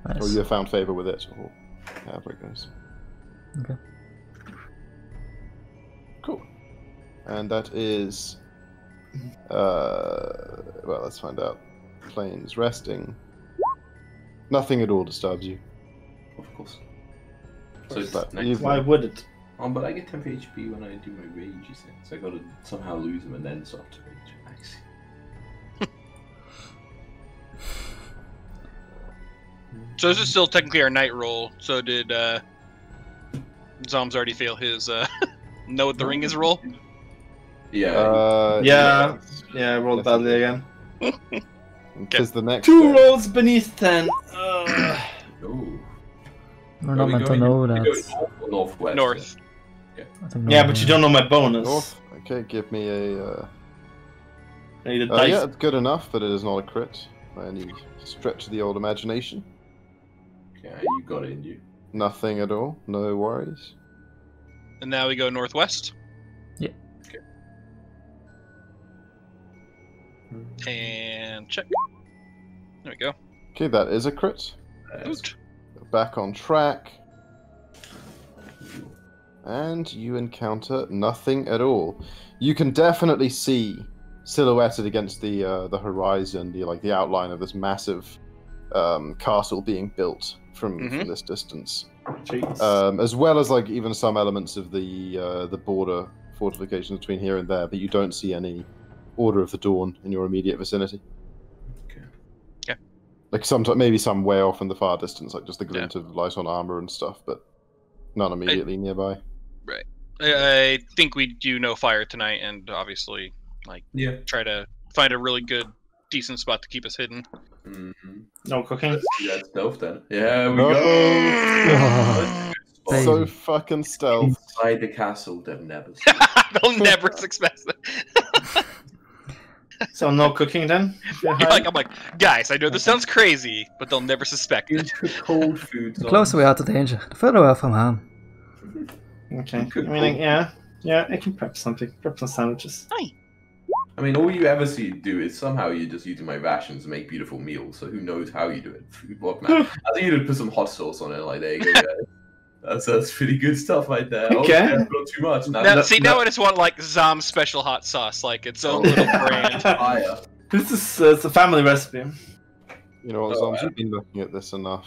Speaker 1: Nice.
Speaker 3: or you have found favor with it, or however it goes.
Speaker 1: Okay.
Speaker 3: Cool. And that is, well, let's find out. Planes resting. Nothing at all disturbs you.
Speaker 4: Of course. So it's
Speaker 3: But
Speaker 4: next.
Speaker 6: Why would it?
Speaker 4: Oh, but I get 10 HP when I do my rage, you see. So I gotta somehow lose them and then start to rage. Nice.
Speaker 2: So this is still technically our night roll. So did Zoms already fail his know what the ring is roll?
Speaker 4: Yeah.
Speaker 6: Yeah, I rolled badly again.
Speaker 3: Because the next
Speaker 6: 2
Speaker 3: day-
Speaker 6: rolls beneath 10.
Speaker 4: Ooh.
Speaker 1: We're not meant to know
Speaker 4: we
Speaker 1: that.
Speaker 4: go north or northwest?
Speaker 2: North.
Speaker 1: I think
Speaker 6: Yeah, but you don't know my bonus.
Speaker 3: North. Okay, give me a.
Speaker 6: I need a dice.
Speaker 3: Yeah, it's good enough, but it is not a crit by any stretch of the old imagination.
Speaker 4: Yeah, you got it in you.
Speaker 3: Nothing at all. No worries.
Speaker 2: And now we go northwest.
Speaker 1: Yeah.
Speaker 2: Okay. And check. There we go.
Speaker 3: Okay, that is a crit.
Speaker 2: Oot.
Speaker 3: Back on track. And you encounter nothing at all. You can definitely see silhouetted against the horizon, the outline of this massive castle being built from this distance, as well as even some elements of the border fortifications between here and there. But you don't see any Order of the Dawn in your immediate vicinity.
Speaker 2: Okay.
Speaker 3: Maybe some way off in the far distance, just the glint of light on armor and stuff, but none immediately nearby.
Speaker 2: Right. I think we do no fire tonight, and obviously, try to find a really good, decent spot to keep us hidden.
Speaker 4: Mm-hmm.
Speaker 6: No cooking.
Speaker 4: Let's do that stealth then. Yeah, we go.
Speaker 3: So fucking stealth.
Speaker 4: Inside the castle, they'll never.
Speaker 2: They'll never suspect that.
Speaker 6: So no cooking then?
Speaker 2: I'm like, guys, I know this sounds crazy, but they'll never suspect it.
Speaker 4: Cold food.
Speaker 1: The closer we are to danger, the further away from home.
Speaker 6: Okay. I mean, yeah, I can prep something. Prep some sandwiches.
Speaker 4: I mean, all you ever see you do is somehow you're just using my rations to make beautiful meals. So who knows how you do it? Food block, man. I think you'd put some hot sauce on it. There you go. Guys. That's pretty good stuff right there.
Speaker 6: Okay.
Speaker 4: Not too much.
Speaker 2: Now I just want Zom's special hot sauce, its own little brand.
Speaker 4: Fire.
Speaker 6: This is it's a family recipe.
Speaker 3: You know what, Zoms, you've been looking at this enough.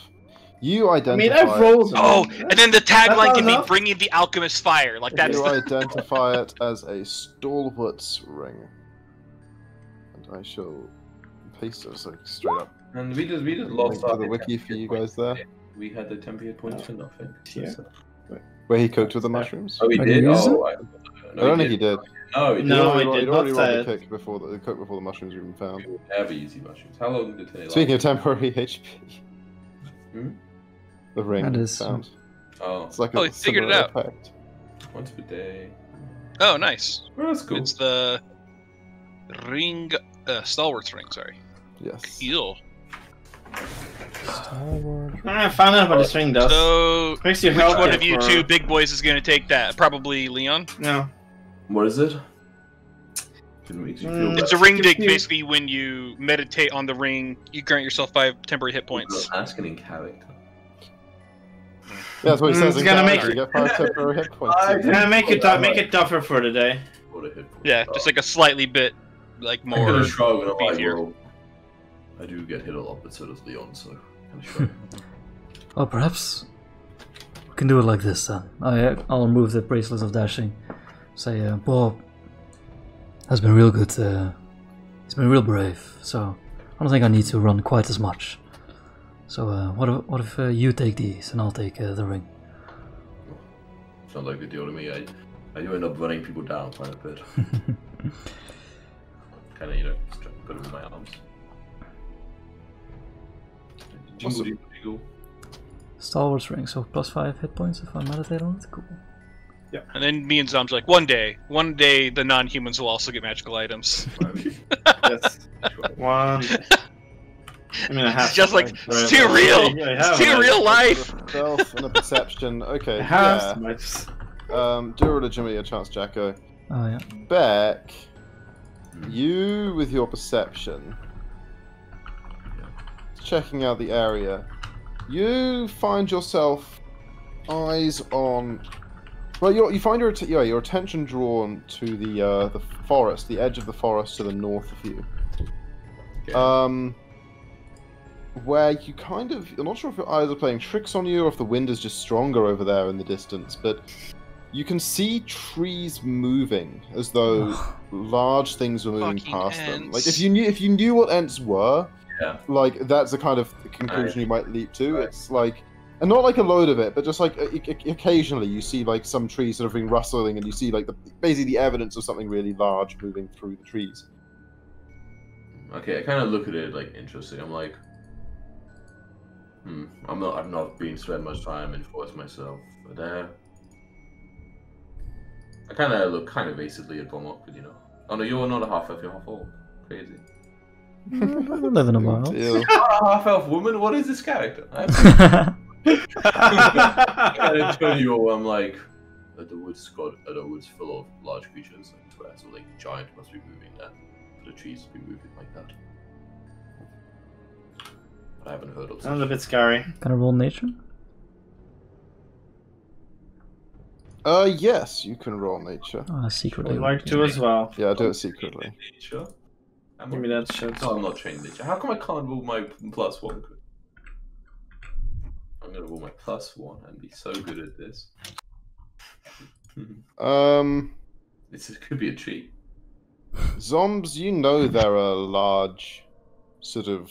Speaker 3: You identify.
Speaker 6: I mean, I've rolled.
Speaker 2: And then the tagline can be "Bringing the Alchemist Fire." That's
Speaker 3: you identify it as a stalwart's ring, and I shall paste it straight up.
Speaker 4: And we just lost
Speaker 3: to the wiki for you guys there.
Speaker 4: We had the temporary points for nothing.
Speaker 6: Yeah.
Speaker 3: Where he cooked with the mushrooms.
Speaker 4: Oh, he did. Oh, I
Speaker 3: don't think he did.
Speaker 4: No,
Speaker 3: He'd already rolled the cook before the mushrooms were even found.
Speaker 4: Never easy mushrooms. How long did it last?
Speaker 3: Speaking of temporary HP, the ring
Speaker 1: That is
Speaker 3: found.
Speaker 4: Oh,
Speaker 3: it's like
Speaker 2: he figured it out.
Speaker 3: Effect.
Speaker 4: Once per day.
Speaker 2: Oh, nice.
Speaker 4: Oh, that's cool.
Speaker 2: It's the ring, stalwart's ring. Sorry.
Speaker 3: Yes.
Speaker 2: Ew.
Speaker 6: I found out what this ring does.
Speaker 2: So,
Speaker 6: Makes you
Speaker 2: which one of you two big boys is going to take that? Probably Leon?
Speaker 6: No.
Speaker 4: What is it? It makes you feel
Speaker 2: It's a ring dig. Basically, when you meditate on the ring, you grant yourself 5 temporary hit points.
Speaker 4: Asking in character.
Speaker 3: Yeah, that's what he says.
Speaker 6: It's gonna make
Speaker 3: you get 5 temporary hit points.
Speaker 6: It's gonna make it tougher for the day.
Speaker 2: Yeah, just a slightly bit more.
Speaker 4: I'm gonna shrug and I'm
Speaker 2: beefier.
Speaker 4: well, I do get hit a lot, but so does Leon, so I'm sure.
Speaker 1: Well, perhaps we can do it like this then. I'll remove the bracelets of dashing. Say, Bob has been real good. He's been real brave, so I don't think I need to run quite as much. So what if you take these and I'll take the ring?
Speaker 4: Sounds like a deal to me. I do end up running people down quite a bit. Kind of, just put them in my arms. Jingle, jingle, jingle.
Speaker 1: Stalwart's ring, so +5 hit points if I meditate on it. Cool.
Speaker 2: Yeah. And then me and Zom's like, one day the non-humans will also get magical items.
Speaker 6: Yes. One. I mean, I have
Speaker 2: it's just it's too real. It's too real life.
Speaker 3: Stealth and a perception. Okay.
Speaker 6: Yeah.
Speaker 3: Do a religion with your chance, Jacko.
Speaker 1: Oh yeah.
Speaker 3: Beck, you with your perception, checking out the area, you find yourself eyes on. Well, you find your attention drawn to the forest, the edge of the forest to the north of you. Okay. Where you you're not sure if your eyes are playing tricks on you or if the wind is just stronger over there in the distance, but you can see trees moving as though large things were moving past them. Like if you knew what Ents were, that's the kind of conclusion you might leap to. Right. It's and not a load of it, but just occasionally you see some trees sort of being rustling, and you see basically the evidence of something really large moving through the trees.
Speaker 4: Okay, I kind of look at it like interesting. I'm like, I've not been spending much time in forest myself, but I kind of look kind of evasively at Bomok, but you know. Oh no, you're not a half elf, you're half orc. Crazy.
Speaker 1: Living a while.
Speaker 3: Deal.
Speaker 4: A half elf woman? What is this character? I gotta tell you, I'm like, the woods full of large creatures. I swear, so like giant must be moving there. The trees be moving like that. But I haven't heard of.
Speaker 6: Sounds a bit scary.
Speaker 1: Can I roll nature?
Speaker 3: Yes, you can roll nature.
Speaker 1: Secretly.
Speaker 6: I'd like to as well.
Speaker 3: Yeah, do it secretly.
Speaker 4: Nature.
Speaker 6: Give me that shit.
Speaker 4: Oh, I'm not trained nature. How come I can't roll my +1? I'm gonna roll my +1 and be so good at this. This could be a cheat.
Speaker 3: Zombs, you know there are large, sort of,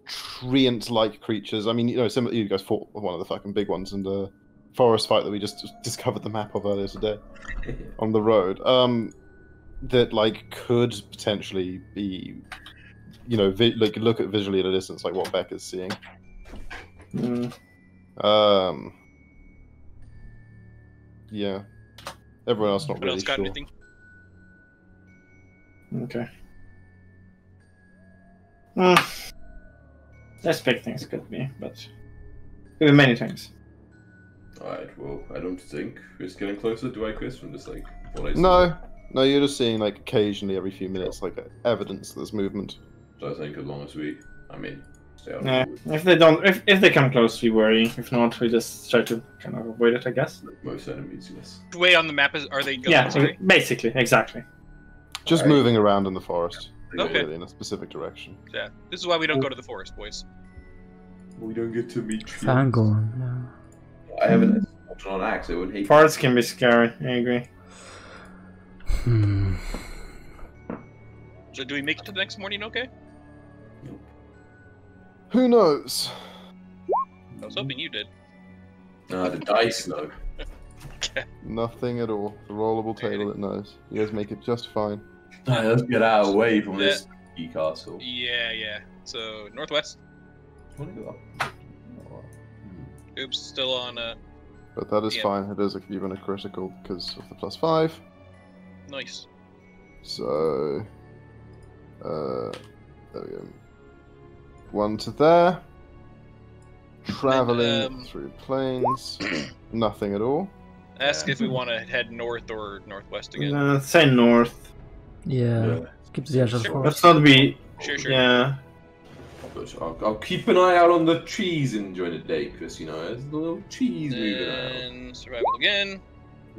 Speaker 3: treant-like creatures. I mean, you know, some you guys fought one of the fucking big ones in the forest fight that we just discovered the map of earlier today on the road. That like could potentially be, you know, like look at visually at a distance, like what Beck is seeing. Yeah. Everyone else not really
Speaker 2: got
Speaker 3: sure.
Speaker 2: anything?
Speaker 6: Okay. There's big things could be, but could be many things.
Speaker 4: Alright, well, I don't think we're getting closer, do I, Chris? From just like what I see?
Speaker 3: No, you're just seeing like occasionally every few minutes like evidence that there's movement.
Speaker 4: So I think as long as we, I mean, stay out
Speaker 6: Yeah,
Speaker 4: of the woods.
Speaker 6: if they don't, if they come close, we worry. If not, we just try to kind of avoid it, I guess.
Speaker 4: Most enemies, yes.
Speaker 2: The way on the map are they going?
Speaker 6: Yeah,
Speaker 2: Sorry?
Speaker 6: basically, exactly.
Speaker 3: Just
Speaker 4: Alright.
Speaker 3: moving around in the forest.
Speaker 2: Okay.
Speaker 3: Really, in a specific direction.
Speaker 2: Yeah. This is why we don't go to the forest, boys.
Speaker 4: We don't get to meet trees.
Speaker 1: Fangorn, yeah.
Speaker 4: I haven't on axe, I would hate
Speaker 6: Parts can be scary. I agree.
Speaker 2: So do we make it to the next morning? Okay.
Speaker 3: Who knows?
Speaker 2: I was hoping you did.
Speaker 4: The dice, no.
Speaker 3: Nothing at all. The rollable table it knows. You guys make it just fine.
Speaker 4: Let's get out of the way from this spooky castle.
Speaker 2: Yeah. So northwest.
Speaker 4: I want to go up.
Speaker 2: Oops, still on.
Speaker 3: But that is
Speaker 2: Yeah.
Speaker 3: fine. It is even a critical because of the +5.
Speaker 2: Nice.
Speaker 3: So, there we go. 1 to there. Traveling through plains. Nothing at all.
Speaker 2: Ask if we want to head north or northwest again.
Speaker 6: Say north.
Speaker 1: Yeah. Keep to the edge of the
Speaker 2: Sure.
Speaker 6: Let's
Speaker 1: forest.
Speaker 6: not be.
Speaker 2: Sure.
Speaker 6: Yeah.
Speaker 4: But I'll keep an eye out on the trees during the day, Chris. You know, there's the little trees moving around.
Speaker 2: And survival again.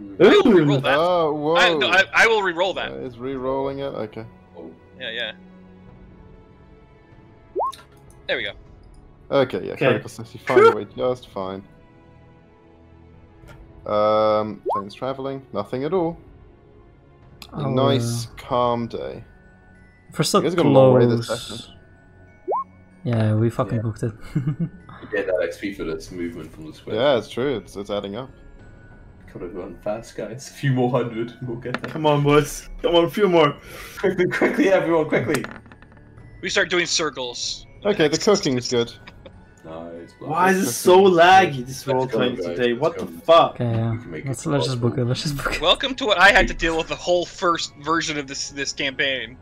Speaker 6: Ooh.
Speaker 2: Reroll that.
Speaker 3: Oh, whoa!
Speaker 2: I will re-roll that.
Speaker 3: Is re-rolling it? Okay.
Speaker 4: Oh,
Speaker 2: Yeah. There we go.
Speaker 3: Okay, yeah,
Speaker 6: Okay.
Speaker 3: critical success. You find your way just fine. Planes traveling. Nothing at all. A
Speaker 1: I'll,
Speaker 3: nice, calm day.
Speaker 1: For so
Speaker 3: You guys got a long way this
Speaker 1: close.
Speaker 3: session.
Speaker 1: Yeah, we fucking
Speaker 4: Yeah.
Speaker 1: booked it.
Speaker 4: you get that XP for this movement from the square.
Speaker 3: Yeah, it's true. It's adding up.
Speaker 4: Gotta run fast, guys. A few more hundred, and we'll get there.
Speaker 6: Come on, boys. Come on, a few more.
Speaker 4: Quickly, everyone, quickly!
Speaker 2: We start doing circles.
Speaker 3: Okay, the cooking's good.
Speaker 4: Nice.
Speaker 6: Why is it so laggy, this roll 20 today? What the fuck?
Speaker 1: Okay, yeah.
Speaker 4: We can make
Speaker 1: Let's
Speaker 4: it
Speaker 1: just book it. Let's just book it.
Speaker 2: Welcome to what I had to deal with the whole first version of this campaign.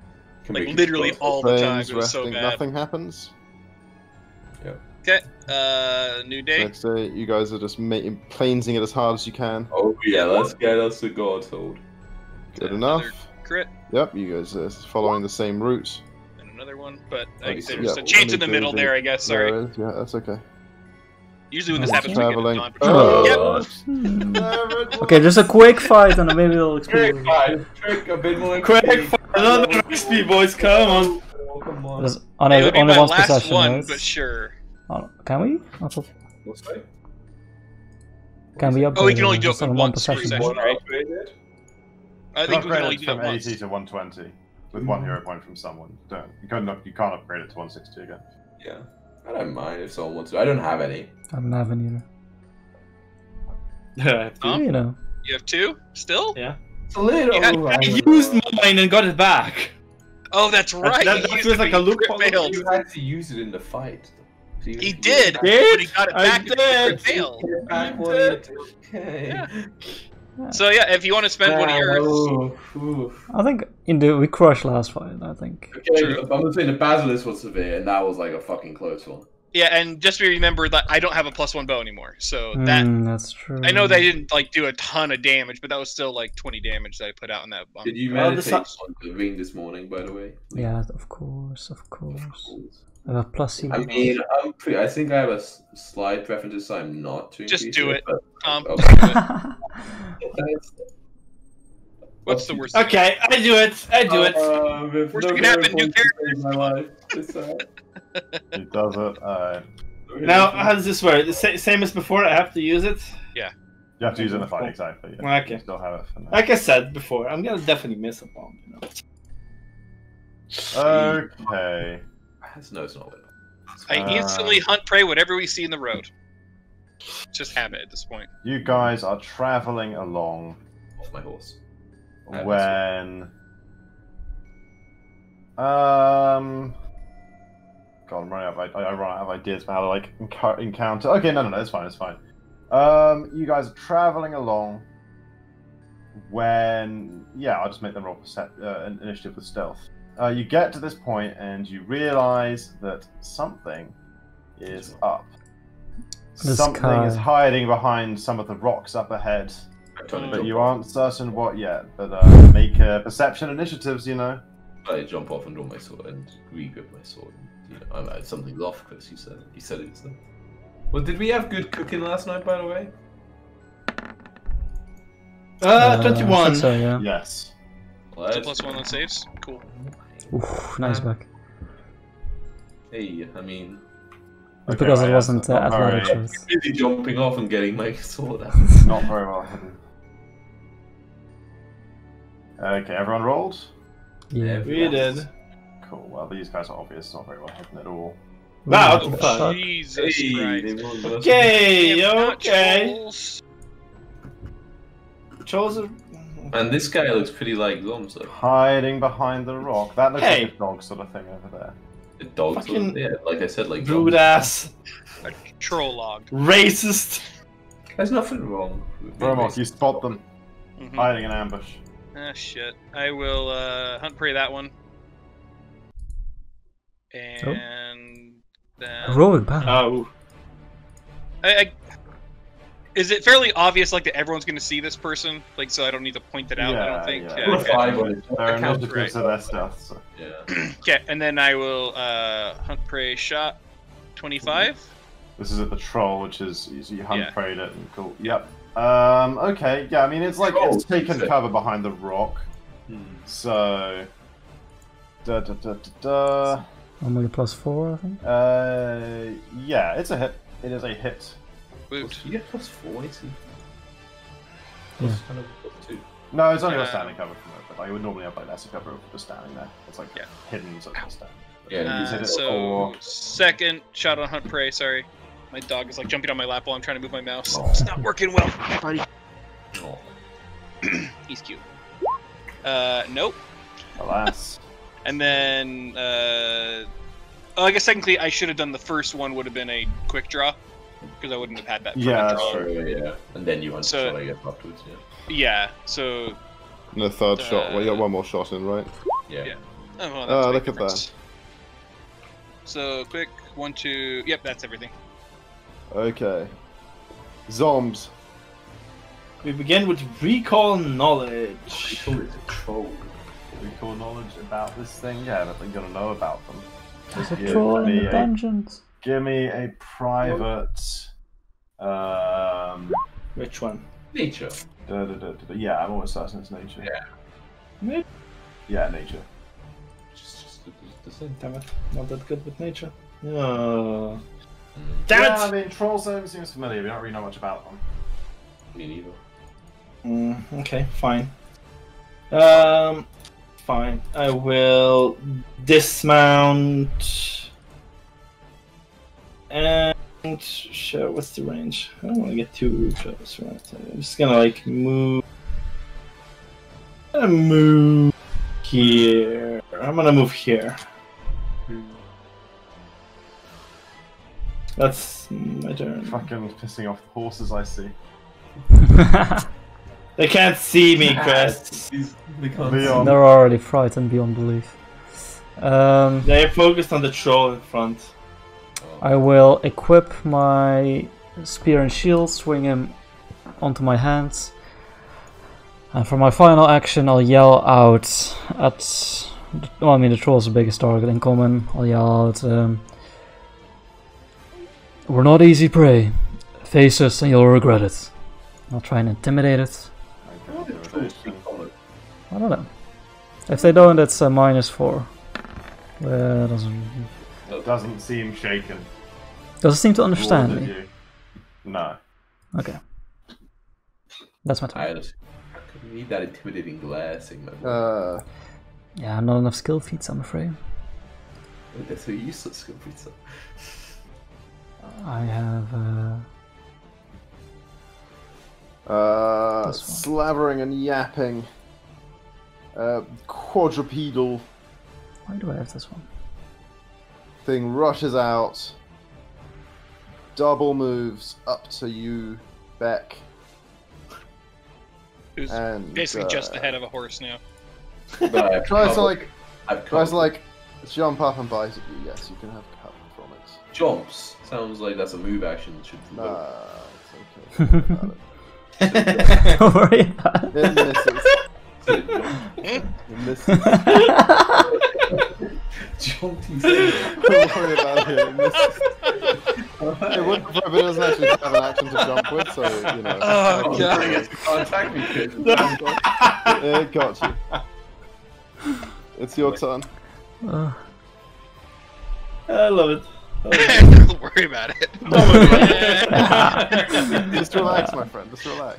Speaker 4: Can
Speaker 2: Like
Speaker 4: make it
Speaker 2: literally
Speaker 4: possible.
Speaker 2: all the time.
Speaker 3: Planes
Speaker 2: It was so
Speaker 3: resting.
Speaker 2: bad.
Speaker 3: Nothing happens.
Speaker 2: Okay. New day.
Speaker 3: Next day, you guys are just planesing it as hard as you can.
Speaker 4: Oh yeah, let's get us to God's hold.
Speaker 3: Good
Speaker 2: Another
Speaker 3: enough.
Speaker 2: Crit.
Speaker 3: Yep, you guys are following the same route.
Speaker 2: And another one, but
Speaker 4: Nice.
Speaker 2: there's
Speaker 3: Yeah,
Speaker 2: a change
Speaker 3: let
Speaker 2: in the
Speaker 3: me
Speaker 2: middle
Speaker 3: do
Speaker 2: there, I guess.
Speaker 3: There
Speaker 2: Sorry.
Speaker 3: it is. Yeah, that's okay.
Speaker 2: Usually when this
Speaker 1: Nice.
Speaker 2: happens, we get
Speaker 3: Traveling.
Speaker 2: on patrol.
Speaker 3: Oh.
Speaker 2: Yep.
Speaker 1: Okay, just a quick fight and maybe it'll explode.
Speaker 4: Trick, a bit more.
Speaker 6: Quick, another XP, boys, come on.
Speaker 4: Oh, come on.
Speaker 1: There's
Speaker 2: It would be
Speaker 1: only
Speaker 2: my
Speaker 1: one
Speaker 2: last
Speaker 1: possession,
Speaker 2: one,
Speaker 1: right?
Speaker 2: but sure.
Speaker 1: Oh, can we? I thought-
Speaker 4: What's that?
Speaker 1: Can we upgrade
Speaker 2: Oh, we can only
Speaker 1: it?
Speaker 2: do it
Speaker 1: It's only
Speaker 2: with
Speaker 1: one
Speaker 2: once per
Speaker 1: possession.
Speaker 2: session.
Speaker 4: One
Speaker 2: right?
Speaker 4: upgraded?
Speaker 2: I think we can only
Speaker 7: upgrade
Speaker 2: do
Speaker 7: it
Speaker 2: that
Speaker 7: from
Speaker 2: once.
Speaker 7: 80 to 120 with 1 hero point from someone. You can't upgrade it to 160 again.
Speaker 4: Yeah. I don't mind if someone wants to. I don't have any.
Speaker 1: I don't have any either.
Speaker 2: Huh?
Speaker 1: You know.
Speaker 2: You have two? Still?
Speaker 6: Yeah.
Speaker 4: It's a little.
Speaker 2: Yeah,
Speaker 6: I used mine and got it back.
Speaker 2: Oh, that's right.
Speaker 6: That
Speaker 2: He used
Speaker 6: feels
Speaker 2: it,
Speaker 6: like
Speaker 2: but
Speaker 6: a
Speaker 2: he
Speaker 6: loophole.
Speaker 2: failed.
Speaker 4: You had to use it in the fight. So
Speaker 2: He did, but he got it
Speaker 6: I
Speaker 2: back.
Speaker 6: did.
Speaker 2: Fail.
Speaker 4: Back when it- Okay.
Speaker 2: Yeah. So yeah, if you want to spend one of yours,
Speaker 1: I think we crushed last fight. I think.
Speaker 4: Okay,
Speaker 2: True.
Speaker 4: I'm gonna say the Basilisk was severe, and that was like a fucking close one.
Speaker 2: yeah, and just remember that I don't have a +1 bow anymore, so that
Speaker 1: That's true.
Speaker 2: I know they didn't like do a ton of damage, but that was still like 20 damage that I put out in that.
Speaker 4: Did you
Speaker 6: Oh,
Speaker 4: meditate
Speaker 6: this-
Speaker 4: on the ring this morning, by the way?
Speaker 1: Yeah, of course. I have a plus
Speaker 4: I mean, I think I have a slight preference, so I'm not to
Speaker 2: Just
Speaker 4: increase
Speaker 2: do it,
Speaker 4: but-
Speaker 2: Tom.
Speaker 4: Oh,
Speaker 2: What's the worst?
Speaker 6: Okay, I do it. I do it.
Speaker 2: Worst that can happen, new characters.
Speaker 4: My life. It's,
Speaker 7: It does it.
Speaker 6: Now, how does this work? The same as before. I have to use it.
Speaker 7: You have to use it in the fight, exactly. Yeah.
Speaker 6: Okay.
Speaker 7: You still have it for now.
Speaker 6: Like I said before, I'm gonna definitely miss a bomb. You know?
Speaker 7: Okay.
Speaker 4: no, it's not.
Speaker 2: I instantly hunt prey whatever we see in the road. Just habit at this point.
Speaker 7: You guys are traveling along
Speaker 4: Off my horse.
Speaker 7: when God, I'm running out of, I run out of ideas for how to like encounter. Okay, no, it's fine, it's fine. You guys are traveling along when I'll just make them roll initiative with stealth. You get to this point and you realize that something is up. Something is hiding behind some of the rocks up ahead, but you aren't certain what yet. But make perception initiatives, you know.
Speaker 4: I jump off and draw my sword and re-grip my sword. You know, something's off, Chris. You said it. So. Well, did we have good cooking last night, by the way?
Speaker 6: 21.
Speaker 1: I think so, yeah.
Speaker 7: Yes.
Speaker 4: Well,
Speaker 2: It's a +1 on saves. Cool.
Speaker 1: Oof, nice back.
Speaker 4: Hey, I mean,
Speaker 1: It's because it wasn't
Speaker 7: not
Speaker 1: athletic
Speaker 7: very-
Speaker 1: choice.
Speaker 4: busy jumping off and getting my sword out.
Speaker 7: Not very well hidden. Okay, everyone rolled?
Speaker 1: Yeah.
Speaker 6: We did.
Speaker 7: Cool. Well, these guys are obvious, not very well hidden at all.
Speaker 6: Wow,
Speaker 1: Ooh,
Speaker 6: what the fuck?
Speaker 2: Jesus
Speaker 4: Hey,
Speaker 2: Christ.
Speaker 6: Okay,
Speaker 2: Damn, not
Speaker 6: okay.
Speaker 2: trolls.
Speaker 6: Trolls are...
Speaker 4: And this guy looks pretty like Zom's though.
Speaker 7: Hiding behind the rock. That looks
Speaker 6: Hey.
Speaker 7: like a dog sort of thing over there.
Speaker 4: The dogs,
Speaker 6: Fucking
Speaker 4: yeah, like I said, like
Speaker 6: Rude
Speaker 4: Zom's.
Speaker 6: ass.
Speaker 2: A troll log.
Speaker 6: Racist.
Speaker 4: There's nothing wrong with being
Speaker 7: Romok,
Speaker 4: racist.
Speaker 7: you spot them
Speaker 2: Mhm.
Speaker 7: hiding in ambush.
Speaker 2: Ah, shit. I will hunt prey that one. And then...
Speaker 1: Heroic battle.
Speaker 6: Oh.
Speaker 2: Is it fairly obvious, like, that everyone's going to see this person? Like, so I don't need to point it out, I don't think?
Speaker 7: Yeah.
Speaker 2: Yeah,
Speaker 4: We're
Speaker 2: okay.
Speaker 4: fine with it.
Speaker 7: Their
Speaker 4: I count-
Speaker 7: initiatives are their stealth. So.
Speaker 4: Yeah.
Speaker 2: Okay, and then I will hunt prey shot 25.
Speaker 7: This is at the troll, which is you hunt
Speaker 2: Yeah.
Speaker 7: preyed it and cool. Yep. Okay. Yeah. I mean, it's like it's taken cover behind the rock. So.
Speaker 1: Only +4, I think.
Speaker 7: Yeah, it's a hit. It is a hit.
Speaker 2: Woot.
Speaker 4: You get +4, I see.
Speaker 1: Yeah.
Speaker 4: Kind of +2.
Speaker 7: No, it's only got standing cover from it, but I would normally have like lesser cover of just standing there. It's like
Speaker 2: Yeah.
Speaker 7: hidden, so it's standing.
Speaker 4: Yeah,
Speaker 7: you said it
Speaker 2: So,
Speaker 7: for-
Speaker 2: second shot on hunt prey, sorry. My dog is like jumping on my lap while I'm trying to move my mouse.
Speaker 7: Oh.
Speaker 2: It's not working well, buddy.
Speaker 4: Oh.
Speaker 2: He's cute. Nope.
Speaker 7: Alas.
Speaker 2: And then, I guess technically I should have done the first one would have been a quick draw, because I wouldn't have had that.
Speaker 7: Yeah,
Speaker 2: front
Speaker 7: that's
Speaker 2: draw.
Speaker 7: true.
Speaker 4: Yeah. And then you want
Speaker 2: So-
Speaker 4: to I guess afterwards, yeah.
Speaker 2: Yeah, so...
Speaker 3: And the third shot. Well, you got one more shot in, right?
Speaker 4: Yeah.
Speaker 2: Yeah. Oh, well,
Speaker 3: Oh,
Speaker 2: that's a big
Speaker 3: look at
Speaker 2: difference. So, quick, 1, 2... Yep, that's everything.
Speaker 3: Okay. Zombs.
Speaker 6: We begin with recall knowledge.
Speaker 4: Oh, it's a troll.
Speaker 7: Recall knowledge about this thing? Yeah, but you're gonna know about them.
Speaker 1: There's a
Speaker 7: Give
Speaker 1: troll in
Speaker 7: me
Speaker 1: the
Speaker 7: a-
Speaker 1: dungeons.
Speaker 7: Give me a private.
Speaker 6: Which one?
Speaker 4: Nature.
Speaker 7: Yeah, I'm almost certain it's nature.
Speaker 4: Yeah.
Speaker 7: Yeah, nature.
Speaker 4: Just the same.
Speaker 6: Damn it. Not that good with nature. Oh.
Speaker 4: Mm.
Speaker 6: Damn
Speaker 7: Yeah, I
Speaker 6: it!
Speaker 7: mean, trolls seems familiar. We don't really know much about them.
Speaker 4: Me neither.
Speaker 6: Okay, fine. Fine. I will dismount. And sure, what's the range? I don't want to get too close, right? I'm just gonna like move. Move here. I'm gonna move here. That's my turn.
Speaker 7: Fucking pissing off the horses, I see.
Speaker 6: They can't see me, Chris.
Speaker 4: They can't
Speaker 7: Leon.
Speaker 1: They're already frightened beyond belief.
Speaker 6: They're focused on the troll in front.
Speaker 1: I will equip my spear and shield, swing him onto my hands. And for my final action, I'll yell out at... Well, I mean, the troll's the biggest target in common. I'll yell out... we're not easy prey. Face us and you'll regret it. I'll try and intimidate it. I don't know. If they don't, it's a -4.
Speaker 7: Doesn't seem shaken.
Speaker 1: Does it seem to understand
Speaker 7: More
Speaker 1: me?
Speaker 7: than you. No.
Speaker 1: Okay. That's my turn.
Speaker 4: I need that intimidating glare, Sigma.
Speaker 1: Yeah, not enough skill feats, I'm afraid.
Speaker 4: That's a useless skill pizza.
Speaker 1: I have... this one.
Speaker 3: Slavering and yapping. Quadrupedal
Speaker 1: Why do I have this one?
Speaker 3: thing rushes out. Double moves up to you, Beck.
Speaker 2: Who's
Speaker 3: And
Speaker 2: basically just the head of a horse now.
Speaker 3: tries to like
Speaker 4: I've
Speaker 3: tries to like jump up and bite at you. Yes, you can have cover from it.
Speaker 4: Jumps. Sounds like that's a move action. Should
Speaker 3: Nah, it's okay. Don't worry about it.
Speaker 1: Don't worry about it.
Speaker 3: It misses. It misses.
Speaker 4: Jumped, he
Speaker 3: Don't worry about it. It misses. It wouldn't, but it doesn't actually have an action to jump with, so you know.
Speaker 2: Oh, God.
Speaker 4: I guess you can't attack me, kid.
Speaker 3: It got you. It's your turn.
Speaker 6: I love it.
Speaker 2: Don't worry about it.
Speaker 3: Just relax, my friend. Just relax.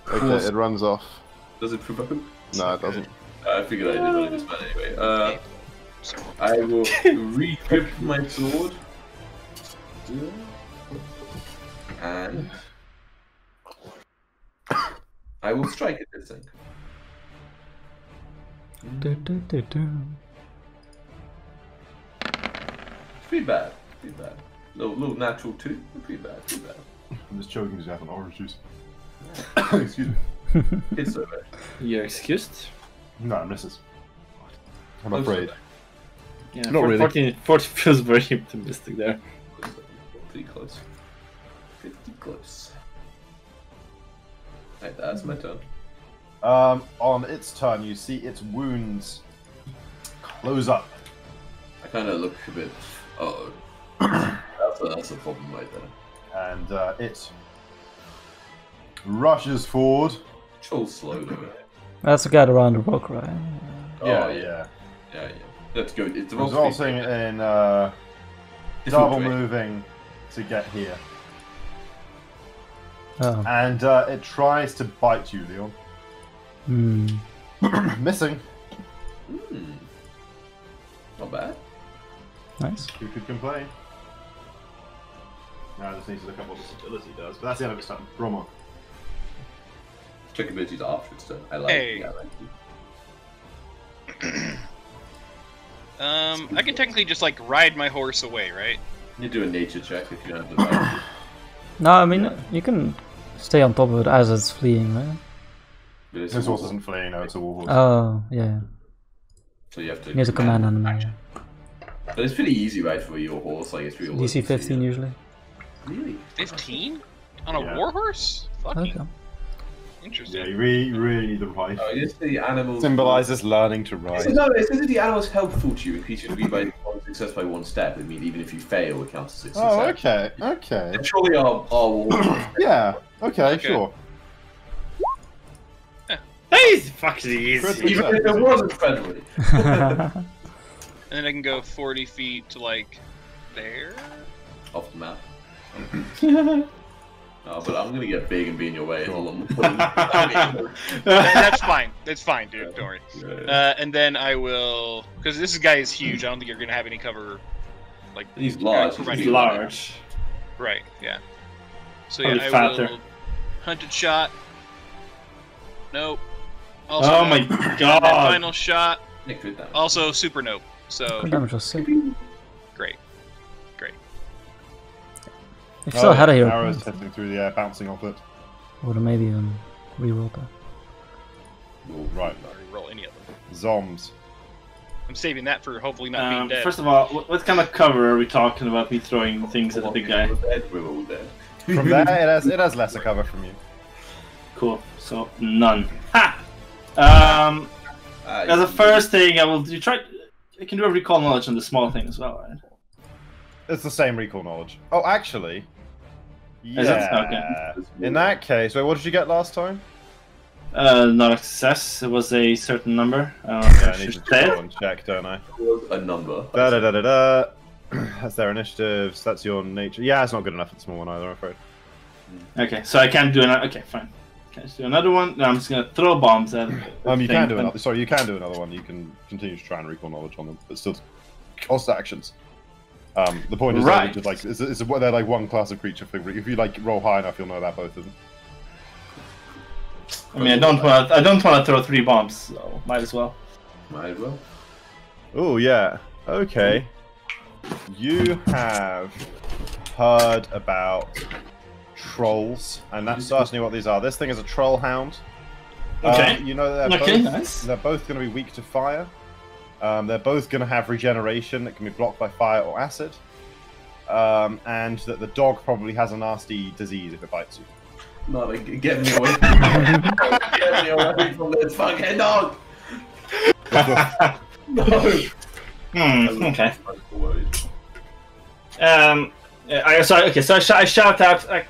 Speaker 3: Okay, it runs off.
Speaker 4: Does it provoke?
Speaker 3: No, it doesn't.
Speaker 4: I figured I did really this bad anyway. I will re-grip my sword. And I will strike at this thing. Pretty bad. Pretty bad. Little natural 2. Pretty bad. Pretty bad.
Speaker 7: I'm just choking because I have an orange juice. Excuse me.
Speaker 4: It's so bad.
Speaker 6: You're excused.
Speaker 7: No, it misses. I'm afraid.
Speaker 6: Yeah,
Speaker 7: Not really.
Speaker 6: 14 feels very optimistic there.
Speaker 4: Pretty close. Pretty close. Right, that's my turn.
Speaker 7: On its turn, you see its wounds close up.
Speaker 4: I kind of look a bit. Uh-oh. That's a problem right there.
Speaker 7: And it rushes forward.
Speaker 4: Troll slowly.
Speaker 1: That's the guy around the rock, right?
Speaker 7: Yeah.
Speaker 4: Let's go. It's
Speaker 7: Resulting in double moving to get here.
Speaker 1: Oh.
Speaker 7: And it tries to bite you, Leon. Missing.
Speaker 4: Not bad.
Speaker 1: Nice.
Speaker 7: Who could complain? Now I just need to look up what this ability does. But that's the end of its turn. Broma.
Speaker 4: Check abilities after its turn. I like
Speaker 2: Hey.
Speaker 4: it.
Speaker 2: I can technically just like ride my horse away, right?
Speaker 4: You do a nature check if you don't have the right.
Speaker 1: No, I mean, you can stay on top of it as it's fleeing, right?
Speaker 7: This horse isn't fleeing, no, it's a warhorse.
Speaker 1: Oh, yeah.
Speaker 4: So you have to.
Speaker 1: You have to command animal.
Speaker 4: But it's pretty easy, right, for your horse. Like it's pretty.
Speaker 1: DC 15 usually.
Speaker 4: Really?
Speaker 2: 15 on a
Speaker 7: Yeah.
Speaker 2: warhorse? Fucking
Speaker 1: Okay.
Speaker 2: interesting.
Speaker 7: Yeah, you really need the right.
Speaker 4: Oh, it's the animals.
Speaker 3: Symbolizes learning to ride.
Speaker 4: No, it says that the animal's helpful to you. Increase your speed by 1 success by 1 step. I mean, even if you fail, it counts as 6 success.
Speaker 3: Oh, okay, okay.
Speaker 4: And surely our warhorse.
Speaker 3: Yeah, okay,
Speaker 2: Okay.
Speaker 3: sure.
Speaker 6: Hey, fucking easy.
Speaker 3: Critical
Speaker 4: Even if it wasn't friendly.
Speaker 2: And then I can go 40 feet to like there.
Speaker 4: Off the map. Oh, but I'm gonna get big and be in your way. Hold on.
Speaker 2: That's fine. That's fine, dude. Don't worry.
Speaker 4: Yeah.
Speaker 2: And then I will, because this guy is huge. I don't think you're gonna have any cover. Like
Speaker 4: He's large.
Speaker 2: providing
Speaker 6: He's large.
Speaker 2: Right. Yeah. So
Speaker 6: Probably
Speaker 2: yeah, I
Speaker 6: fatter.
Speaker 2: will hunted shot. Nope. Also
Speaker 6: Oh
Speaker 2: no.
Speaker 6: my
Speaker 2: And then
Speaker 6: god!
Speaker 2: final shot.
Speaker 4: Nick crit damage.
Speaker 2: Also super nope. So
Speaker 1: Crit damage was sick.
Speaker 2: great.
Speaker 1: If you still had a hero
Speaker 7: Arrows
Speaker 1: point,
Speaker 7: hitting through the air, bouncing off it.
Speaker 1: I would have maybe even rerolled that.
Speaker 7: Right.
Speaker 2: Roll any of them.
Speaker 7: Zombs.
Speaker 2: I'm saving that for hopefully not being dead.
Speaker 6: First of all, what kind of cover are we talking about? Me throwing things at the big guy.
Speaker 4: We're all dead.
Speaker 7: From there, it has lesser cover from you.
Speaker 6: Cool. So none. Ha. As a first thing, I will do. I can do a recall knowledge on the small thing as well, right?
Speaker 7: It's the same recall knowledge. Oh, actually.
Speaker 6: Is it?
Speaker 7: Yeah.
Speaker 6: Okay.
Speaker 7: In that case, wait, what did you get last time?
Speaker 6: Not a success. It was a certain number.
Speaker 7: Yeah, I need
Speaker 6: Should
Speaker 7: to
Speaker 6: say
Speaker 7: go
Speaker 6: it.
Speaker 7: and check, don't I?
Speaker 4: A number.
Speaker 7: Da da da da da. That's their initiatives. That's your nature. Yeah, it's not good enough for the small one either, I'm afraid.
Speaker 6: Okay, so I can't do another. Okay, fine. Can I just do another one? No, I'm just gonna throw bombs at.
Speaker 7: You
Speaker 6: thing,
Speaker 7: can do
Speaker 6: but-
Speaker 7: another. Sorry, you can do another one. You can continue to try and recall knowledge on them, but still cost actions. The point is
Speaker 6: Right.
Speaker 7: that they're like one class of creature. If you like roll high enough, you'll know about both of them.
Speaker 6: I mean, I don't want to throw 3 bombs, so might as well.
Speaker 4: Might as well.
Speaker 7: Oh yeah. Okay. You have heard about trolls, and that's certainly what these are. This thing is a troll hound.
Speaker 6: Okay.
Speaker 7: You know they're
Speaker 6: Okay,
Speaker 7: both,
Speaker 6: nice.
Speaker 7: They're both going to be weak to fire. They're both going to have regeneration that can be blocked by fire or acid. And that the dog probably has a nasty disease if it bites you.
Speaker 4: No, like, get me away from Get me away from this fucking dog! No!
Speaker 6: Okay. So I shout out, like,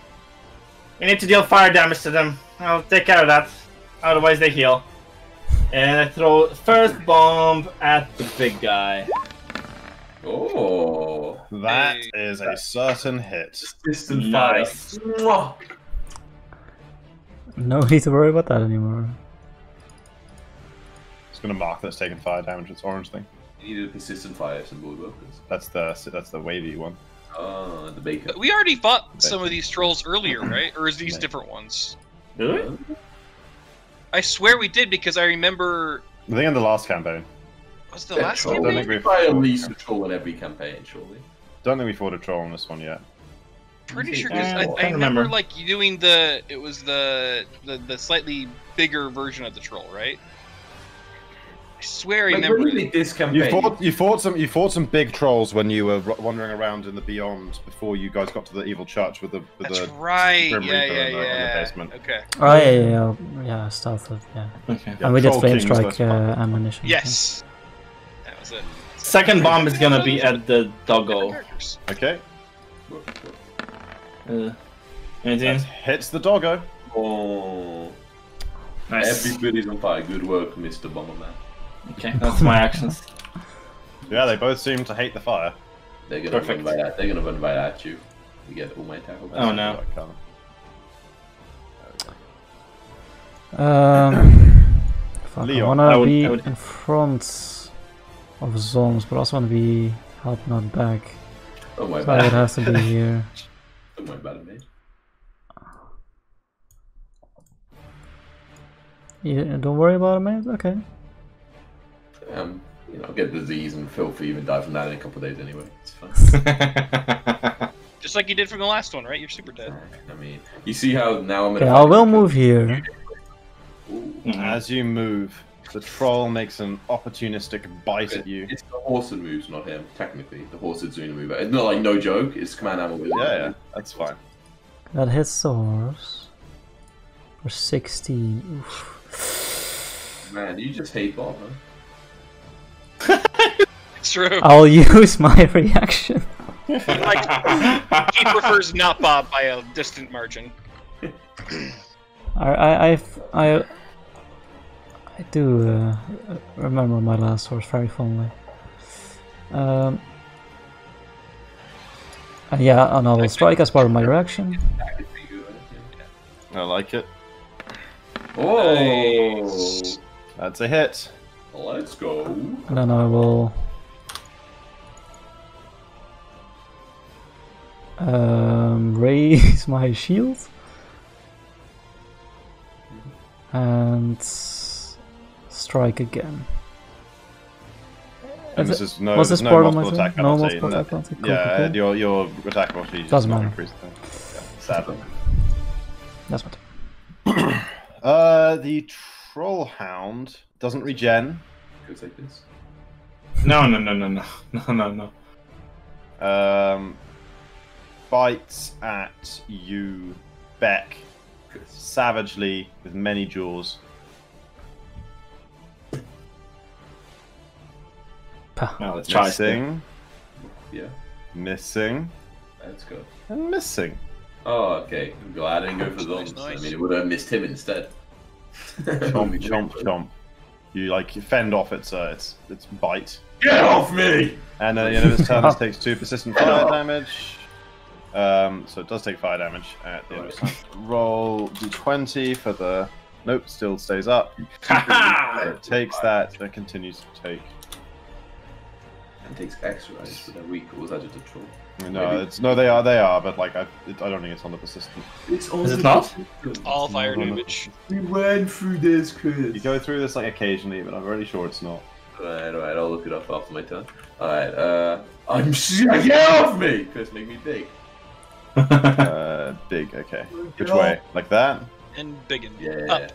Speaker 6: we need to deal fire damage to them. I'll take care of that. Otherwise they heal. And I throw first bomb at the big guy.
Speaker 4: Oh!
Speaker 7: That
Speaker 2: Hey.
Speaker 7: is a certain hit.
Speaker 4: Distant
Speaker 6: Nice.
Speaker 4: fire. Mwah!
Speaker 1: No need to worry about that anymore.
Speaker 7: It's going to mark that it's taken fire damage. It's orange thing.
Speaker 4: You need a persistent fire symbol as well.
Speaker 7: That's the wavy one.
Speaker 4: Oh, the bacon.
Speaker 2: But we already fought some of these trolls earlier, right? Or is these different ones?
Speaker 6: Really?
Speaker 2: I swear we did because I remember.
Speaker 7: I think in the last campaign.
Speaker 2: Was the last
Speaker 7: troll.
Speaker 2: game?
Speaker 7: Don't think we've-
Speaker 4: Try at least a troll in every campaign, surely.
Speaker 7: Don't think we fought a troll on this one yet.
Speaker 2: Pretty sure because I
Speaker 6: can't
Speaker 2: remember
Speaker 6: remember.
Speaker 2: like doing the slightly bigger version of the troll, right? I swear I
Speaker 4: Like,
Speaker 2: remember.
Speaker 4: when we did this campaign,
Speaker 7: You fought some big trolls when you were wandering around in the Beyond before you guys got to the evil church with the
Speaker 2: That's
Speaker 7: the
Speaker 2: right.
Speaker 7: Grim
Speaker 2: Yeah,
Speaker 7: Reaper
Speaker 2: yeah,
Speaker 7: in the
Speaker 2: yeah.
Speaker 7: basement.
Speaker 2: Okay.
Speaker 1: Oh yeah, stealth, yeah.
Speaker 6: Okay.
Speaker 7: Yeah,
Speaker 1: And we did
Speaker 7: Troll
Speaker 1: flame
Speaker 7: Kings,
Speaker 1: strike
Speaker 7: that's fine.
Speaker 1: ammunition.
Speaker 2: Yes. That was it.
Speaker 6: Second bomb is gonna be at the doggo.
Speaker 2: Characters.
Speaker 7: Okay,
Speaker 6: Anything?
Speaker 7: that hits the doggo.
Speaker 4: oh,
Speaker 6: Nice.
Speaker 4: everybody's on fire. Good work, Mr. Bomberman.
Speaker 6: Okay, that's my actions.
Speaker 7: Yeah, they both seem to hate the fire.
Speaker 4: They're gonna
Speaker 6: Perfect.
Speaker 4: run right at. They're gonna run right at you. You get all my tackle.
Speaker 6: Oh no.
Speaker 7: Like, kinda.
Speaker 1: Fuck, I
Speaker 7: Leon,
Speaker 1: wanna be
Speaker 6: I would-
Speaker 1: in front of zombies, but also wanna be helping out back.
Speaker 4: Oh my
Speaker 1: So I would
Speaker 4: bad.
Speaker 1: have to be here.
Speaker 4: Oh my bad, mate.
Speaker 1: Yeah, don't worry about it, mate. Okay.
Speaker 4: You know, get disease and filthy, even die from that in a couple of days anyway. It's fine.
Speaker 2: Just like you did from the last one, right? You're super dead.
Speaker 4: I mean, you see how now I'm
Speaker 1: Okay, I will move here.
Speaker 4: Ooh.
Speaker 7: As you move, the troll makes an opportunistic bite at you.
Speaker 4: It's the horse that moves, not him. Technically, the horse is doing the move. It's not like no joke. It's command animal.
Speaker 7: Yeah, that's fine.
Speaker 1: That hits the horse. For 16. Oof.
Speaker 4: Man, you just hate Bob, huh?
Speaker 2: It's true.
Speaker 1: I'll use my reaction.
Speaker 2: Like he prefers not Bob by a distant margin.
Speaker 1: I do remember my last horse very fondly. Yeah, and I will strike as part of my reaction.
Speaker 4: It's pretty good, right?
Speaker 7: I like it.
Speaker 4: Oh,
Speaker 2: Nice.
Speaker 7: That's a hit.
Speaker 4: let's go.
Speaker 1: And then I will raise my shield. And strike again.
Speaker 3: And this is no,
Speaker 1: was this
Speaker 3: no
Speaker 1: part of my
Speaker 3: multiple attack
Speaker 1: thing? No
Speaker 3: penalty.
Speaker 1: multiple attack penalty? Cool,
Speaker 3: Yeah,
Speaker 1: cool.
Speaker 3: your attack penalty does
Speaker 1: Doesn't
Speaker 3: not
Speaker 1: matter.
Speaker 3: increase. Yeah, sadly.
Speaker 1: That's what.
Speaker 3: The troll hound doesn't regen.
Speaker 4: Goes like this.
Speaker 6: No.
Speaker 3: Bites at you, Beck, savagely with many jaws.
Speaker 6: Well, let's try.
Speaker 3: Missing,
Speaker 4: Yeah.
Speaker 3: missing,
Speaker 4: Let's go.
Speaker 3: and missing.
Speaker 4: Oh, okay. I'm glad I didn't go for those.
Speaker 2: Nice.
Speaker 4: I mean, it would have missed him instead.
Speaker 3: Chomp, chomp, chomp. You like fend off its bite.
Speaker 4: Get off me!
Speaker 3: And at the end of his turn, this takes 2 persistent fire damage. So it does take fire damage at the end of his turn. Roll d20 for the. Nope, still stays up. So it takes that, then continues to take.
Speaker 4: And takes extra, right? For that week, or was that just a troll?
Speaker 3: No,
Speaker 4: Maybe.
Speaker 3: it's no, they are, but like I don't think it's on the persistent.
Speaker 4: It's
Speaker 6: Is it not?
Speaker 2: All fire
Speaker 3: No, no.
Speaker 2: damage.
Speaker 4: We went through this, Chris.
Speaker 3: You go through this like occasionally, but I'm really sure it's not.
Speaker 4: Alright, I'll look it up after my turn. Alright, get off me! Chris, make me big.
Speaker 3: Big, okay. Which way? Like that?
Speaker 2: And biggin.
Speaker 4: Yeah.
Speaker 2: Up.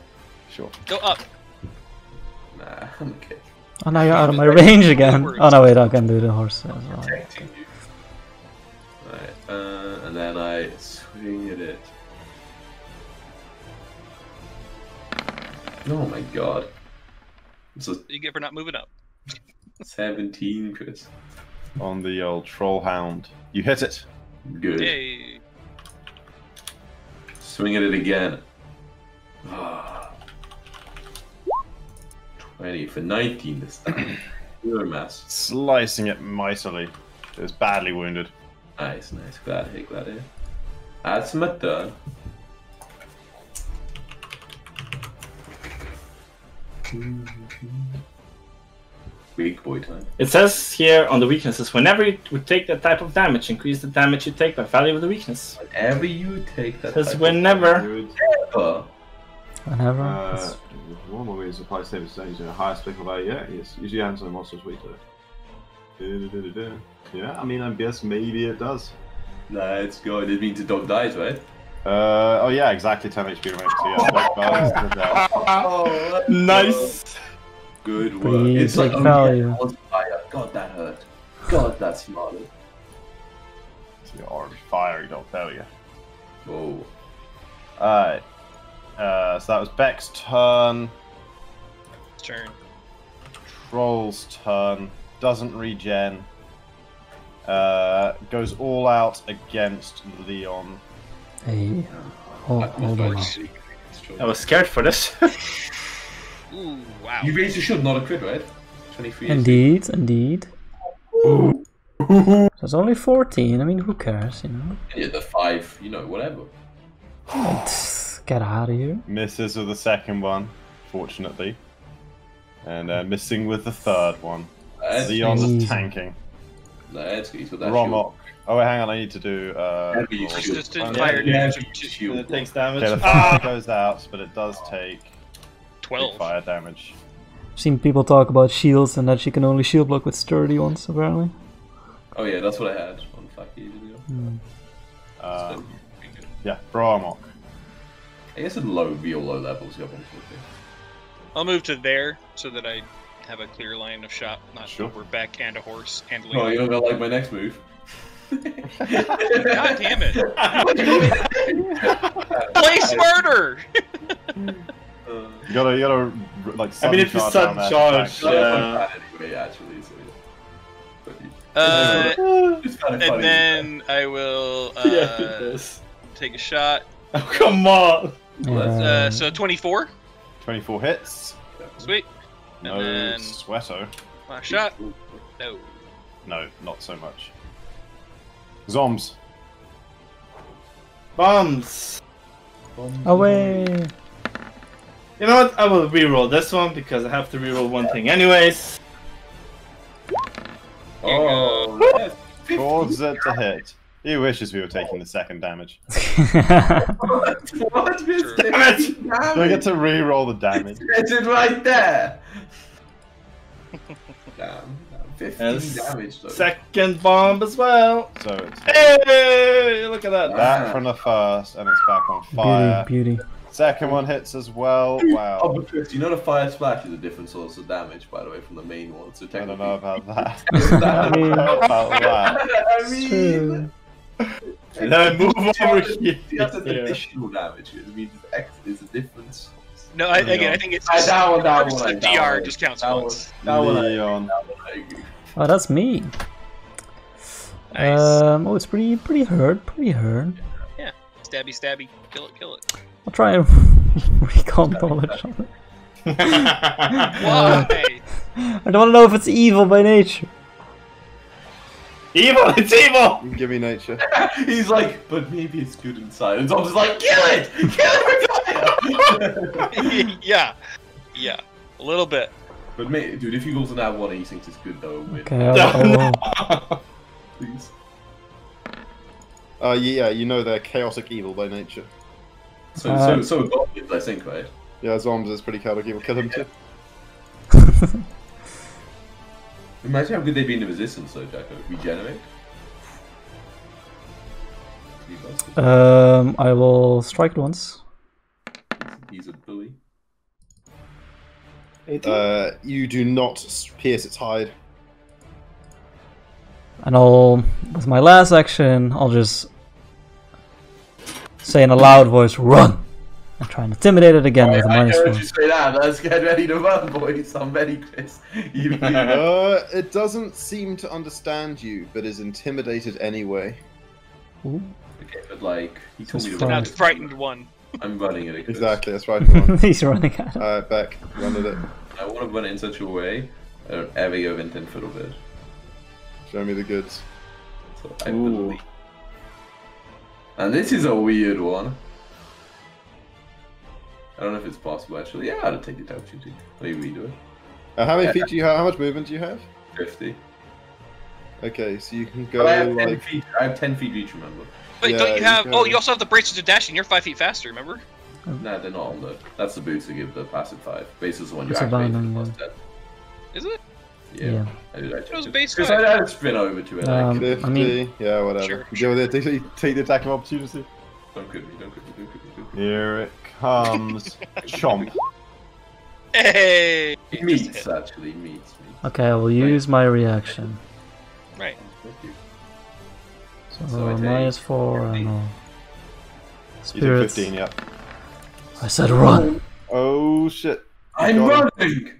Speaker 3: Sure.
Speaker 2: Go up.
Speaker 4: Nah, I'm okay.
Speaker 1: Oh, now you're out of my range again. Oh no, wait, I can do the horse as well.
Speaker 4: Protecting you. Alright, and then I swing at it. Oh my god. So
Speaker 2: You get for not moving up.
Speaker 4: 17, Chris.
Speaker 3: On the old troll hound. You hit it.
Speaker 4: Good.
Speaker 2: Yay.
Speaker 4: Swing at it again. 20 for 19 this time. Pure mass.
Speaker 3: Slicing it mightily. It was badly wounded.
Speaker 4: Nice. Glad to hear. That's my turn. Weak boy time.
Speaker 6: It says here on the weaknesses, whenever you would take that type of damage, increase the damage you take by value of the weakness.
Speaker 4: Whenever you take that.
Speaker 6: It says
Speaker 4: type of
Speaker 6: whenever.
Speaker 4: damage,
Speaker 1: Whenever.
Speaker 7: One more way is apply save using a higher spectral value. Yeah, yes. Usually happens when monsters weak to it. Yeah, I mean, I guess maybe it does.
Speaker 4: Let's go. It didn't mean to dog dies, right?
Speaker 3: Oh yeah, exactly 10 HP remaining. So yeah, black balance to death.
Speaker 4: Oh,
Speaker 6: Nice!
Speaker 4: good work.
Speaker 1: Pretty
Speaker 4: It's like
Speaker 1: big value.
Speaker 4: on fire. God, that hurt. God, that smarted.
Speaker 3: So you're already fiery, don't fail you.
Speaker 4: Oh.
Speaker 3: Alright. So that was Beck's turn.
Speaker 2: Turn.
Speaker 3: Troll's turn. Doesn't regen. Goes all out against Leon.
Speaker 1: Hey. Oh, hold on.
Speaker 6: I was scared for this.
Speaker 2: Ooh, wow.
Speaker 4: You raised your shield, not a crit, right? 23.
Speaker 1: Indeed. That's only 14. I mean, who cares, you know?
Speaker 4: Yeah, the 5, you know, whatever.
Speaker 1: Get out of here.
Speaker 3: Misses with the second one, fortunately. And missing with the third one. Leon's
Speaker 1: easy.
Speaker 3: tanking.
Speaker 4: Let's go. He's got that
Speaker 3: Romok. Oh wait, hang on, I need to do
Speaker 4: Heavy
Speaker 3: roll.
Speaker 4: shield.
Speaker 2: Resistant
Speaker 3: Yeah,
Speaker 2: fire
Speaker 4: Yeah,
Speaker 2: damage.
Speaker 4: heavy
Speaker 2: of
Speaker 4: shield.
Speaker 6: It takes damage.
Speaker 3: Okay, the fire goes out, but it does take
Speaker 2: 12.
Speaker 3: fire damage.
Speaker 1: I've seen people talk about shields and that you can only shield block with sturdy ones, apparently.
Speaker 4: Oh yeah, that's what I had on Flaky video.
Speaker 3: Yeah, Romok.
Speaker 4: I guess at real low levels, you have one sort of thing.
Speaker 2: I'll move to there so that I have a clear line of shot, not
Speaker 3: Sure.
Speaker 2: over Beck and a horse and
Speaker 4: Oh,
Speaker 2: Leon.
Speaker 4: you're gonna like my next move.
Speaker 2: God damn it! Play smarter!
Speaker 3: You gotta like.
Speaker 6: I mean, if you
Speaker 3: sudden
Speaker 6: sudden
Speaker 3: charge
Speaker 6: charge,
Speaker 3: down that attack.
Speaker 4: Anyway, actually, so yeah. But it's kind of
Speaker 2: And
Speaker 4: funny.
Speaker 2: then I will
Speaker 6: Yeah, it does.
Speaker 2: take a shot.
Speaker 6: Oh, come on!
Speaker 2: So 24.
Speaker 3: 24 hits.
Speaker 2: Sweet. And
Speaker 3: No
Speaker 2: then
Speaker 3: sweato.
Speaker 2: last shot. No.
Speaker 3: No, not so much. Zombs.
Speaker 6: Bombs!
Speaker 1: Away!
Speaker 6: You know what? I will reroll this one because I have to reroll one thing anyways.
Speaker 4: Oh, yes.
Speaker 3: Cause it to hit. He wishes we were taking the second damage.
Speaker 4: What?
Speaker 2: True.
Speaker 6: Damn it!
Speaker 3: Do I get to re-roll the damage?
Speaker 4: It's it right there. Damn. 15 damage though.
Speaker 6: Second bomb as well.
Speaker 3: So it's
Speaker 6: Hey, look at that.
Speaker 3: that from the first, and it's back on fire.
Speaker 1: Beauty.
Speaker 3: Second one hits as well. Wow.
Speaker 4: Oh, because you know the fire splash is a different source of damage, by the way, from the main one. So
Speaker 3: I
Speaker 4: technically,
Speaker 3: don't know about that.
Speaker 1: I mean,
Speaker 4: I mean,
Speaker 6: And then move over here.
Speaker 4: that's an additional damage. It means it's a different source.
Speaker 2: No, again, I think it's
Speaker 4: That one,
Speaker 2: the DR just counts
Speaker 4: that
Speaker 2: once.
Speaker 3: Leon.
Speaker 1: oh, that's me.
Speaker 2: Nice.
Speaker 1: Oh, it's pretty hurt.
Speaker 2: Yeah. Stabby. Kill it.
Speaker 1: I'll try and recall knowledge on it.
Speaker 2: Why?
Speaker 1: I don't want to know if it's evil by nature.
Speaker 6: Evil, it's evil!
Speaker 3: Give me nature.
Speaker 4: He's like, but maybe it's good inside. And Tom's just like, kill it!
Speaker 2: Yeah, a little bit.
Speaker 4: But mate, dude, if you go to that one, he thinks it's good though. Win.
Speaker 1: Okay, I'll
Speaker 4: Please.
Speaker 3: Yeah, you know they're chaotic evil by nature.
Speaker 4: So goblins, I think, right?
Speaker 3: Yeah, Zombs is pretty chaotic evil. Kill him too.
Speaker 4: Imagine how good they'd be in the resistance, though, Jacko. Regenerate.
Speaker 1: I will strike it once.
Speaker 4: He's a bully.
Speaker 3: You do not pierce its hide.
Speaker 1: And with my last action, I'll just say in a loud voice, run! And try and intimidate it again with a
Speaker 4: I
Speaker 1: -1.
Speaker 4: heard you say that. Let's get ready to run, boys. I'm ready, Chris.
Speaker 3: It doesn't seem to understand you, but is intimidated anyway.
Speaker 1: Ooh.
Speaker 4: Okay, but like, he told me to
Speaker 1: Just
Speaker 4: run.
Speaker 2: Not the frightened one.
Speaker 4: I'm running it. Chris.
Speaker 3: Exactly, that's right. Come on.
Speaker 1: He's running at it.
Speaker 3: Alright, back. Run at it.
Speaker 4: I want to run it in such a way I don't ever go in 10 foot of it.
Speaker 3: Show me the goods.
Speaker 4: So I believe. And this is a weird one. I don't know if it's possible actually. Yeah, I'll take the opportunity. Maybe we do it.
Speaker 3: How many feet do you have? How much movement do you have?
Speaker 4: 50.
Speaker 3: Okay, so you can go
Speaker 4: But I have 10
Speaker 3: like.
Speaker 4: feet. I have 10 feet reach, remember?
Speaker 2: Wait,
Speaker 3: Yeah,
Speaker 2: don't you
Speaker 3: you
Speaker 2: have?
Speaker 3: go-
Speaker 2: Oh, you also have the braces to dash, and you're 5 feet faster. Remember?
Speaker 4: Nah, they're not on the. That's the boots that give the passive 5. Base is the one you
Speaker 1: It's
Speaker 4: activate.
Speaker 1: abandoned,
Speaker 4: plus 10.
Speaker 2: Is it?
Speaker 4: Yeah. I did. I
Speaker 2: It was
Speaker 4: checked
Speaker 2: base
Speaker 4: Because
Speaker 2: 5.
Speaker 4: I had to sprint over to it.
Speaker 1: Um,
Speaker 3: 50,
Speaker 1: I mean-
Speaker 3: yeah, whatever.
Speaker 2: Sure,
Speaker 3: Go with it. Take the attack of opportunity.
Speaker 4: Don't quit me. Don't quit me. Don't quit me. Don't quit me.
Speaker 3: Here it comes. Chomp.
Speaker 2: Hey!
Speaker 4: It meets actually. Meets.
Speaker 1: Okay, I will use my reaction.
Speaker 2: Right.
Speaker 4: Thank you.
Speaker 1: So
Speaker 4: I take
Speaker 1: -4 and all.
Speaker 3: You did
Speaker 1: Spirits.
Speaker 3: 15, yeah.
Speaker 1: I said run!
Speaker 3: Oh shit.
Speaker 4: I'm
Speaker 3: Got
Speaker 4: running.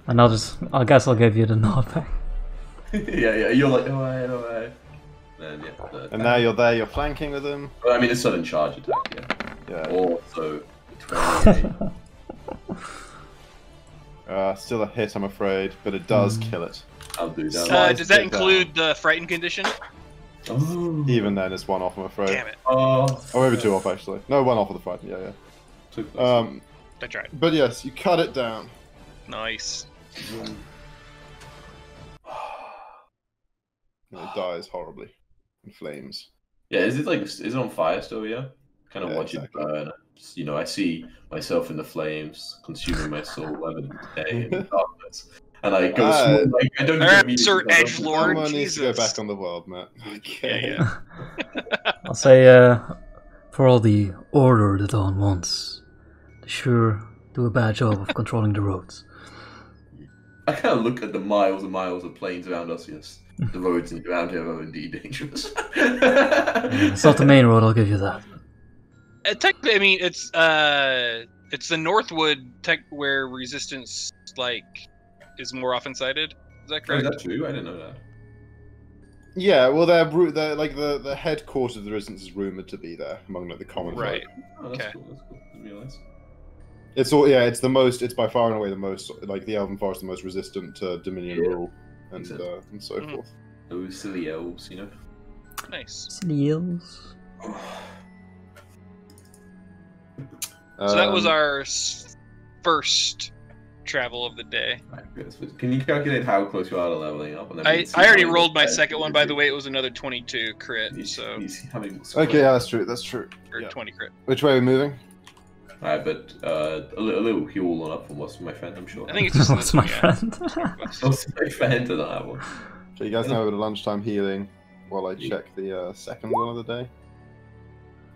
Speaker 1: And I guess I'll give you the nod back.
Speaker 4: yeah. You're like, oh, Then yeah.
Speaker 3: And now you're there, you're flanking with him.
Speaker 4: Well, I mean, it's sudden charge attack. Yeah.
Speaker 3: Yeah.
Speaker 4: Also, 28.
Speaker 3: Still a hit, I'm afraid, but it does
Speaker 1: Hmm.
Speaker 3: kill it.
Speaker 4: I'll do that.
Speaker 3: Slice
Speaker 2: Does that
Speaker 3: it
Speaker 2: include the frightened condition?
Speaker 4: Oh.
Speaker 3: Even then, it's one off, I'm afraid.
Speaker 2: Damn it!
Speaker 4: Oh.
Speaker 3: Or maybe two off, actually. No, one off of the fight, yeah.
Speaker 4: Too close.
Speaker 2: I tried.
Speaker 3: But yes, you cut it down.
Speaker 2: Nice.
Speaker 3: And it dies horribly. In flames.
Speaker 4: Yeah, is it on fire still? Yeah. Kind of
Speaker 3: Yeah,
Speaker 4: watch
Speaker 3: exactly.
Speaker 4: it burn. You know, I see myself in the flames, consuming my soul, ever day in the darkness, and I go. Like, I don't
Speaker 2: Alright,
Speaker 4: immediately
Speaker 2: Sir
Speaker 4: go down.
Speaker 2: Edgelord.
Speaker 3: Someone needs to go
Speaker 2: Jesus.
Speaker 3: back on the world, Matt. Okay.
Speaker 2: Yeah.
Speaker 1: I'll say, for all the order the Dawn wants, they sure do a bad job of controlling the roads.
Speaker 4: I kind of look at the miles and miles of plains around us. Yes, the roads around here are indeed dangerous.
Speaker 1: It's not the main road, I'll give you that.
Speaker 2: Technically, I mean, it's the Northwood tech where resistance is more often cited. Is that
Speaker 4: Is
Speaker 2: correct?
Speaker 4: that true? I didn't know that.
Speaker 3: Yeah, well, they're like the headquarters of the Resistance is rumored to be there among like, the common
Speaker 2: Right.
Speaker 3: folk.
Speaker 4: Oh, that's
Speaker 2: Okay.
Speaker 4: cool. That's cool. Didn't realize.
Speaker 3: It's all it's the most. It's by far and away the most like the Elven Forest, the most resistant to Dominion
Speaker 4: Yeah.
Speaker 3: rule and so
Speaker 2: Mhm.
Speaker 3: forth.
Speaker 4: Those silly elves, you know.
Speaker 2: Nice.
Speaker 1: Snails.
Speaker 2: So that was
Speaker 3: Um,
Speaker 2: our first travel of the day.
Speaker 4: Right, good. So can you calculate how close you are to leveling up? And then we
Speaker 2: I
Speaker 4: can see
Speaker 2: already
Speaker 4: how
Speaker 2: rolled my
Speaker 4: many
Speaker 2: second one, by the way. It was another 22 crit,
Speaker 4: You
Speaker 2: so
Speaker 4: see how many.
Speaker 3: Okay, yeah, that's true. That's true.
Speaker 2: or
Speaker 3: Yeah.
Speaker 2: 20 crit.
Speaker 3: Which way are we moving?
Speaker 4: Alright, but a little fuel on up from what's my friend, I'm sure.
Speaker 2: I think it's just
Speaker 1: What's
Speaker 2: this
Speaker 1: my
Speaker 2: one, yeah.
Speaker 1: friend?
Speaker 4: What's my friend? I don't have one.
Speaker 3: So you guys can have a bit of lunchtime healing while I check the second one of the day.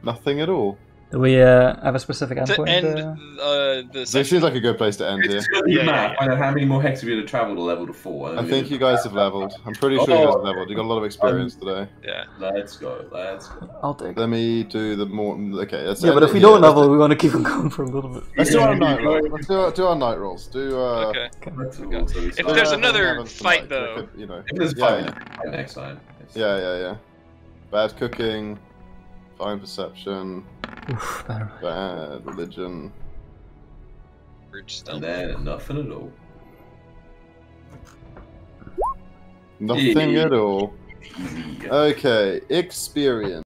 Speaker 3: Nothing at all.
Speaker 1: Do we have a specific
Speaker 2: To
Speaker 1: endpoint?
Speaker 2: end the
Speaker 3: So it seems like a good place to end here.
Speaker 4: It's gonna be mad. Find out how many more hex have you to travel to level to 4.
Speaker 3: I think you guys have leveled. I'm pretty sure you guys have leveled. You got a lot of experience today.
Speaker 2: Yeah.
Speaker 4: Let's go. Let's go.
Speaker 1: I'll take it.
Speaker 3: Let me do the more. Okay, let's
Speaker 1: Yeah,
Speaker 3: end
Speaker 1: but if
Speaker 3: it
Speaker 1: we
Speaker 3: here.
Speaker 1: don't level, we want to keep on going for a little bit.
Speaker 3: Let's do our night roll. Let's do our night rolls. Do
Speaker 2: Okay.
Speaker 4: Let's go. So
Speaker 2: If
Speaker 3: Oh,
Speaker 2: there's
Speaker 3: yeah,
Speaker 2: another
Speaker 3: haven't
Speaker 2: fight,
Speaker 3: tonight,
Speaker 2: though.
Speaker 3: could, you know.
Speaker 4: If there's
Speaker 3: Yeah,
Speaker 4: fight next time.
Speaker 3: yeah. Bad cooking, fine perception,
Speaker 1: Oof, better.
Speaker 3: bad religion.
Speaker 2: Bridge stealth.
Speaker 4: And then nothing at all.
Speaker 3: Nothing
Speaker 4: Yeah.
Speaker 3: at all.
Speaker 4: Easy.
Speaker 3: Okay, experience.